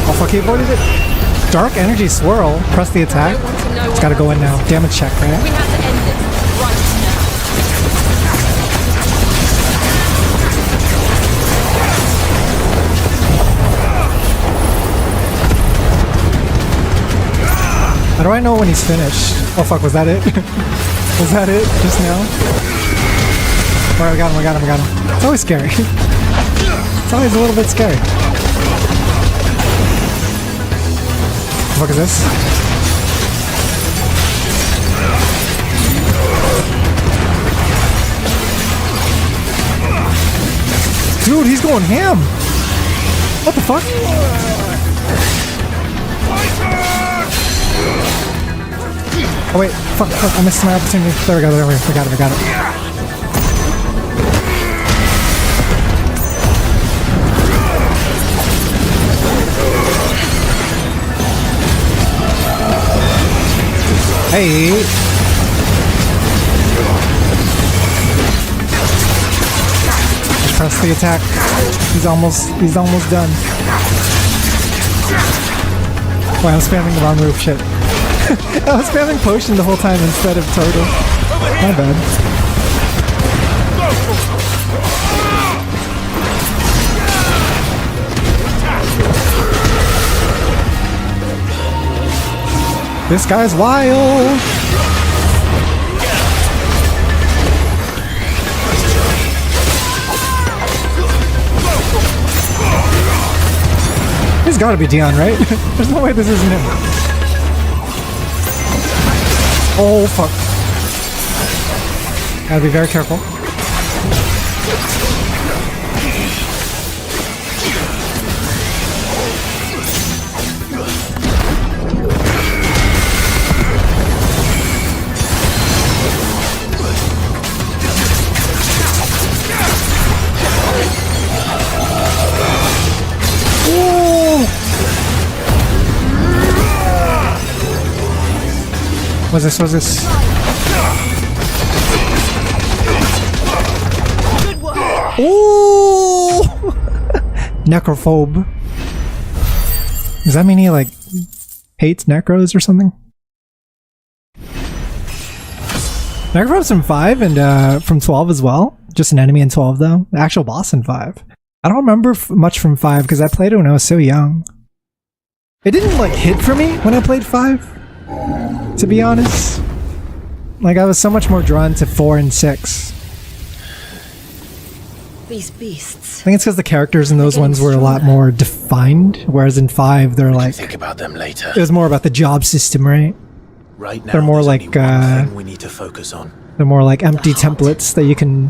Oh fuck, he avoided it. Dark energy swirl. Press the attack. It's gotta go in now. Damage check, right? We have to end this right How do I know when he's finished? Oh fuck, was that it? Was that it just now? Alright, I got him. It's always scary. It's always a little bit scary. What the fuck is this? Dude, he's going ham! What the fuck? Oh wait, fuck, I missed my opportunity. There we go, I got it. Hey! Press the attack. He's almost done. Wait, I'm spamming the wrong move, shit. I was spamming potion the whole time instead of turtle. My bad. This guy's wild! He's gotta be Dion, right? There's no way this isn't him. Oh fuck. Gotta be very careful. What's this? Ooh! Necrophobe. Does that mean he like hates necros or something? Necrophobe's from 5 and from 12 as well. Just an enemy in 12 though. The actual boss in 5. I don't remember much from 5 because I played it when I was so young. It didn't like hit for me when I played 5. To be honest, like I was so much more drawn to 4 and 6. These beasts. I think it's because the characters in those ones were a lot more defined, whereas in 5 they're like. Think about them later. It was more about the job system, right? Right now, they're more like we need to focus on. They're more like empty templates that you can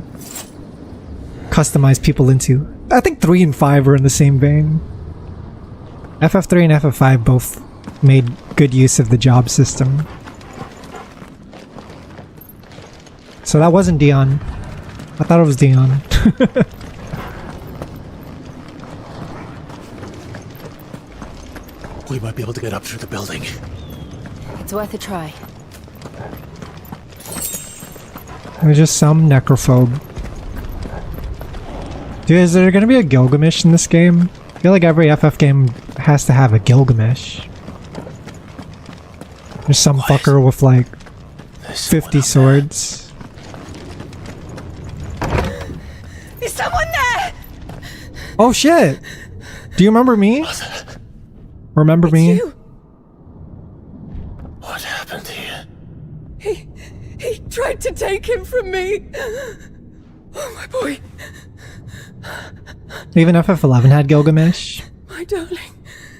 customize people into. I think 3 and 5 were in the same vein. FF3 and FF5 both made good use of the job system. So that wasn't Dion. I thought it was Dion. We might be able to get up through the building. It's worth a try. There's just some necrophobe. Dude, is there gonna be a Gilgamesh in this game? I feel like every FF game has to have a Gilgamesh. There's some fucker with like 50 swords. Is someone there? Oh shit! Do you remember me? Remember me? You. What happened here? He tried to take him from me. Oh my boy. Even FF11 had Gilgamesh. My darling.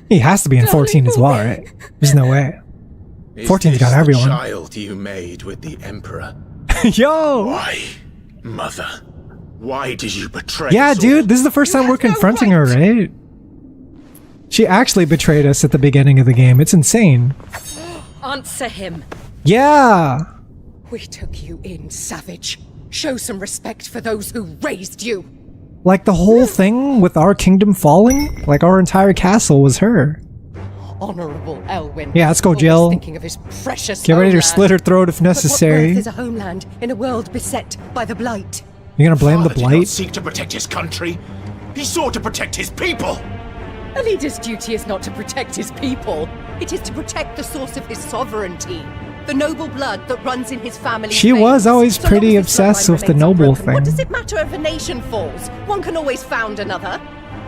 He has to be in 14 as well, right? There's no way. 14's got everyone. The child you made with the Emperor. Yo! Why, Mother? Why did you betray Yeah, us all? dude, this is the first time we're confronting her, right? She actually betrayed us at the beginning of the game. It's insane. Answer him. Yeah! We took you in, savage. Show some respect for those who raised you. Like the whole thing with our kingdom falling? Like our entire castle was her. Honorable Elwyn. Yeah, let's go, always Jill. Thinking of his precious Get ready to homeland. slit her throat if But what necessary. worth is a homeland in a world beset by the Blight? You're gonna blame the Father did not Blight? seek to protect his country. He sought to protect his people! A leader's duty is not to protect his people. It is to protect the source of his sovereignty. The noble blood that runs in his family. She was always pretty obsessed with the noble thing. What does it matter if a nation falls? One can always found another.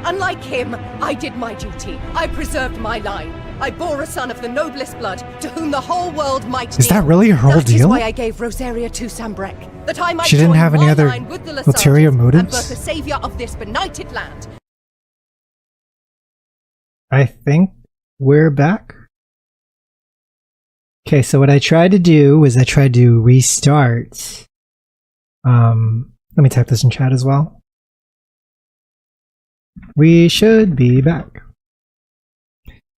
Unlike him, I did my duty. I preserved my line. I bore a son of the noblest blood, to whom the whole world might Is that kneel. really her whole That is deal? why I gave Rosaria to Sambrek, that I might She didn't join have any my other line with the ulterior Lasartes motives? and birth a savior of this benighted land. I think we're back. Okay, so what I tried to do is I tried to restart. Let me type this in chat as well. We should be back.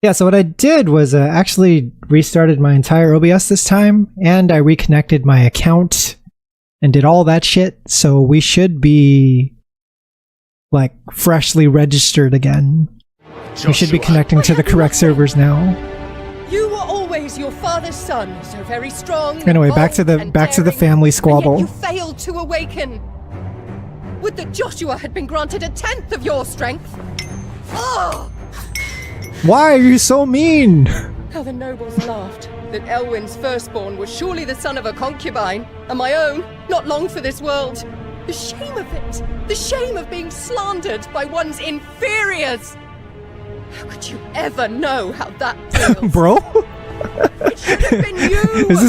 Yeah, so what I did was actually restarted my entire OBS this time, and I reconnected my account and did all that shit, so we should be like freshly registered again. We should be connecting to the correct servers now. You were always your father's son, so very strong. Anyway, back to the family squabble. And yet you failed to awaken. Would that Joshua had been granted 1/10 of your strength. Oh! Why are you so mean? How the nobles laughed. That Elwyn's firstborn was surely the son of a concubine, and my own, not long for this world. The shame of it! The shame of being slandered by one's inferiors! How could you ever know how that feels? Bro? It should have been you! Is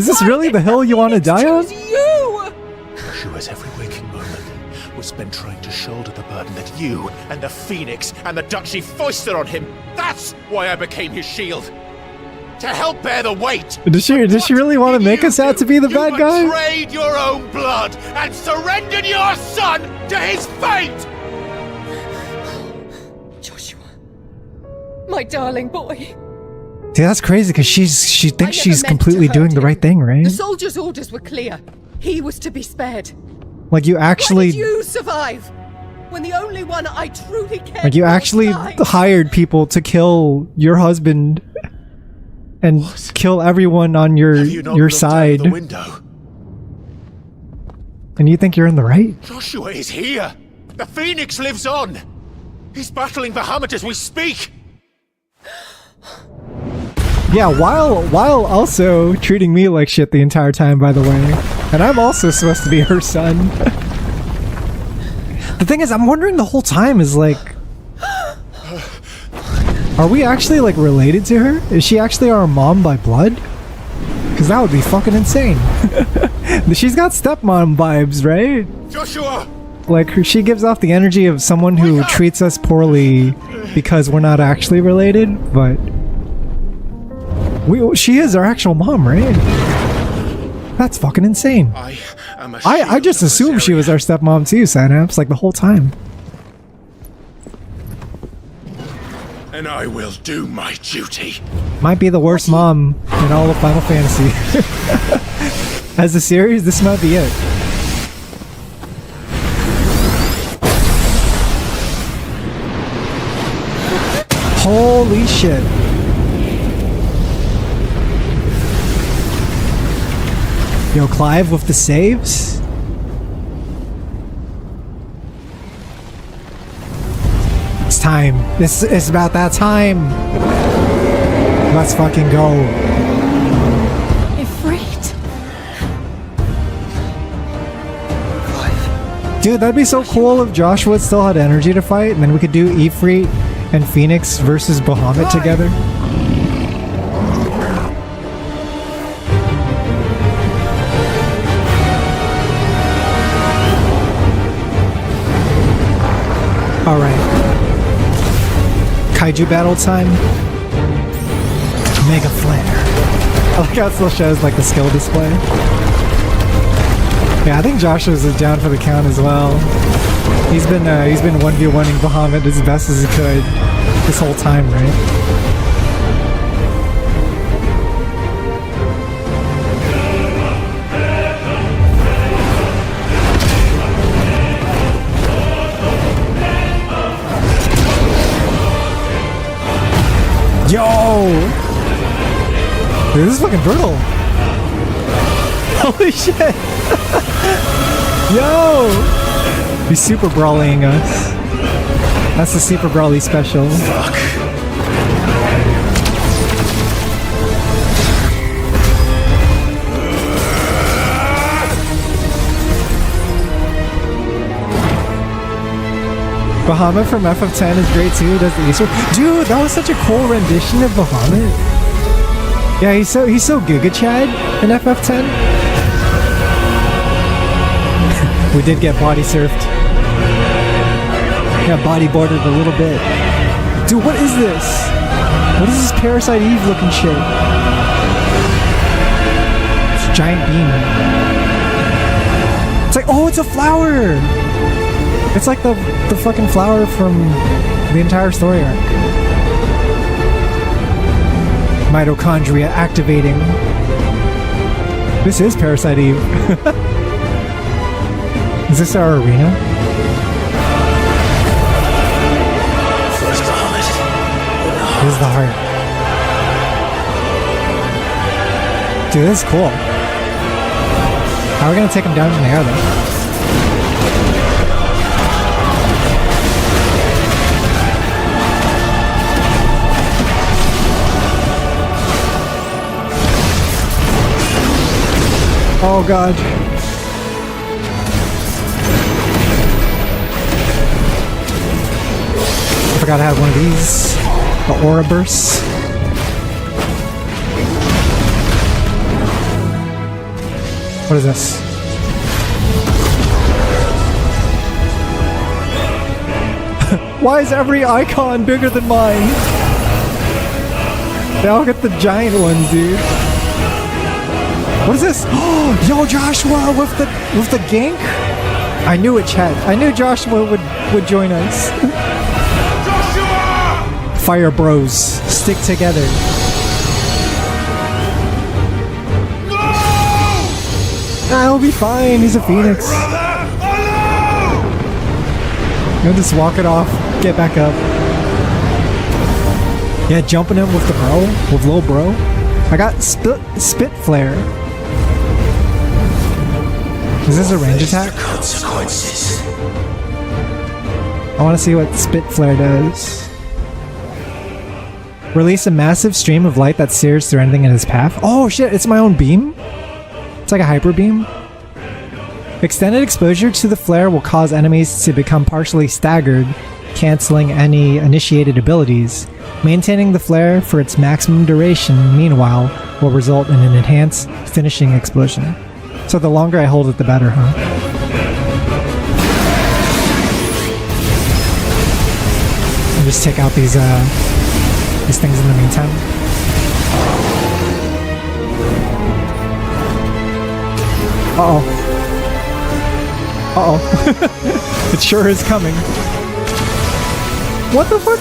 this really the hill you want to die on? You! Joshua's every waking moment was spent trying to shoulder the burden that you and the Phoenix and the Duchy foisted on him. That's why I became his shield. To help bear the weight. Does she really want to make us out to be the bad guy? You betrayed your own blood and surrendered your son to his fate! Joshua. My darling boy. See, that's crazy because she thinks she's completely doing the right thing, right? The soldier's orders were clear. He was to be spared. Like you actually, Why did you survive? When the only one I truly cared like you for actually died? hired people to kill your husband and kill everyone on your side. The window? And you think you're in the right? Joshua is here. The Phoenix lives on. He's battling Bahamut as we speak. Yeah, while also treating me like shit the entire time, by the way. And I'm also supposed to be her son. The thing is, I'm wondering the whole time is like, are we actually like related to her? Is she actually our mom by blood? Because that would be fucking insane. She's got stepmom vibes, right? Joshua! Like she gives off the energy of someone who treats us poorly because we're not actually related, but she is our actual mom, right? That's fucking insane. I just assumed she was our stepmom too, Synapse, like the whole time. And I will do my duty. Might be the worst mom in all of Final Fantasy. As a series, this might be it. Holy shit. Yo, Clive with the saves? It's time. This is about that time. Let's fucking go. Ifrit. Dude, that'd be so cool if Joshua still had energy to fight, and then we could do Ifrit and Phoenix versus Bahamut together. Alright. Kaiju battle time. Mega Flare. I like how it still shows like the skill display. Yeah, I think Joshua's down for the count as well. He's been 1v1ing Bahamut as best as he could this whole time, right? Yo! Dude, this is fucking brutal. Holy shit! Yo! He's super brawling us. That's the Super Brawly special. Fuck. Bahamut from FF10 is great too. Does the Easter? Dude, that was such a cool rendition of Bahamut. Yeah, he's so Giga Chad in FF10. We did get body surfed. Got bodyboarded a little bit. Dude, what is this? What is this Parasite Eve looking shit? It's a giant beam. It's like, oh, it's a flower! It's like the fucking flower from the entire story arc. Mitochondria activating. This is Parasite Eve. Is this our arena? First Bahamut. This is the heart. Dude, this is cool. How are we gonna take him down from the air though? Oh god. I forgot I had one of these. The Aura Bursts. What is this? Why is every icon bigger than mine? They all get the giant ones, dude. What is this? Oh, yo, Joshua with the gank. I knew it, Chet. I knew Joshua would join us. Joshua! Fire bros, stick together. No! Nah, he'll be fine. He's a phoenix. He'll just walk it off, get back up. Yeah, jumping him with the bro, with little bro. I got spit flare. Is this a range attack? Consequences. I want to see what Spit Flare does. Release a massive stream of light that sears through anything in his path. Oh shit, it's my own beam? It's like a hyper beam? Extended exposure to the flare will cause enemies to become partially staggered, cancelling any initiated abilities. Maintaining the flare for its maximum duration, meanwhile, will result in an enhanced finishing explosion. So the longer I hold it, the better, huh? I'll just take out these things in the meantime. Uh-oh. Uh-oh. It sure is coming. What the fuck?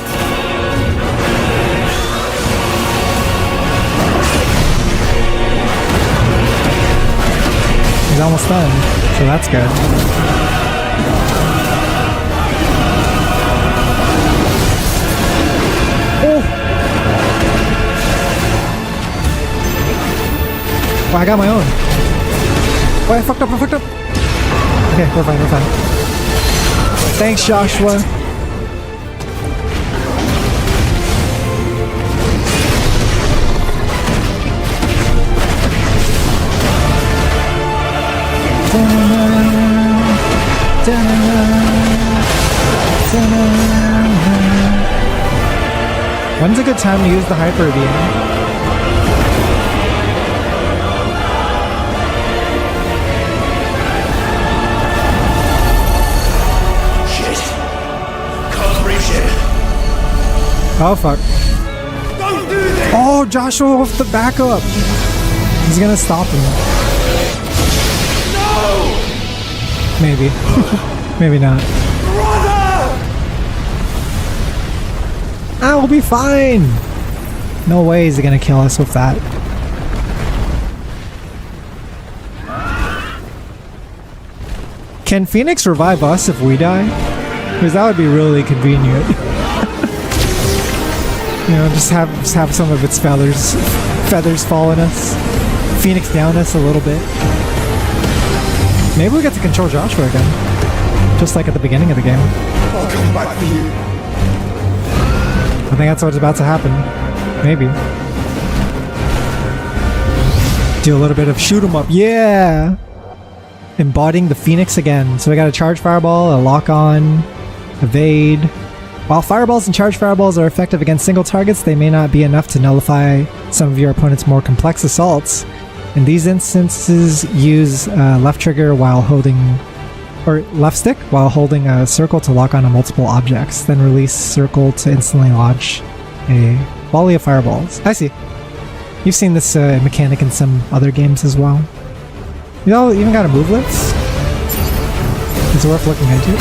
He's almost done, so that's good. Oh! Oh, I got my own. Oh, I fucked up. Okay, we're fine. Thanks, Joshua. When's a good time to use the hyper beam? Shit. Can't reach it. Oh fuck. Don't do this! Oh, Joshua with the backup. He's gonna stop him. No! Maybe. Maybe not. Brother! I'll be fine. No way is he gonna kill us with that. Can Phoenix revive us if we die? Because that would be really convenient. You know, just have some of its feathers fall on us. Phoenix down us a little bit. Maybe we get to control Joshua again. Just like at the beginning of the game. I'll come back for you. I think that's what's about to happen. Maybe. Do a little bit of shoot 'em up. Yeah! Embodying the Phoenix again. So we got a charge fireball, a lock on, evade. While fireballs and charge fireballs are effective against single targets, they may not be enough to nullify some of your opponent's more complex assaults. In these instances, use left trigger while holding, or left stick while holding a circle to lock onto multiple objects. Then release circle to instantly launch a volley of fireballs. I see. You've seen this mechanic in some other games as well. You know, even got a move list. It's worth looking into.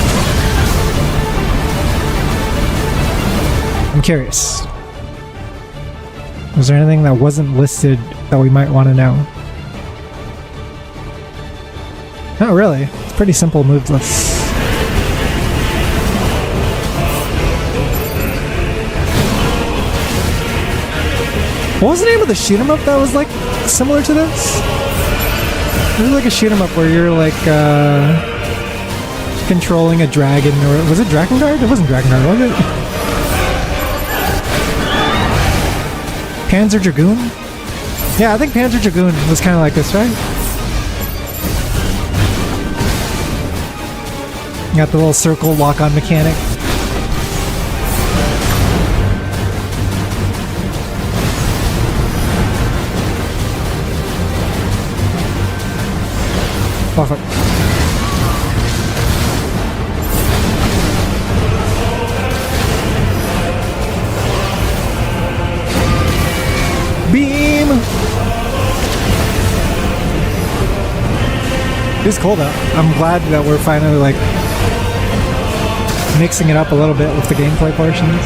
I'm curious. Was there anything that wasn't listed that we might want to know? Not really. It's pretty simple move list. What was the name of the shoot 'em up that was like similar to this? It was like a shoot 'em up where you're like controlling a dragon, or was it Drakengard? It wasn't Drakengard, was it? Panzer Dragoon? Yeah, I think Panzer Dragoon was kind of like this, right? You got the little circle lock-on mechanic. Perfect. Beam! It's cool though. I'm glad that we're finally like mixing it up a little bit with the gameplay portions.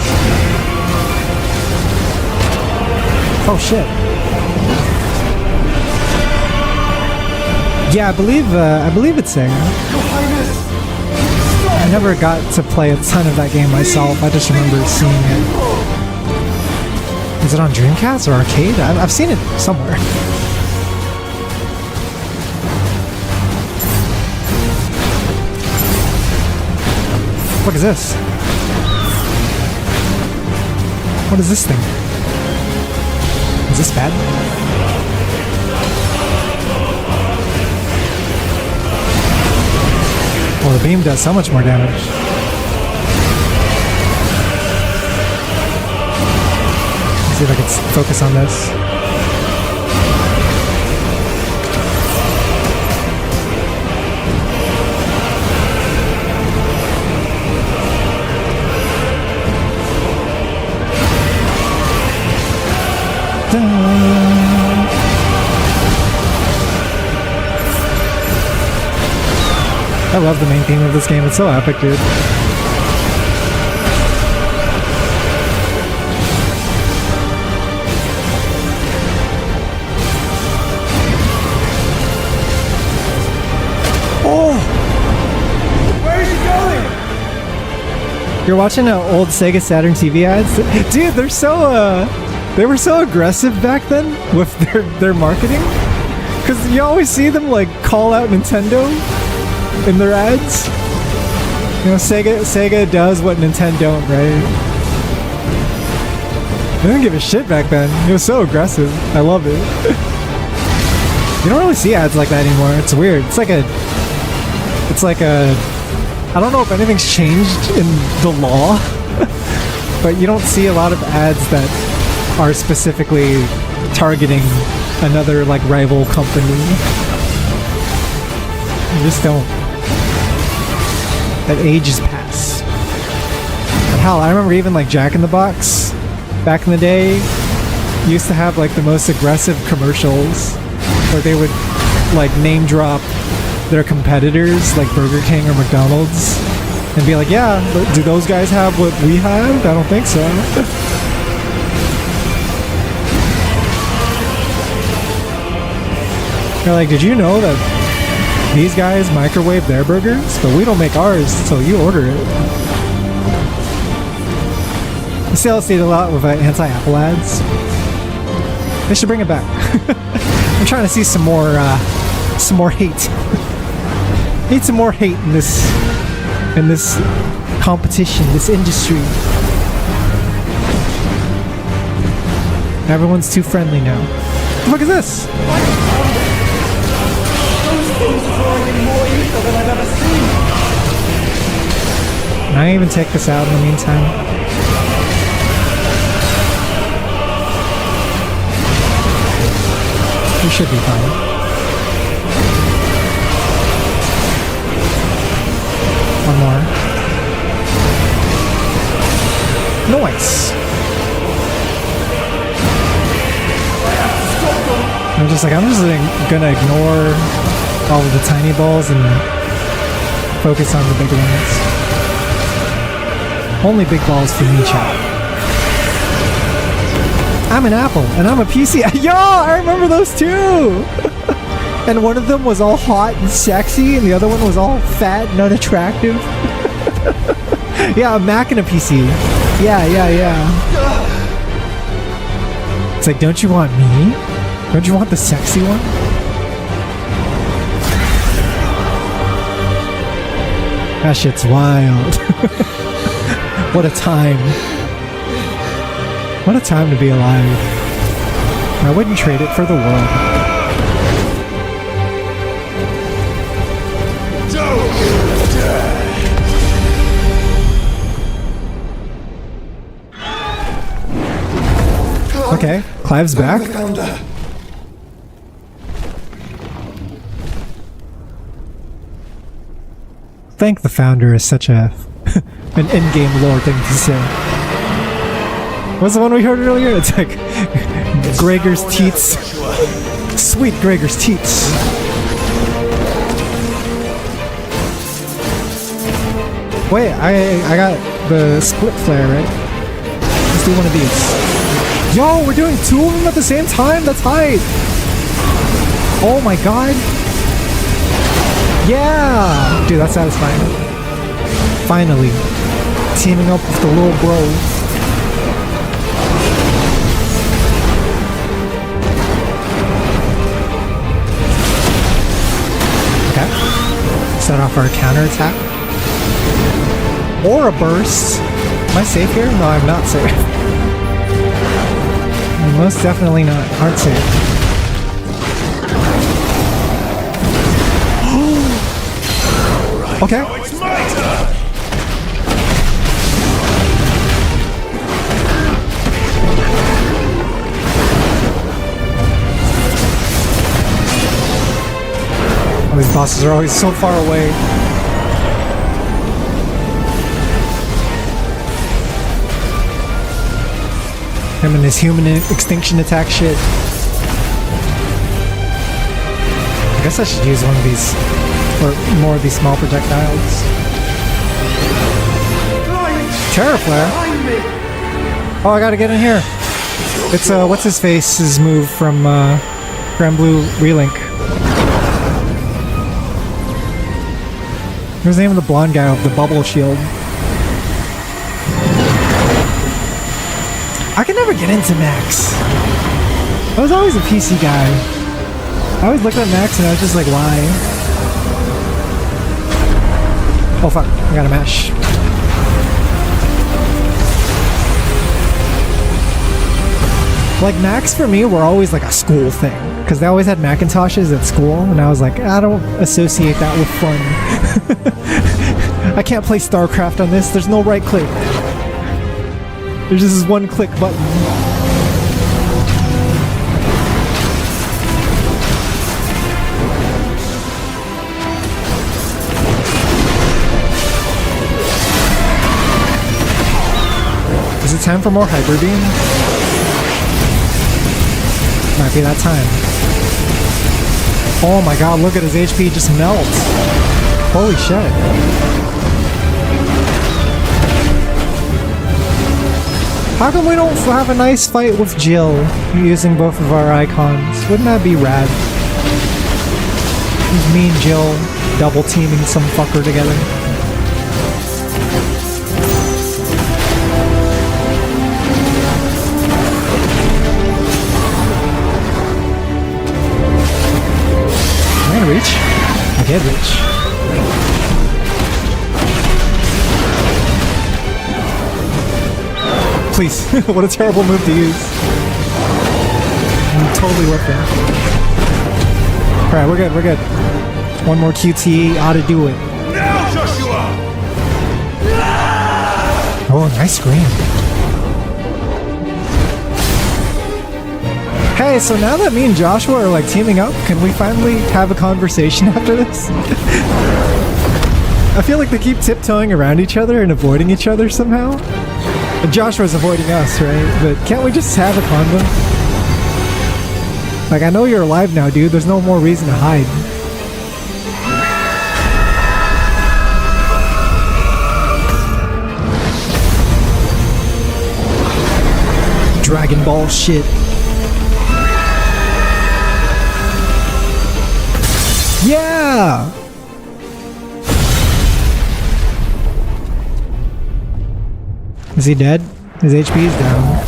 Oh shit. Yeah, I believe it's Sega. I never got to play a ton of that game myself. I just remember seeing it. Is it on Dreamcast or arcade? I've seen it somewhere. What is this? What is this thing? Is this bad? Oh, the beam does so much more damage. Let's see if I can focus on this. I love the main theme of this game. It's so epic, dude. Oh! Where are you going? You're watching old Sega Saturn TV ads? Dude, they're so, they were so aggressive back then with their marketing. Because you always see them, like, call out Nintendo in their ads. You know, Sega does what Nintendo don't, right? They didn't give a shit back then. It was so aggressive. I love it. You don't really see ads like that anymore. It's weird. It's like a I don't know if anything's changed in the law, but you don't see a lot of ads that are specifically targeting another like rival company. You just don't. That age is past. And hell, I remember even like Jack in the Box back in the day used to have like the most aggressive commercials where they would like name drop their competitors like Burger King or McDonald's and be like, yeah, but do those guys have what we have? I don't think so. They're like, did you know that these guys microwave their burgers, but we don't make ours, so you order it. I still see it a lot with anti-Apple ads. They should bring it back. I'm trying to see some more hate. Need some more hate in this competition, this industry. Everyone's too friendly now. What the fuck is this? Can I even take this out in the meantime? We should be fine. One more. Nice! I'm just gonna ignore all of the tiny balls and focus on the big ones. Only big balls for me, chat. I'm an Apple, and I'm a PC. Yo, I remember those too! And one of them was all hot and sexy, and the other one was all fat and unattractive. Yeah, a Mac and a PC. Yeah. It's like, don't you want me? Don't you want the sexy one? That shit's wild. What a time. What a time to be alive. I wouldn't trade it for the world. Okay, Clive's back. Thank the founder is such a an in-game lore thing to say. What's the one we heard earlier? It's like Gregor's teats. Sweet Gregor's teats. Wait, I got the split flare, right? Let's do one of these. Yo, we're doing two of them at the same time? That's hype! Oh my god. Yeah! Dude, that's satisfying. Finally. Teaming up with the little bro. Okay. Set off our counterattack. Or a burst. Am I safe here? No, I'm not safe. I'm most definitely not. Aren't safe. Okay. It's my turn! Oh, these bosses are always so far away. Him and his human extinction attack shit. I guess I should use one of these, or more of these small projectiles. Terror Flare? Oh, I gotta get in here. It's what's his face's move from Grand Blue Relink. What's the name of the blonde guy with the bubble shield? I can never get into Max. I was always a PC guy. I always looked at Max and I was just like, why? Oh fuck, I got a mash. Like, Macs for me were always like a school thing, because they always had Macintoshes at school, and I was like, I don't associate that with fun. I can't play StarCraft on this, there's no right click. There's just this one click button. Is it time for more Hyper Beam? Might be that time. Oh my god, look at his HP just melt. Holy shit. How come we don't have a nice fight with Jill using both of our icons? Wouldn't that be rad? Me and Jill double teaming some fucker together. Am I gonna reach? I did reach. Please, what a terrible move to use. totally with it. Alright, we're good, we're good. One more QTE ought to do it. Now, Joshua! Oh, nice scream. Hey, so now that me and Joshua are like teaming up, can we finally have a conversation after this? I feel like they keep tiptoeing around each other and avoiding each other somehow. And Joshua's avoiding us, right? But can't we just have a convo? Like, I know you're alive now, dude. There's no more reason to hide. Dragon Ball shit. Yeah! Is he dead? His HP is down.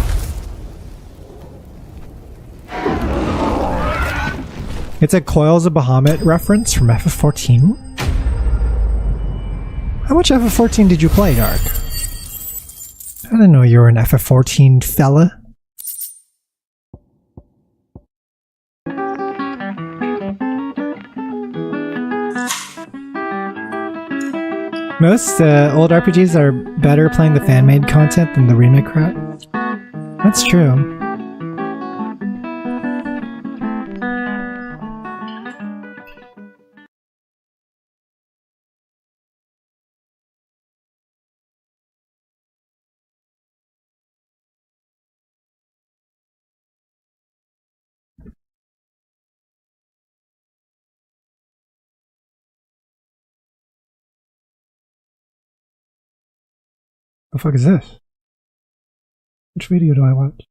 It's a Coils of Bahamut reference from FF14. How much FF14 did you play, Dark? I didn't know you were an FF14 fella. Most old RPGs are better playing the fan-made content than the remake crap. That's true. The fuck is this? Which video do I watch?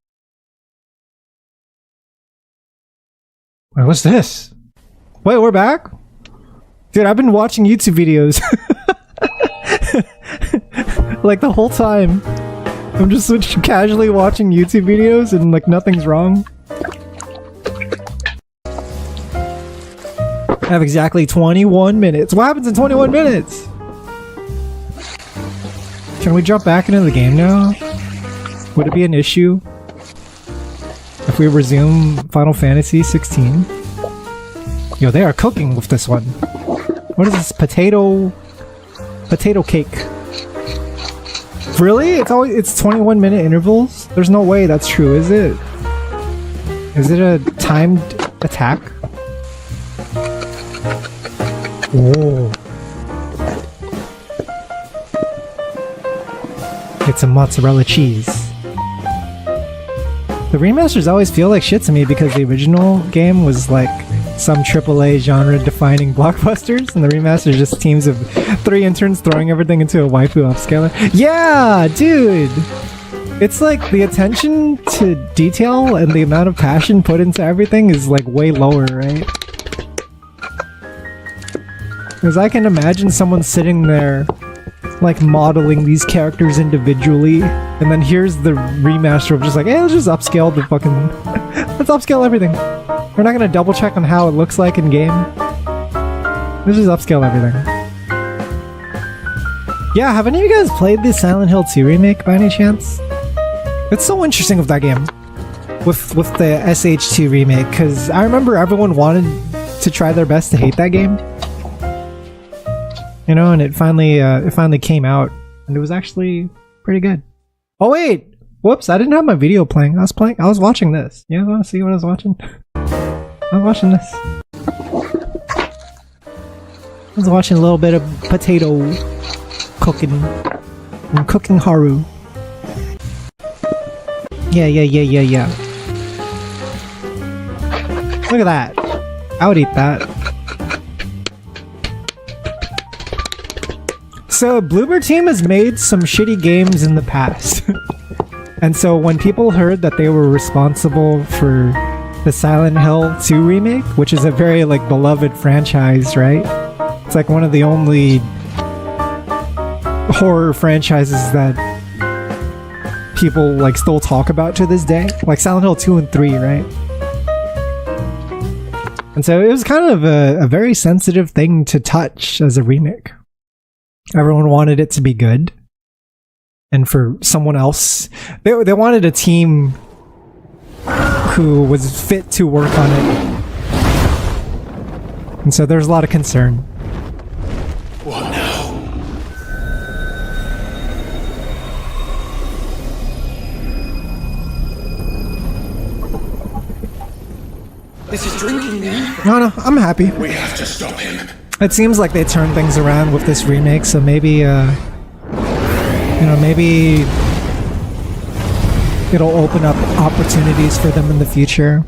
Wait, what's this? Wait, we're back? Dude, I've been watching YouTube videos. Like the whole time. I'm just casually watching YouTube videos and like nothing's wrong. I have exactly 21 minutes. What happens in 21 minutes? Can we jump back into the game now? Would it be an issue if we resume Final Fantasy XVI? Yo, they are cooking with this one. What is this? Potato cake. Really? It's 21 minute intervals? There's no way that's true, is it? Is it a timed attack? Whoa. Get some mozzarella cheese. The remasters always feel like shit to me because the original game was like some AAA genre-defining blockbusters, and the remaster just teams of 3 interns throwing everything into a waifu upscaler. Yeah, dude! It's like the attention to detail and the amount of passion put into everything is like way lower, right? Because I can imagine someone sitting there like modeling these characters individually, and then here's the remaster of just like, hey, let's just upscale the fucking let's upscale everything. We're not gonna double check on how it looks like in game. Let's just upscale everything. Yeah, have any of you guys played the Silent Hill 2 remake by any chance? It's so interesting with that game, with the SH2 remake, because I remember everyone wanted to try their best to hate that game. You know, and it finally came out, and it was actually pretty good. Oh wait! Whoops, I didn't have my video playing. I was watching this. You guys want to see what I was watching? I was watching this. I was watching a little bit of potato cooking. I'm cooking Haru. Yeah. Look at that. I would eat that. So, Bloober Team has made some shitty games in the past. And so when people heard that they were responsible for the Silent Hill 2 remake, which is a very, like, beloved franchise, right? It's like one of the only horror franchises that people, like, still talk about to this day. Like Silent Hill 2 and 3, right? And so it was kind of a very sensitive thing to touch as a remake. Everyone wanted it to be good. And for someone else, they wanted a team who was fit to work on it. And so there's a lot of concern. What now? This is drinking me. No, I'm happy. We have to stop him. It seems like they turned things around with this remake, so maybe, you know, maybe it'll open up opportunities for them in the future.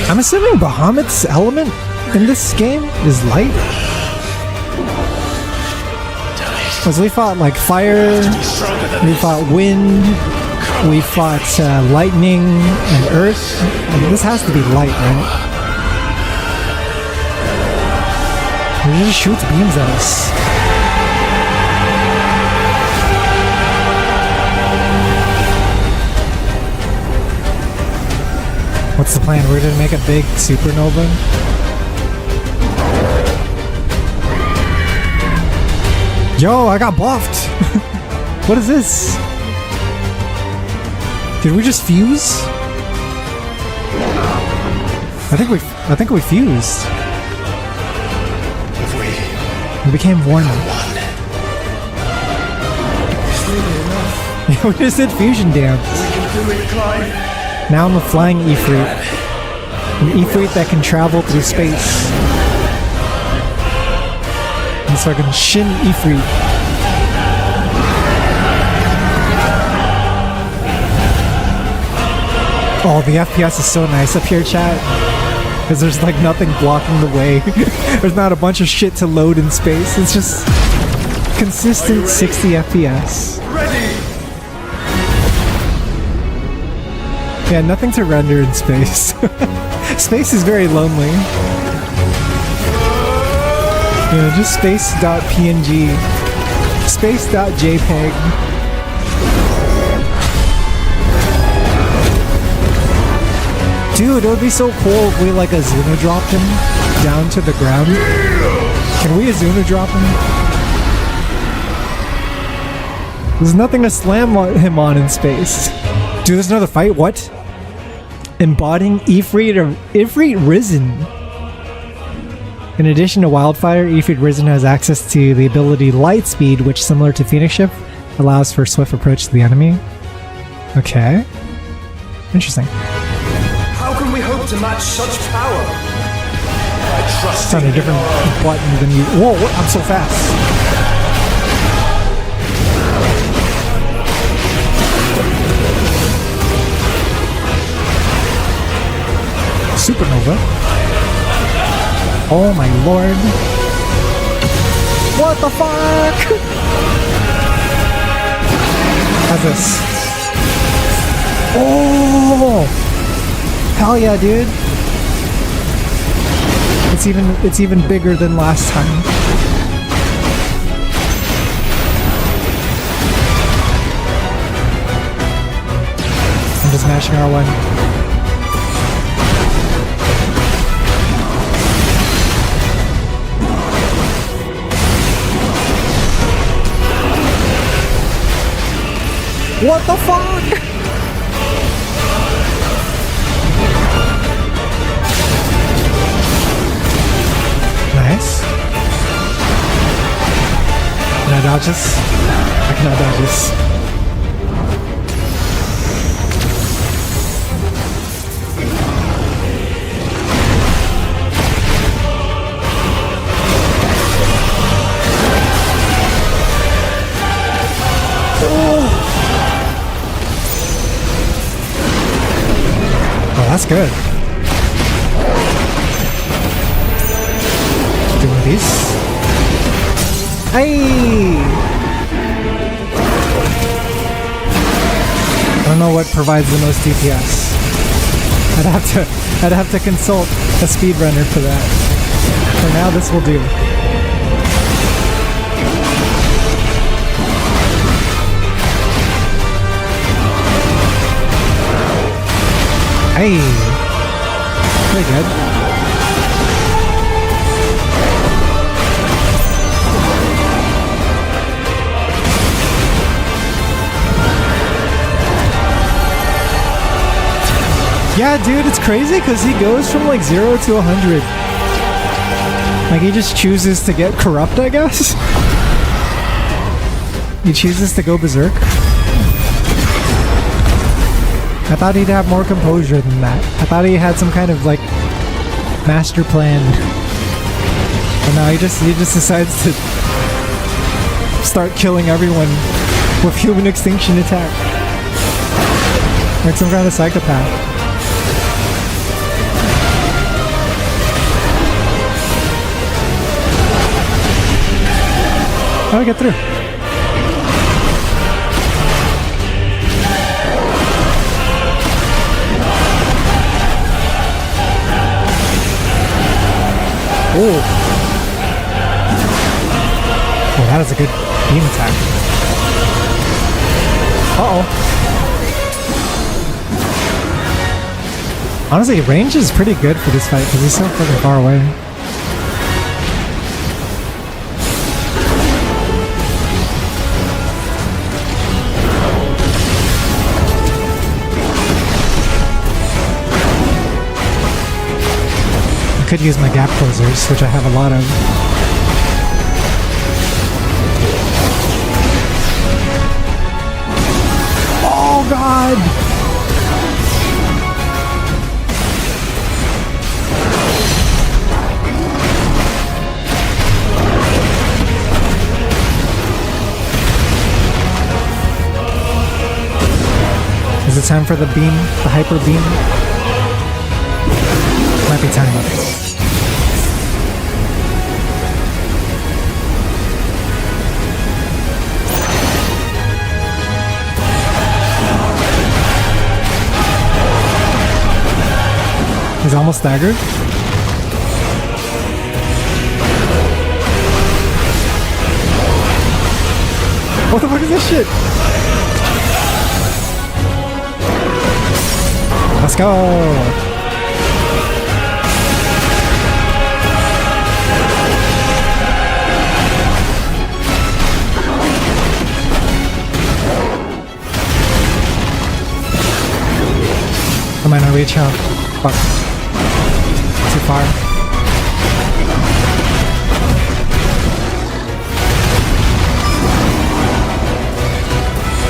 I'm assuming Bahamut's element in this game is light. Because we fought like fire, we fought wind, we fought lightning and earth. And this has to be light, right? He just shoots beams at us. What's the plan? We're gonna make a big supernova? Yo, I got buffed! What is this? Did we just fuse? I think we fused. We became one. We just did fusion dance. We can do it, Clive. Now I'm a flying Ifrit. An Ifrit that can travel through space. And so I can Shin Ifrit. Oh, the FPS is so nice up here, chat. Because there's like nothing blocking the way. There's not a bunch of shit to load in space. It's just consistent 60 FPS. Ready. Yeah, nothing to render in space. Space is very lonely. You know, just space.png. Space.jpg. Dude, it would be so cool if we like Azuna dropped him down to the ground. Can we Azuna drop him? There's nothing to slam him on in space. Dude, there's another fight? What? Embodying Ifrit Risen. In addition to Wildfire, Ifrit Risen has access to the ability Light Speed, which, similar to Phoenix Shift, allows for swift approach to the enemy. Okay. Interesting. How can we hope to match such power? I trust It's on a different button than you. Whoa, what? I'm so fast. Supernova. Oh my lord. What the fuck? How's this? Oh! Hell yeah, dude. It's even bigger than last time. I'm just mashing R1. What the fuck? Nice. Can I dodge this? I cannot dodge this. That's good. Doing this. Hey! I don't know what provides the most DPS. I'd have to consult a speedrunner for that. For now, this will do. Hey! Pretty good. Yeah, dude, it's crazy because he goes from like 0 to 100. Like, he just chooses to get corrupt, I guess? He chooses to go berserk. I thought he'd have more composure than that. I thought he had some kind of, like, master plan. But no, he just decides to start killing everyone with human extinction attack. Like some kind of psychopath. How do I get through? Oh, that is a good beam attack. Uh-oh. Honestly, range is pretty good for this fight because he's so fucking far away. I could use my gap closers, which I have a lot of. Oh god! Is it time for the beam? The hyper beam? Might be time. He's almost staggered. What the fuck is this shit? Let's go! I might not reach out. Fuck. Too far.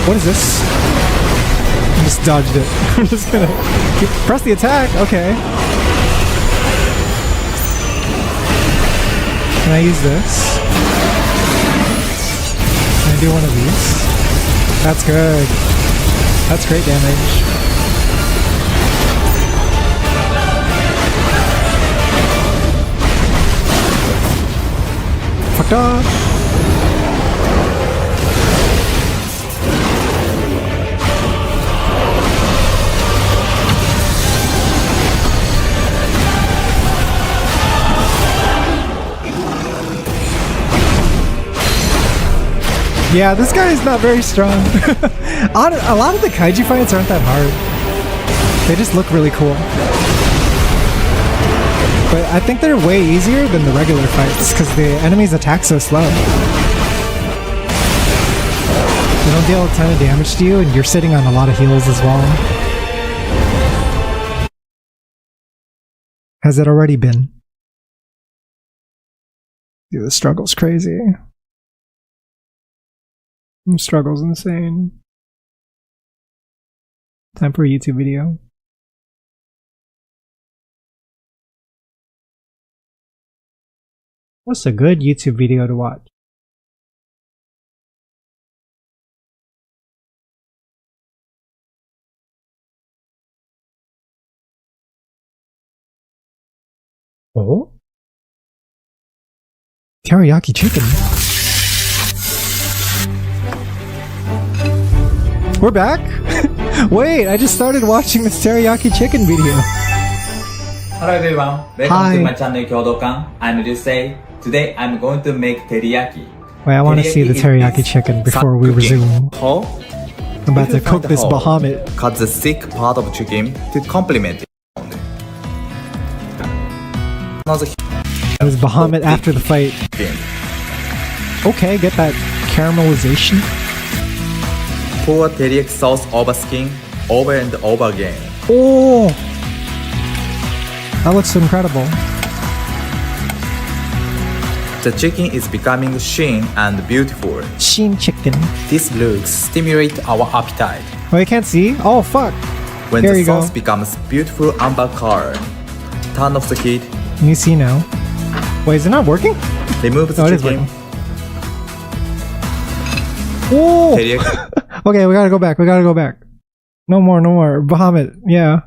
What is this? I just dodged it. I'm just gonna press the attack. Okay. Can I use this? Can I do one of these? That's good. That's great damage. Fucked up. Yeah, this guy is not very strong. A lot of the kaiju fights aren't that hard. They just look really cool. But I think they're way easier than the regular fights because the enemies attack so slow. They don't deal a ton of damage to you and you're sitting on a lot of heals as well. Has it already been? Dude, the struggle's crazy. The struggle's insane. Time for a YouTube video. What's a good YouTube video to watch? Oh? Teriyaki chicken. We're back? Wait, I just started watching this teriyaki chicken video. Hello everyone, welcome Hi. to my channel Kyodokan. I'm Ryusei. Today I'm going to make teriyaki. Wait, I want to see the teriyaki chicken before we resume. I'm about to cook this Bahamut. Cut the thick part of chicken to complement it. Another It was Bahamut after the fight. Okay, get that caramelization. Pour teriyaki sauce over skin over and over again. Oh! That looks incredible. The chicken is becoming sheen and beautiful. Sheen chicken. This looks stimulate our appetite. Oh, you can't see? Oh, fuck. When Here the you go. sauce becomes beautiful amber color, turn off the heat. You see now. Wait, is it not working? Remove the Oh, it is chicken. working. Oh! Teriyaki. Okay, we gotta go back. We gotta go back. No more, no more. Bahamut, yeah.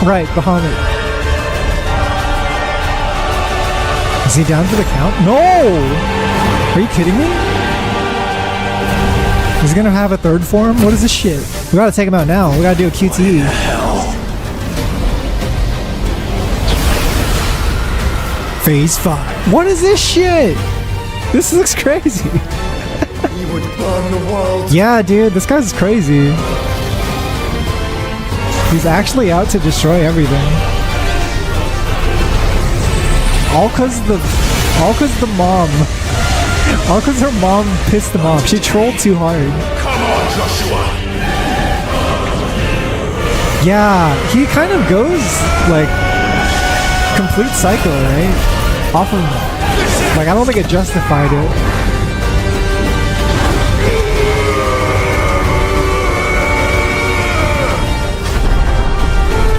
Right, Bahamut. Is he down for the count? No! Are you kidding me? He's gonna have a third form? What is this shit? We gotta take him out now. We gotta do a QTE. Phase 5. What is this shit? This looks crazy. He would burn the world. Yeah, dude, this guy's crazy. He's actually out to destroy everything. All cause the mom. All cause her mom pissed him off. She trolled too hard. Come on, Joshua! Yeah, he kind of goes like complete psycho, right? Off of, like, I don't think it justified it.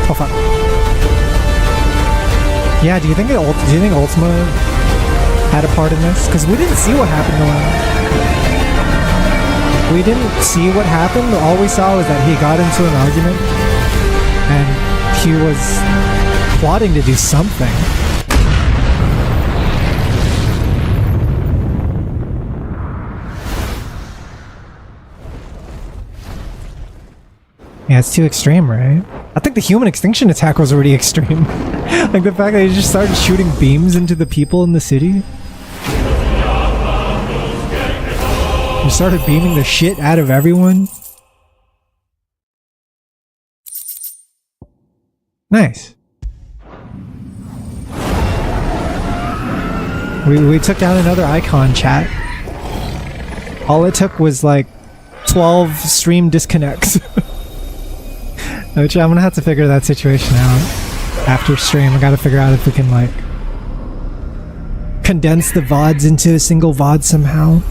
Oh fuck. Yeah, do you think Ultima had a part in this? Because we didn't see what happened to him. We didn't see what happened. All we saw was that he got into an argument and he was plotting to do something. Yeah, it's too extreme, right? I think the human extinction attack was already extreme. Like the fact that he just started shooting beams into the people in the city. He started beaming the shit out of everyone. Nice. We took down another icon, chat. All it took was like 12 stream disconnects. Which I'm gonna have to figure that situation out after stream. I gotta figure out if we can like condense the VODs into a single VOD somehow.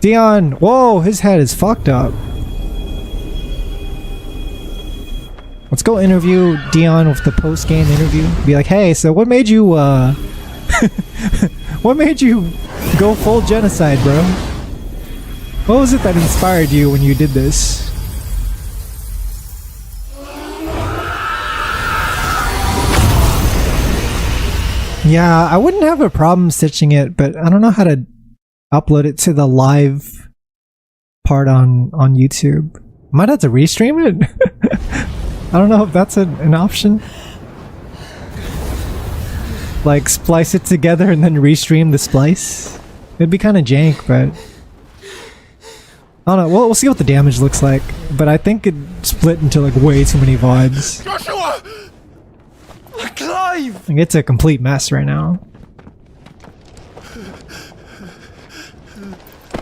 Dion! Whoa, his head is fucked up. Let's go interview Dion with the post-game interview. Be like, hey, so what made you what made you go full genocide, bro? What was it that inspired you when you did this? Yeah, I wouldn't have a problem stitching it, but I don't know how to upload it to the live part on YouTube. Might have to restream it? I don't know if that's an option. Like, splice it together and then restream the splice? It'd be kind of jank, but I don't know. We'll see what the damage looks like, but I think it split into like way too many VODs. Joshua! Clive! Like, it's a complete mess right now.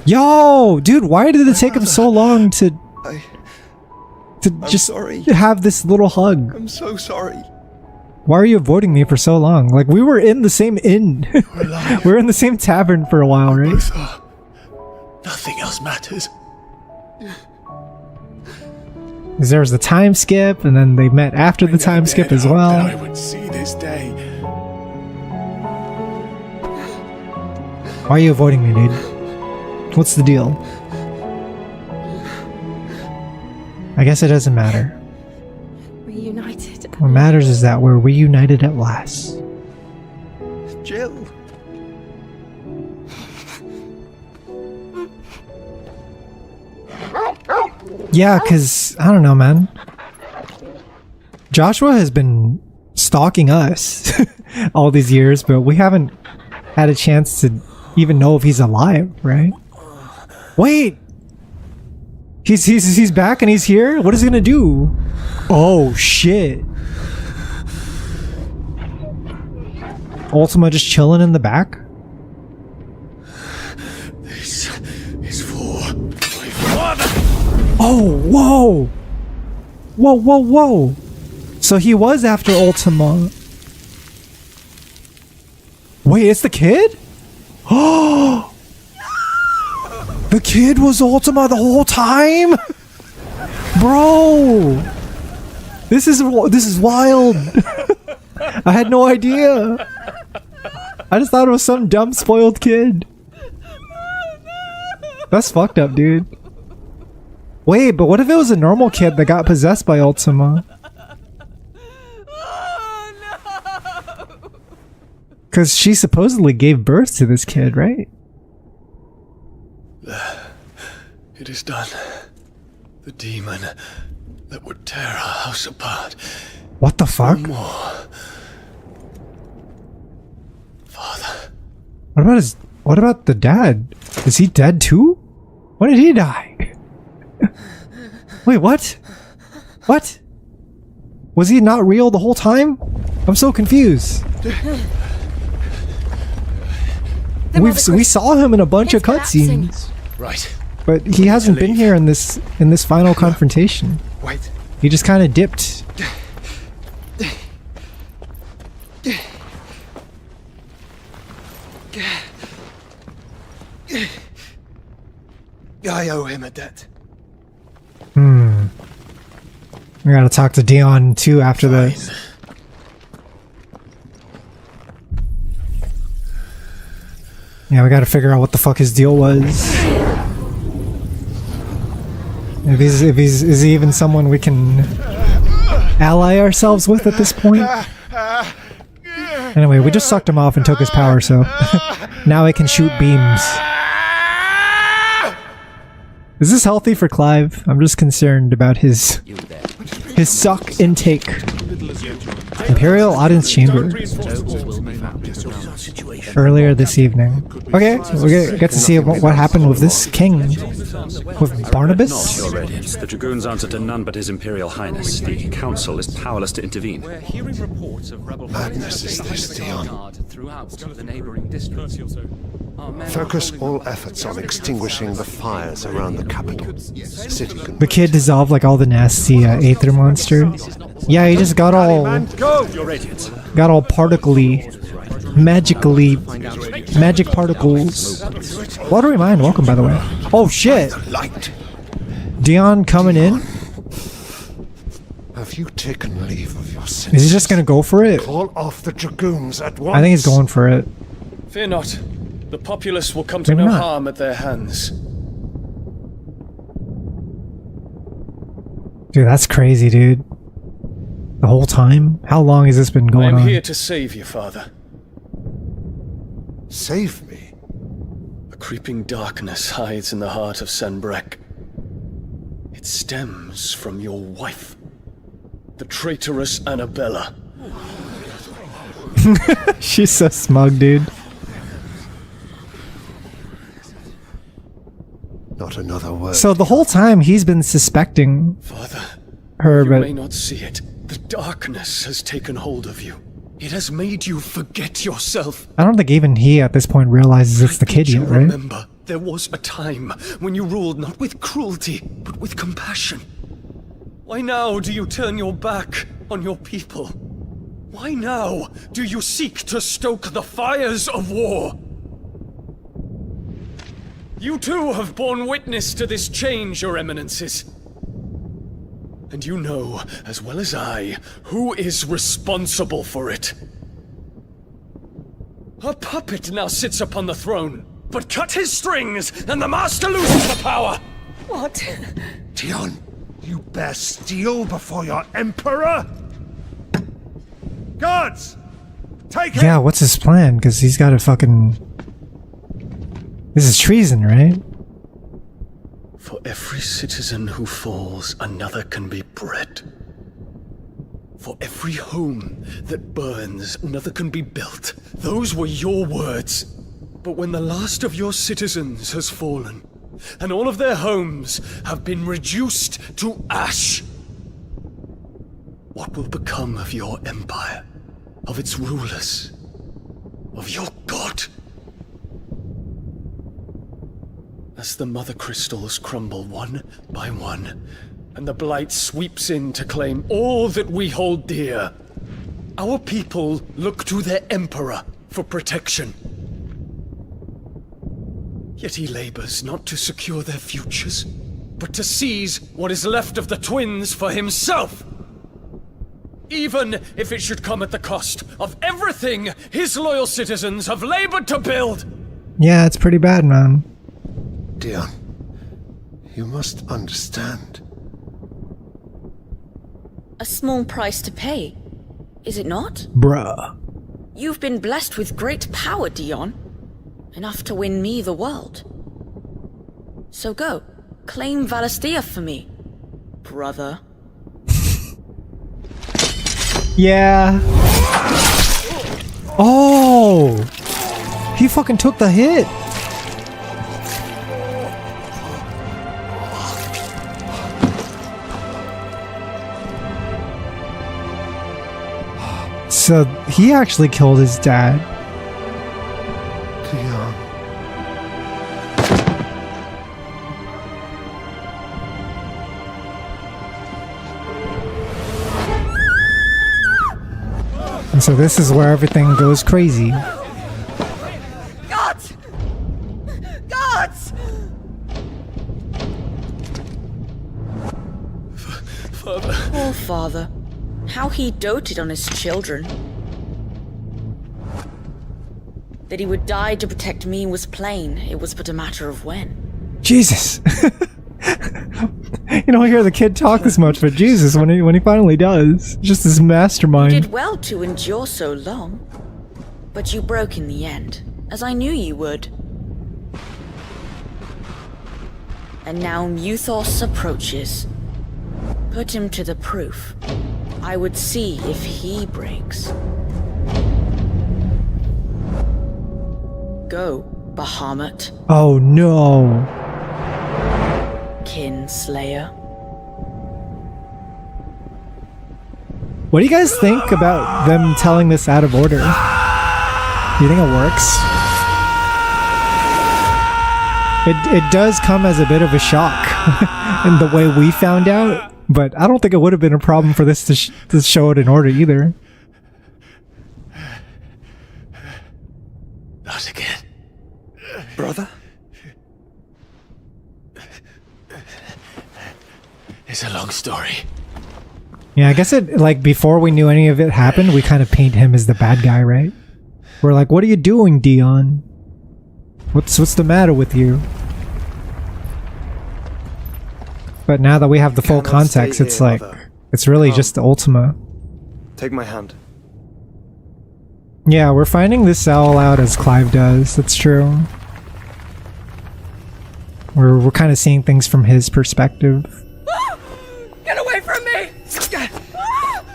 Yo, dude, why did it take him so long to just have this little hug? I'm so sorry. Why are you avoiding me for so long? Like, we were in the same inn. We were in the same tavern for a while, right? Nothing else matters. Because there was the time skip, and then they met after the time skip as well. I would see this day. Why are you avoiding me, dude? What's the deal? I guess it doesn't matter. Reunited. What matters is that we're reunited at last. Jill. Yeah, because, I don't know, man. Joshua has been stalking us all these years, but we haven't had a chance to even know if he's alive, right? Wait! He's back and he's here? What is he gonna do? Oh shit. Ultima just chilling in the back? This is for my father! Oh, whoa! Whoa, whoa, whoa! So he was after Ultima. Wait, it's the kid? Oh! The kid was Ultima the whole time? Bro! This is wild! I had no idea! I just thought it was some dumb spoiled kid. That's fucked up, dude. Wait, but what if it was a normal kid that got possessed by Ultima? Because she supposedly gave birth to this kid, right? It is done. The demon that would tear our house apart. What the fuck? No more. Father. What about the dad? Is he dead too? When did he die? Wait, what? What? Was he not real the whole time? I'm so confused. We saw him in a bunch of cutscenes. Right. But he hasn't been here in this final confrontation. Wait. He just kind of dipped. I owe him a debt. We gotta talk to Dion too after this. Yeah, we gotta figure out what the fuck his deal was. Is he even someone we can ally ourselves with at this point? Anyway, we just sucked him off and took his power, so now I can shoot beams. Is this healthy for Clive? I'm just concerned about his suck intake. Imperial Audience Chamber. Earlier this evening. Okay, we get to see what happened with this king. With Barnabas? Your Radiance, the Dragoons answer to none but His Imperial Highness. The Council is powerless to intervene. Madness is this, Dion. Focus all efforts on extinguishing the fires around the capital. The kid dissolved like all the nasty Aether monsters. Yeah, he just got all particly, magic particles. Watery Mind, welcome by the way. Oh shit! Dion coming in? Have you taken leave of your senses? Is he just gonna go for it? Call off the Dragoons at once. I think he's going for it. Fear not. The populace will come to Maybe no not. harm at their hands. Dude, that's crazy, dude. The whole time? How long has this been I going am on? here to save you, Father. Save me? A creeping darkness hides in the heart of Sanbreque. It stems from your wife, the traitorous Annabella. She's so smug, dude. Not another word. So the whole time he's been suspecting Father, her, you but may not see it. The darkness has taken hold of you. It has made you forget yourself. I don't think even he at this point realizes it's the kid yet, right? Remember, there was a time when you ruled not with cruelty, but with compassion. Why now do you turn your back on your people? Why now do you seek to stoke the fires of war? You too have borne witness to this change, Your Eminences. And you know, as well as I, who is responsible for it. A puppet now sits upon the throne, but cut his strings, and the master loses the power! What? Dion, you bear steel before your emperor? Guards! Take him! Yeah, what's his plan? Because he's got a fucking... This is treason, right? For every citizen who falls, another can be bred. For every home that burns, another can be built. Those were your words. But when the last of your citizens has fallen, and all of their homes have been reduced to ash, what will become of your empire, of its rulers, of your god? As the mother crystals crumble one by one, and the blight sweeps in to claim all that we hold dear, our people look to their emperor for protection. Yet he labors not to secure their futures, but to seize what is left of the twins for himself. Even if it should come at the cost of everything his loyal citizens have labored to build. Yeah, it's pretty bad, man. Dion, you must understand. A small price to pay, is it not? Bruh. You've been blessed with great power, Dion. Enough to win me the world. So go, claim Valisthea for me, brother. Yeah. Oh! He fucking took the hit. So he actually killed his dad. Dion. And so this is where everything goes crazy. Gods! Gods! Father. Poor father. How he doted on his children. That he would die to protect me was plain. It was but a matter of when. Jesus. You don't hear the kid talk this much, but Jesus, when he finally does, just this mastermind. You did well to endure so long. But you broke in the end, as I knew you would. And now Muthos approaches. Put him to the proof. I would see if he breaks. Go, Bahamut. Oh no. Kinslayer. What do you guys think about them telling this out of order? Do you think it works? It does come as a bit of a shock in the way we found out, but I don't think it would have been a problem for this to show it in order either. Not again. Brother? It's a long story. Yeah, I guess it, like, before we knew any of it happened, we kind of paint him as the bad guy, right? We're like, what are you doing, Dion? What's the matter with you? But now that we have the full context, it's like, it's really just the Ultima. Take my hand. Yeah, we're finding this all out as Clive does, that's true. We're kind of seeing things from his perspective. Get away from me!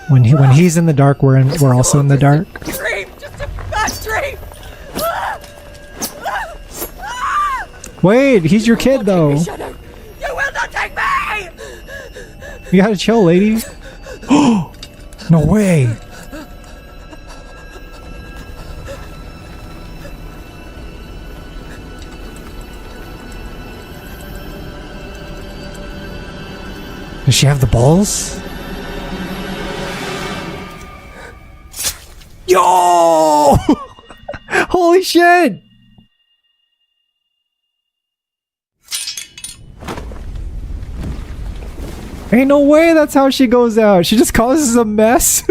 When he's in the dark, we're also in the dark. Dream, just a bad dream. Wait, he's your kid though. You will not take me! You gotta chill, lady. Oh, no way. Does she have the balls? Yo! Holy shit! Ain't no way that's how she goes out. She just causes a mess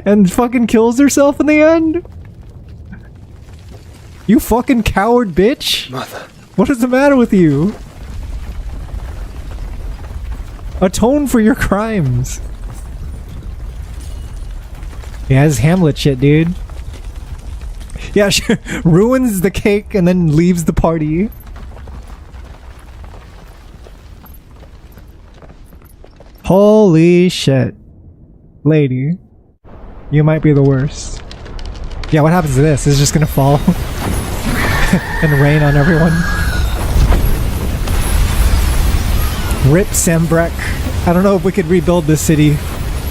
and fucking kills herself in the end. You fucking coward bitch. Mother. What is the matter with you? Atone for your crimes. Yeah, it's Hamlet shit, dude. Yeah, she ruins the cake and then leaves the party. Holy shit. lady, you might be the worst. Yeah, what happens to this? It's just gonna fall and rain on everyone. Rip Sambrek. I don't know if we could rebuild this city.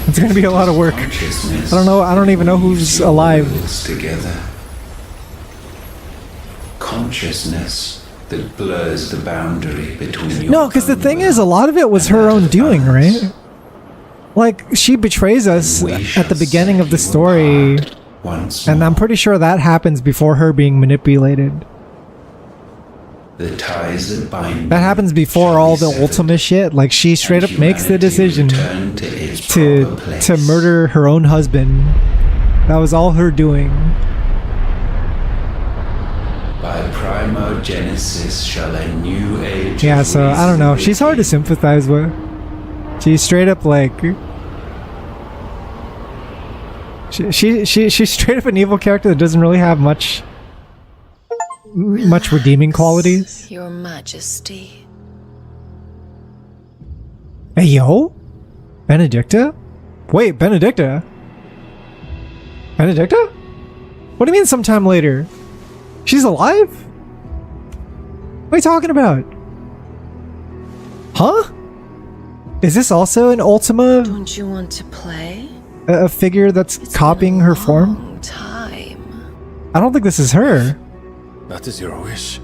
It's gonna be a lot of work. I don't know. I don't even know who's alive. Together. Consciousness that blurs the boundary between your No, because the thing is, a lot of it was her own doing, right? Like, she betrays us at the beginning of the story, and I'm pretty sure that happens before her being manipulated. The ties that bind That happens before all the Ultima shit. Like, she straight up makes the decision to murder her own husband. That was all her doing. By primogenesis shall a new age. Yeah, so I don't know. She's hard to sympathize with. She's straight up like she's straight up an evil character that doesn't really have much redeeming qualities. Your Majesty. Hey yo, Benedicta? Wait, Benedicta? Benedicta? What do you mean sometime later? She's alive? What are you talking about? Huh? Is this also an Ultima? Don't you want to play? A figure that's copying her form? Time. I don't think this is her. That is your wish.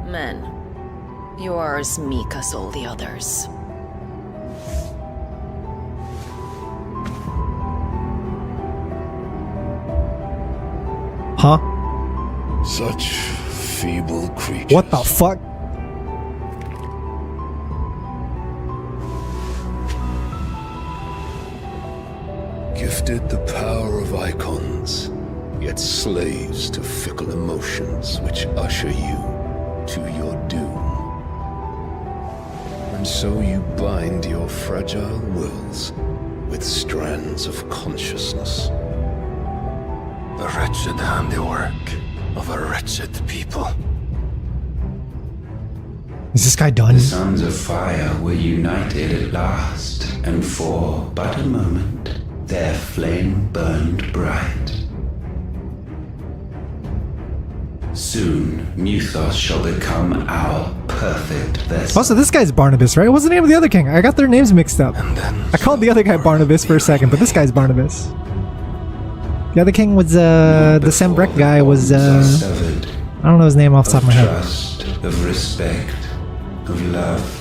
Men, you are as meek as all the others. Huh? Such feeble creatures. What the fuck? Gifted the power of icons, yet slaves to fickle emotions which usher you to your doom. And so you bind your fragile wills with strands of consciousness. The wretched handiwork of a wretched people. Is this guy done? The sons of fire were united at last, and for but a moment their flame burned bright. Soon, Muthos shall become our perfect vessel. Also, this guy's Barnabas, right? What's the name of the other king? I got their names mixed up. I called the other guy Barnabas for a second, but this guy's Barnabas. The other king was, the Sambrek guy was, I don't know his name off the top of my head. Trust, of respect, of love.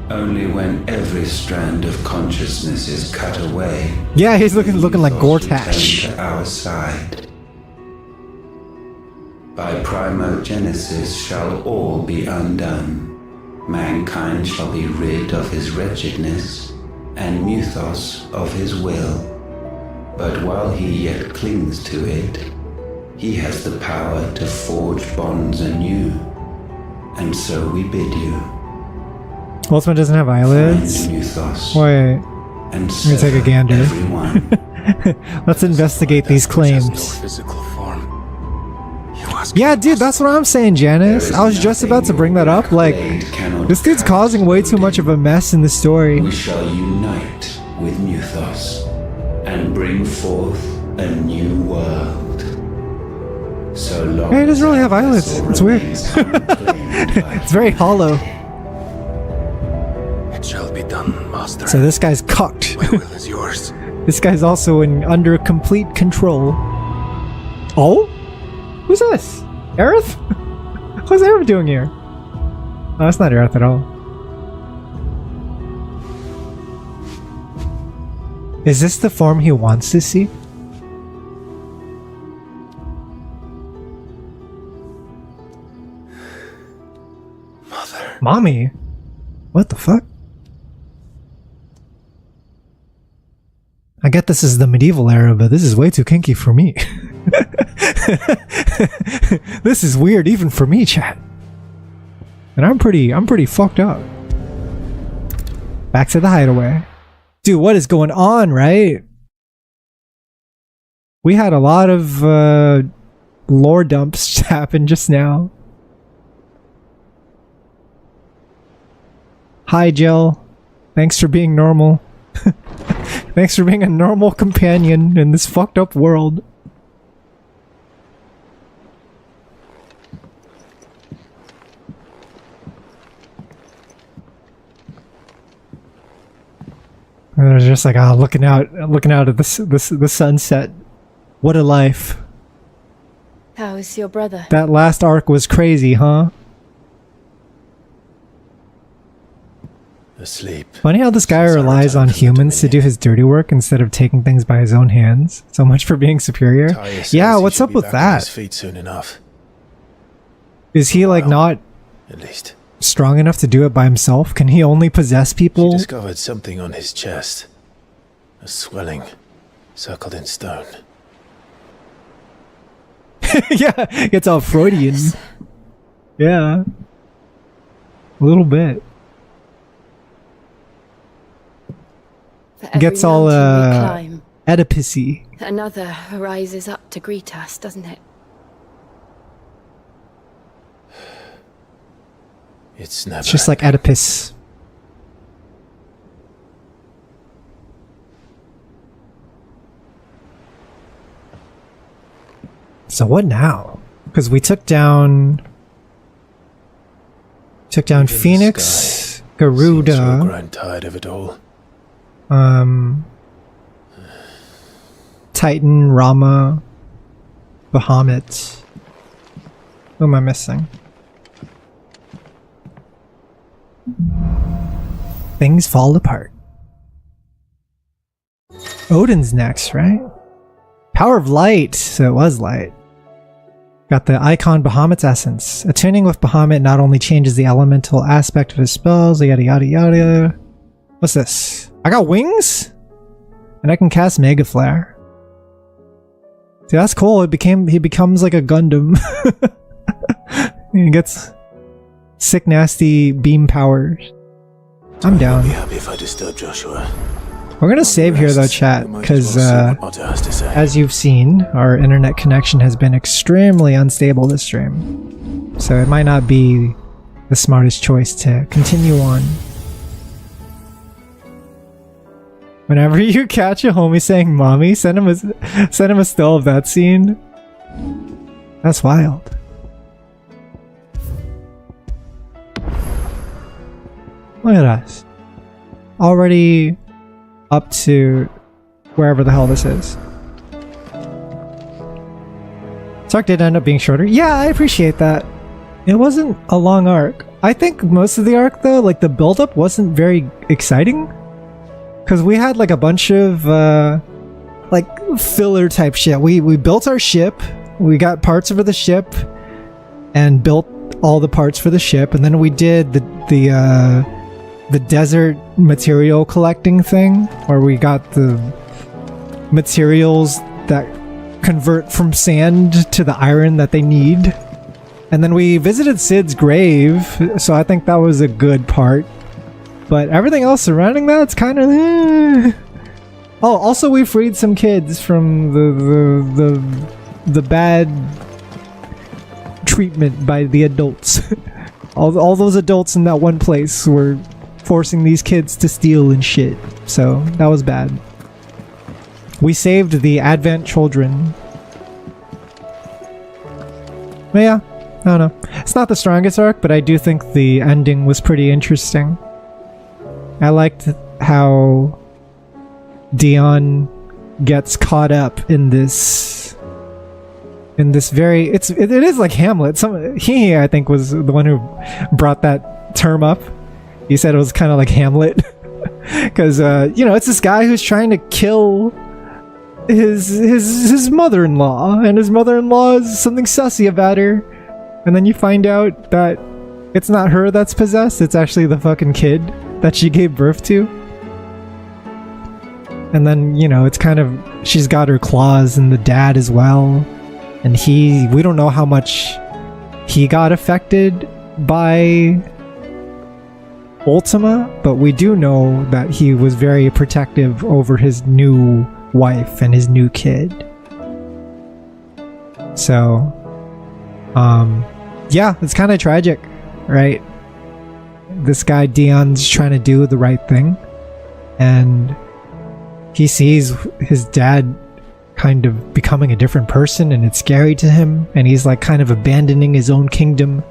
Only when every strand of consciousness is cut away. Yeah, he's looking like Gortash. To our side. By primogenesis shall all be undone. Mankind shall be rid of his wretchedness, and Muthos of his will. But while he yet clings to it, he has the power to forge bonds anew. And so we bid you. Ultima doesn't have eyelids? Wait. Let me take a gander. Let's investigate these claims. Yeah, dude, that's what I'm saying, Janice. I was just about to bring that up. Like, this dude's causing way too much of a mess in the story. We shall unite with Muthos and bring forth a new world. So long. Hey, he doesn't really have eyelids. It's weird. It's very hollow. It shall be done, master. So this guy's cocked. My will is yours. This guy's also under complete control. Oh? Who's this? Aerith? What's Aerith doing here? Oh, that's not Aerith at all. Is this the form he wants to see? Mother. Mommy? What the fuck? I get this is the medieval era, but this is way too kinky for me. This is weird even for me, chat. And I'm pretty fucked up. Back to the hideaway. Dude, what is going on, right? We had a lot of lore dumps happen just now. Hi, Jill. Thanks for being normal. Thanks for being a normal companion in this fucked up world. And they're just like, looking out at the sunset. What a life. How is your brother? That last arc was crazy, huh? Asleep. Funny how this guy relies on humans to do his dirty work instead of taking things by his own hands. So much for being superior. Yeah, what's up with that? His feet soon enough. Is he like not At least. strong enough to do it by himself? Can he only possess people? She discovered something on his chest. A swelling, circled in stone. Yeah, it's all Freudian. Yeah. A little bit. Gets all Oedipus-y. Another rises up to greet us, doesn't it? It's never. It's just like Oedipus. So what now? Because we took down Phoenix, Garuda. Grown tired of it all. Titan, Rama, Bahamut. Who am I missing? Things fall apart. Odin's next, right? Power of Light. So it was light. Got the icon Bahamut's essence. Attuning with Bahamut not only changes the elemental aspect of his spells, yada yada yada. What's this? I got wings? And I can cast Mega Flare. See, that's cool. He becomes like a Gundam. He gets sick nasty beam powers. I'm down. I'll be happy if I disturb Joshua. We're gonna save here though, chat, because as you've seen, our internet connection has been extremely unstable this stream. So it might not be the smartest choice to continue on. Whenever you catch a homie saying mommy, send him a still of that scene. That's wild. Look at us. Already up to wherever the hell this is. This arc did end up being shorter. Yeah, I appreciate that. It wasn't a long arc. I think most of the arc though, like the build-up wasn't very exciting. Because we had like a bunch of like filler type shit. We built our ship, we got parts for the ship, and built all the parts for the ship, and then we did the desert material collecting thing, where we got the materials that convert from sand to the iron that they need. And then we visited Sid's grave, so I think that was a good part. But everything else surrounding that's kind of Oh, also we freed some kids from the bad treatment by the adults. all those adults in that one place were forcing these kids to steal and shit. So that was bad. We saved the Advent children. But yeah, I don't know. It's not the strongest arc, but I do think the ending was pretty interesting. I liked how Dion gets caught up in this very it is like Hamlet. He I think was the one who brought that term up. He said it was kind of like Hamlet because you know, it's this guy who's trying to kill his mother-in-law, and his mother-in-law is something sussy about her, and then you find out that it's not her that's possessed, it's actually the fucking kid that she gave birth to. And then, you know, it's kind of, she's got her claws in the dad as well, and we don't know how much he got affected by Ultima, but we do know that he was very protective over his new wife and his new kid. So yeah, it's kind of tragic, right? This guy Dion's trying to do the right thing, and he sees his dad kind of becoming a different person, and it's scary to him, and he's like kind of abandoning his own kingdom.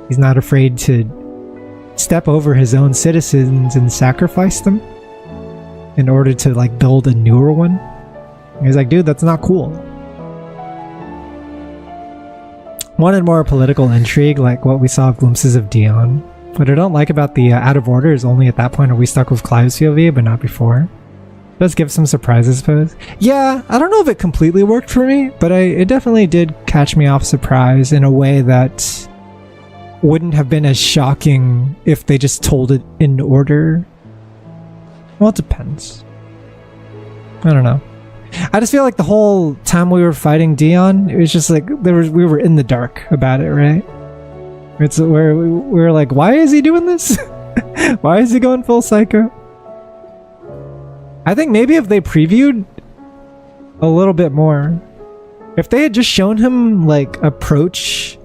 He's not afraid to step over his own citizens and sacrifice them in order to like build a newer one. And he's like, dude, that's not cool. Wanted more political intrigue, like what we saw glimpses of Dion. What I don't like about the Out of Order is only at that point are we stuck with Clive's POV, but not before. Does give some surprises, I suppose. Yeah, I don't know if it completely worked for me, but it definitely did catch me off surprise in a way that wouldn't have been as shocking if they just told it in order. Well, it depends. I don't know. I just feel like the whole time we were fighting Dion, it was just like we were in the dark about it, right? It's where we were like, why is he doing this? Why is he going full psycho? I think maybe if they previewed a little bit more, if they had just shown him like approach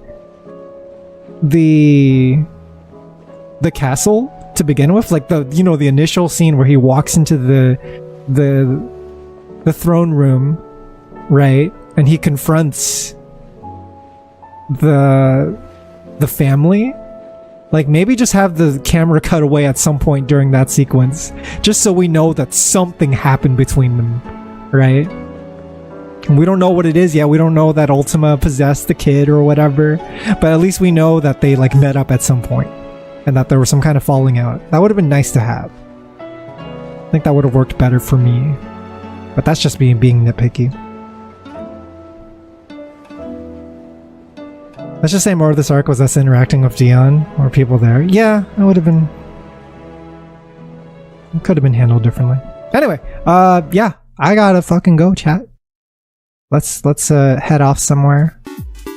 the castle to begin with, like the initial scene where he walks into the throne room, right, and he confronts the family. Like, maybe just have the camera cut away at some point during that sequence, just so we know that something happened between them, right? And we don't know what it is yet. We don't know that Ultima possessed the kid or whatever, but at least we know that they like met up at some point and that there was some kind of falling out. That would have been nice to have. I think that would have worked better for me, but that's just being nitpicky. Let's just say more of this arc was us interacting with Dion or people there. Yeah, that would have been... It could have been handled differently. Anyway, yeah, I gotta fucking go, chat. Let's head off somewhere.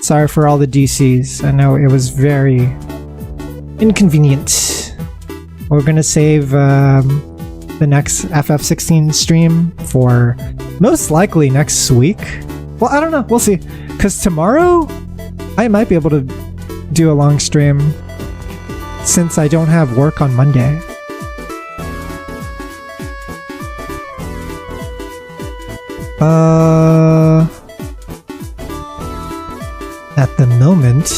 Sorry for all the DCs. I know it was very inconvenient. We're gonna save the next FF16 stream for most likely next week. Well, I don't know. We'll see. Because tomorrow... I might be able to do a long stream since I don't have work on Monday. At the moment...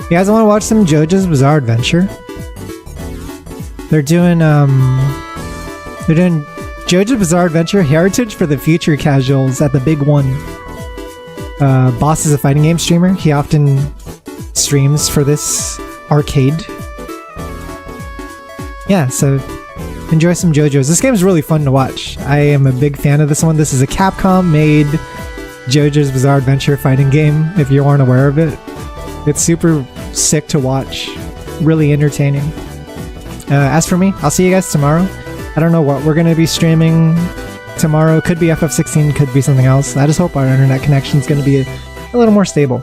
You guys want to watch some JoJo's Bizarre Adventure? They're doing JoJo's Bizarre Adventure Heritage for the Future Casuals at the Big One. Boss is a fighting game streamer. He often streams for this arcade. Yeah, so enjoy some JoJo's. This game is really fun to watch. I am a big fan of this one. This is a Capcom-made JoJo's Bizarre Adventure fighting game, if you aren't aware of it. It's super sick to watch. Really entertaining. As for me, I'll see you guys tomorrow. I don't know what we're going to be streaming tomorrow. Could be FF16, could be something else. I just hope our internet connection is going to be a little more stable.